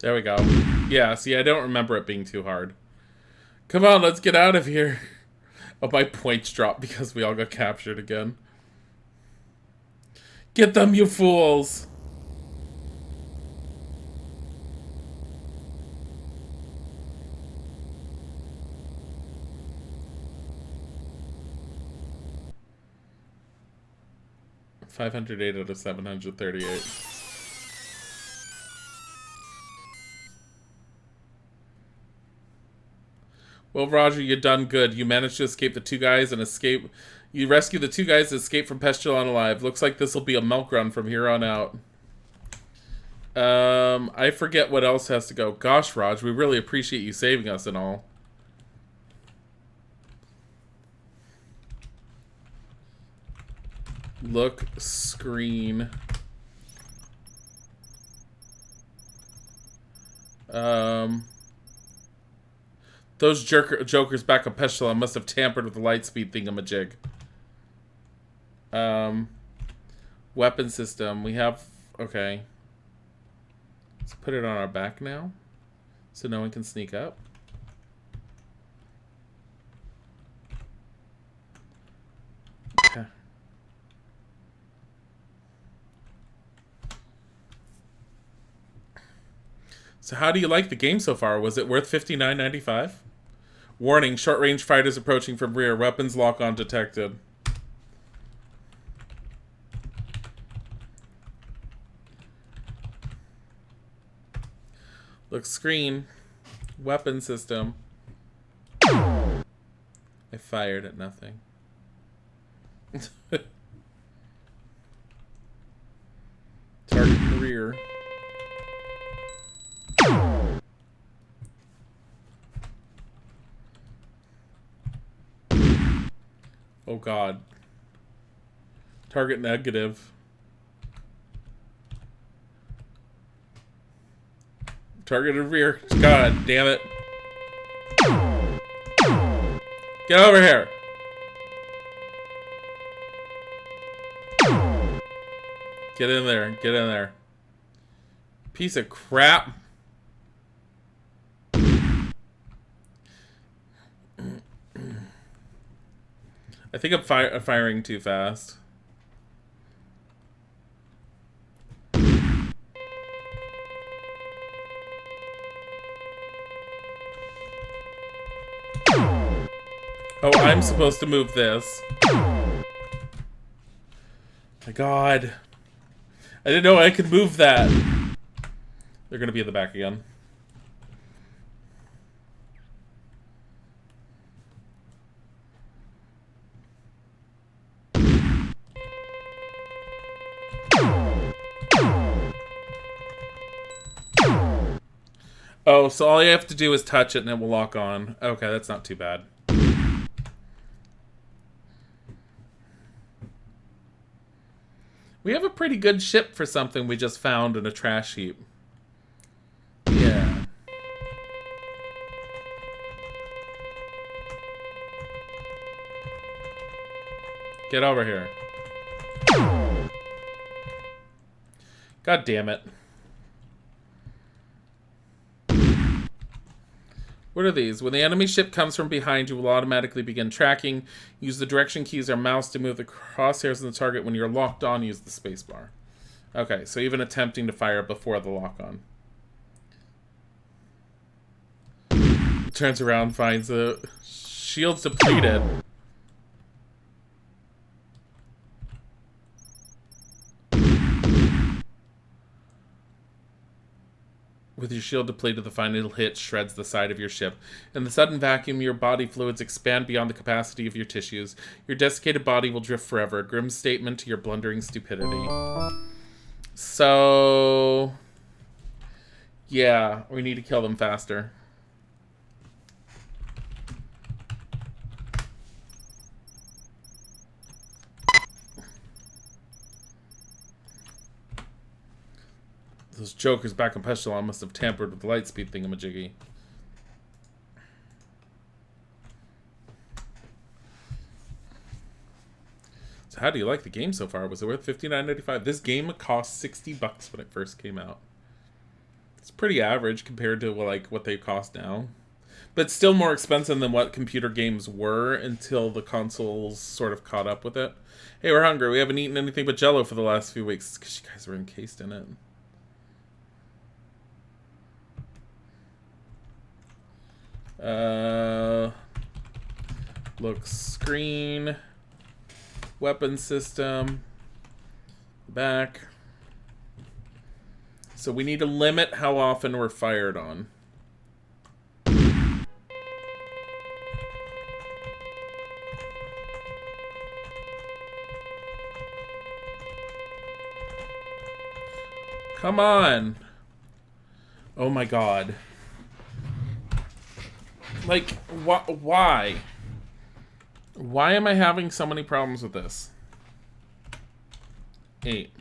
There we go. Yeah, see, I don't remember it being too hard. Come on, let's get out of here. Oh, my points dropped because we all got captured again. Get them, you fools! $508 out of 738. Well, Roger, you done good. You managed to escape the two guys and escape. You rescued the two guys and escaped from Pestilon alive. Looks like this will be a milk run from here on out. I forget what else has to go. Gosh, Raj, we really appreciate you saving us and all. Look, screen. Those jokers back on Pestilon must have tampered with the lightspeed thingamajig. Weapon system. We have... Okay. Let's put it on our back now. So no one can sneak up. Okay. So how do you like the game so far? Was it worth $59.95? Warning, short-range fighters approaching from rear. Weapons lock-on detected. Look, screen. Weapon system. I fired at nothing. Target rear. Oh god. Target negative. Targeted rear. God damn it. Get over here. Get in there. Get in there. Piece of crap. I think I'm firing too fast. Oh, I'm supposed to move this. My god. I didn't know I could move that. They're gonna be in the back again. Oh, so all you have to do is touch it and it will lock on. Okay, that's not too bad. pretty good ship for something we just found in a trash heap. Yeah. Get over here. God damn it. What are these? When the enemy ship comes from behind, you will automatically begin tracking. Use the direction keys or mouse to move the crosshairs on the target. When you're locked on, use the spacebar. Okay, so even attempting to fire before the lock on. Turns around, finds the shield's depleted. With your shield depleted, the final hit shreds the side of your ship. In the sudden vacuum, your body fluids expand beyond the capacity of your tissues. Your desiccated body will drift forever. A grim statement to your blundering stupidity. So... yeah, we need to kill them faster. Those jokers back in Pestilon must have tampered with the lightspeed thingamajiggy. So how do you like the game so far? Was it worth $59.95? This game cost $60 when it first came out. It's pretty average compared to like what they cost now. But still more expensive than what computer games were until the consoles sort of caught up with it. Hey, we're hungry. We haven't eaten anything but Jell-O for the last few weeks. It's because you guys were encased in it. Look, screen, weapon system, back. So we need to limit how often we're fired on. Come on. Oh my god. Like, why? Why am I having so many problems with this? 8.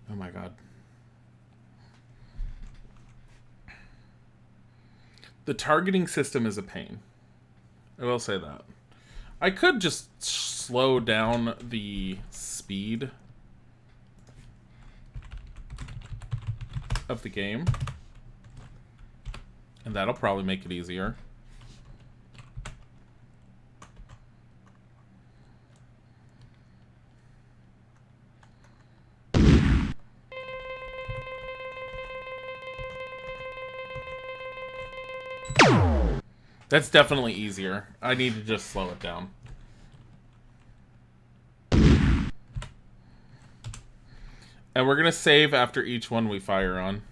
Oh my god. The targeting system is a pain. I will say that. I could just slow down the speed of the game, and that'll probably make it easier. That's definitely easier. I need to just slow it down. And we're going to save after each one we fire on.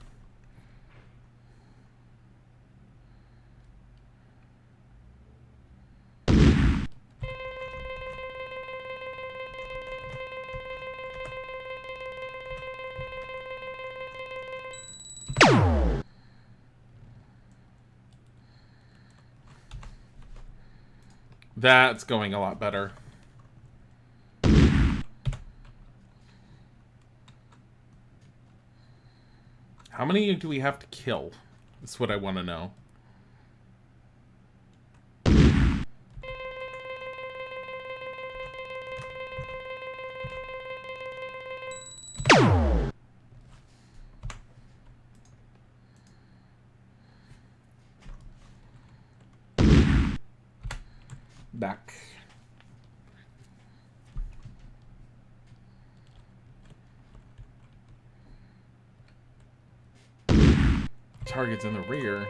That's going a lot better. How many do we have to kill? That's what I want to know. Back. Target's in the rear.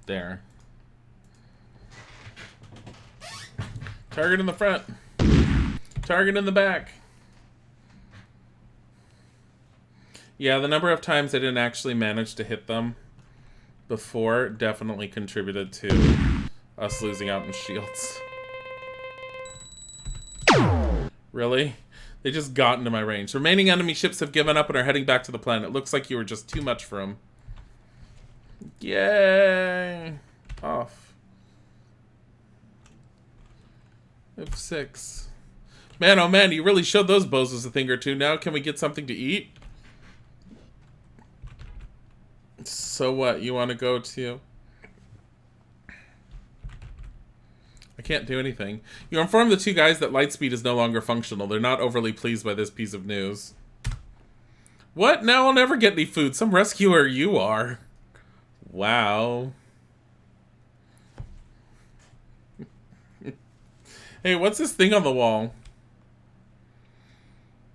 There. Target in the front. Target in the back. Yeah, the number of times I didn't actually manage to hit them before definitely contributed to us losing out in shields. Really? They just got into my range. Remaining enemy ships have given up and are heading back to the planet. Looks like you were just too much for them. Yay! Off. F6. Man, oh man, you really showed those bozos a thing or two. Now can we get something to eat? So what? You want to go to... I can't do anything. You inform the two guys that Lightspeed is no longer functional. They're not overly pleased by this piece of news. What? Now I'll never get any food. Some rescuer you are. Wow. Hey, what's this thing on the wall?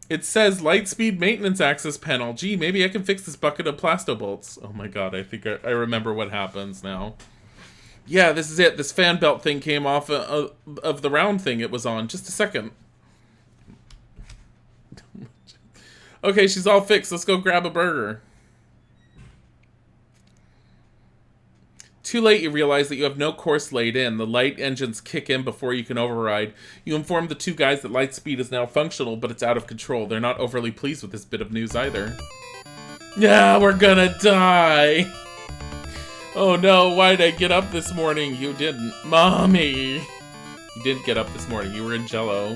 It says Lightspeed Maintenance Access Panel. Gee, maybe I can fix this bucket of plastobolts. Oh my god, I think I remember what happens now. Yeah, this is it. This fan belt thing came off of the round thing it was on. Just a second. Okay, she's all fixed. Let's go grab a burger. Too late, you realize that you have no course laid in. The light engines kick in before you can override. You inform the two guys that Lightspeed is now functional, but it's out of control. They're not overly pleased with this bit of news either. Yeah, we're gonna die. Oh no, why did I get up this morning? You didn't. Mommy! You didn't get up this morning. You were in Jello.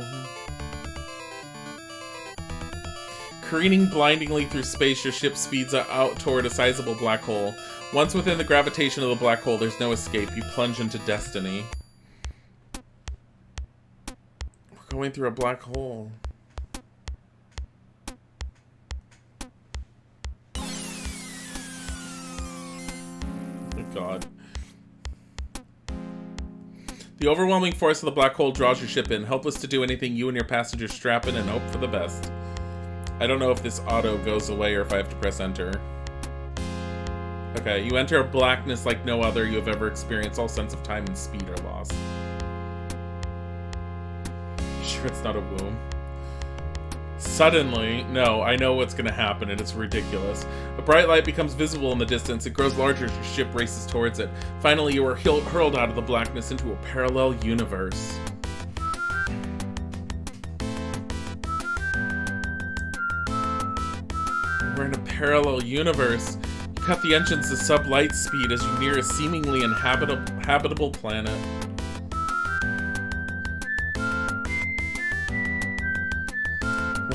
Careening blindingly through space, your ship speeds out toward a sizable black hole. Once within the gravitation of the black hole, there's no escape. You plunge into destiny. We're going through a black hole. God. The overwhelming force of the black hole draws your ship in. Helpless to do anything, you and your passengers strap in and hope for the best. I don't know if this auto goes away or if I have to press enter. Okay, you enter a blackness like no other you have ever experienced. All sense of time and speed are lost. Sure it's not a womb? Suddenly, no, I know what's going to happen, and it's ridiculous. A bright light becomes visible in the distance. It grows larger as your ship races towards it. Finally, you are hurled out of the blackness into a parallel universe. We're in a parallel universe. You cut the engines to sub-light speed as you near a seemingly habitable planet.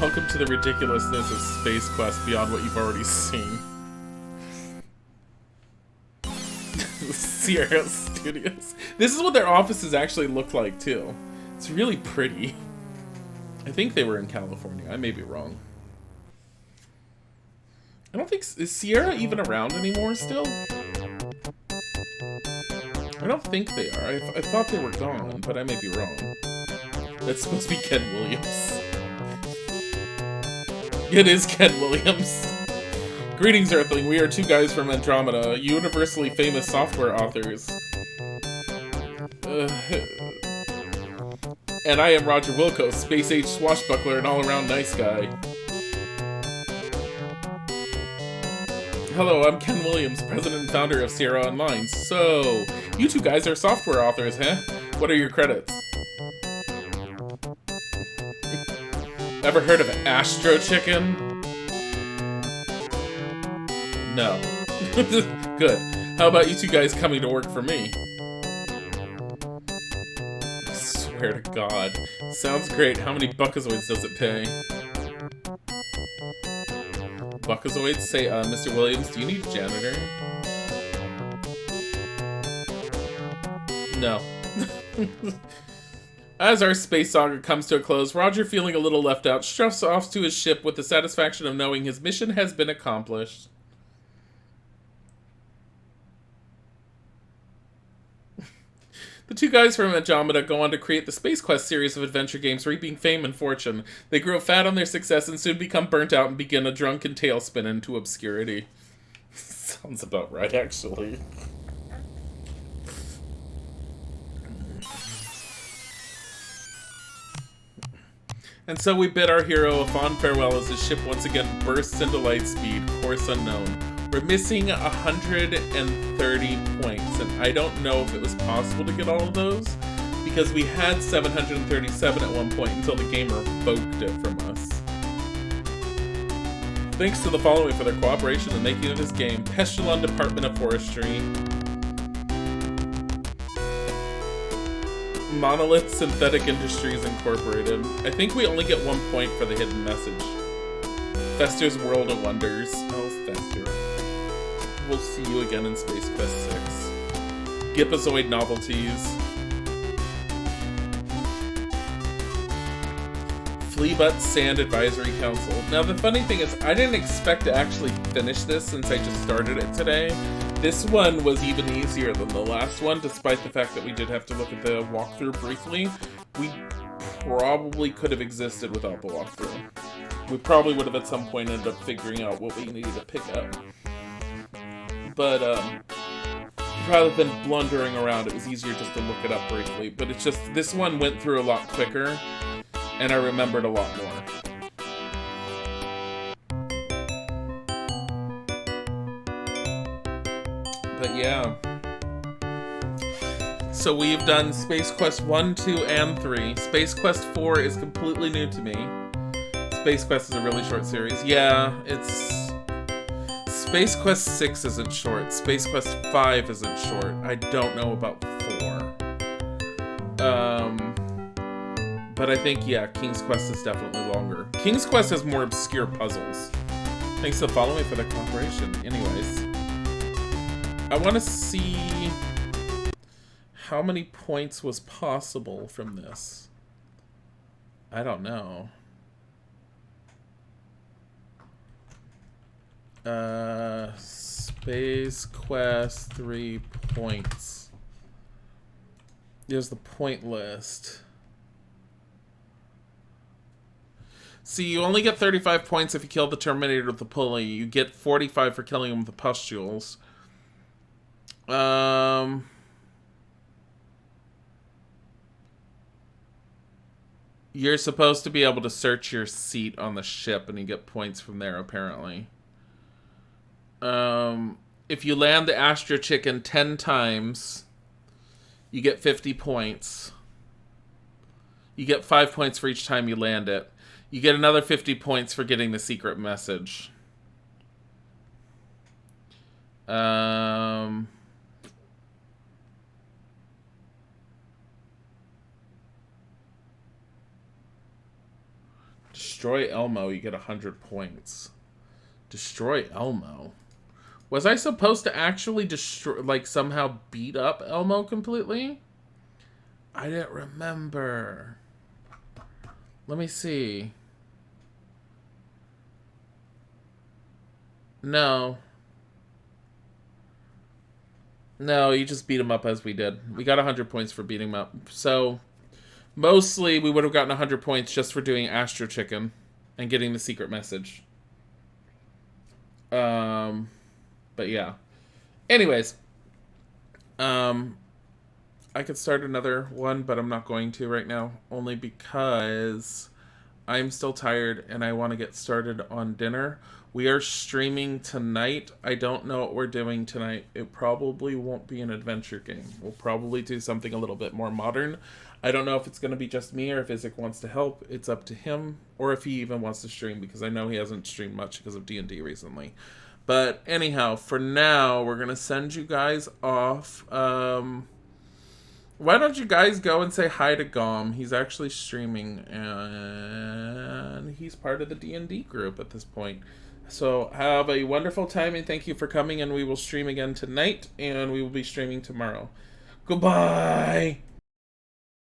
Welcome to the ridiculousness of Space Quest beyond what you've already seen. Sierra Studios. This is what their offices actually look like, too. It's really pretty. I think they were in California. I may be wrong. I don't think... Is Sierra even around anymore still? I don't think they are. I thought they were gone, but I may be wrong. That's supposed to be Ken Williams. It is Ken Williams. Greetings, Earthling. We are two guys from Andromeda, universally famous software authors. And I am Roger Wilco, space-age swashbuckler and all-around nice guy. Hello, I'm Ken Williams, president and founder of Sierra Online. So, you two guys are software authors, huh? What are your credits? Ever heard of Astro Chicken? No. Good. How about you two guys coming to work for me? I swear to God. Sounds great. How many buckazoids does it pay? Buckazoids say, Mr. Williams, do you need a janitor? No. As our space saga comes to a close, Roger, feeling a little left out, struts off to his ship with the satisfaction of knowing his mission has been accomplished. The two guys from Andromeda go on to create the Space Quest series of adventure games, reaping fame and fortune. They grow fat on their success and soon become burnt out and begin a drunken tailspin into obscurity. Sounds about right, actually. And so we bid our hero a fond farewell as his ship once again bursts into light speed, course unknown. We're missing 130 points, and I don't know if it was possible to get all of those, because we had 737 at one point until the game revoked it from us. Thanks to the following for their cooperation in making of this game: Pestilon Department of Forestry, Monolith Synthetic Industries Incorporated. I think we only get 1 point for the hidden message. Fester's World of Wonders. Oh, Fester. We'll see you again in Space Quest 6. Gipazoid Novelties. Fleabutt Sand Advisory Council. Now, the funny thing is, I didn't expect to actually finish this since I just started it today. This one was even easier than the last one, despite the fact that we did have to look at the walkthrough briefly. We probably could have existed without the walkthrough. We probably would have at some point ended up figuring out what we needed to pick up. But, rather than blundering around, it was easier just to look it up briefly. But it's just, this one went through a lot quicker, and I remembered a lot more. But yeah. So we've done Space Quest 1, 2, and 3. Space Quest 4 is completely new to me. Space Quest is a really short series. Yeah, it's... Space Quest 6 isn't short. Space Quest 5 isn't short. I don't know about 4. But I think, yeah, King's Quest is definitely longer. King's Quest has more obscure puzzles. Thanks to the following for the cooperation. Anyways. I want to see how many points was possible from this. I don't know. Space Quest 3 points. There's the point list. See, you only get 35 points if you kill the Terminator with the pulley. You get 45 for killing him with the pustules. You're supposed to be able to search your seat on the ship, and you get points from there, apparently. If you land the Astro Chicken 10 times, you get 50 points. You get 5 points for each time you land it. You get another 50 points for getting the secret message. Destroy Elmo, you get 100 points. Destroy Elmo. Was I supposed to actually destroy, like, somehow beat up Elmo completely? I didn't remember. Let me see. No. No, you just beat him up as we did. We got 100 points for beating him up. So, mostly we would have gotten 100 points just for doing Astro Chicken and getting the secret message. But yeah. Anyways. I could start another one, but I'm not going to right now. Only because I'm still tired and I want to get started on dinner. We are streaming tonight. I don't know what we're doing tonight. It probably won't be an adventure game. We'll probably do something a little bit more modern. I don't know if it's going to be just me or if Isaac wants to help. It's up to him. Or if he even wants to stream, because I know he hasn't streamed much because of D&D recently. But anyhow, for now, we're going to send you guys off. Why don't you guys go and say hi to Gom? He's actually streaming, and he's part of the D&D group at this point. So have a wonderful time, and thank you for coming, and we will stream again tonight, and we will be streaming tomorrow. Goodbye!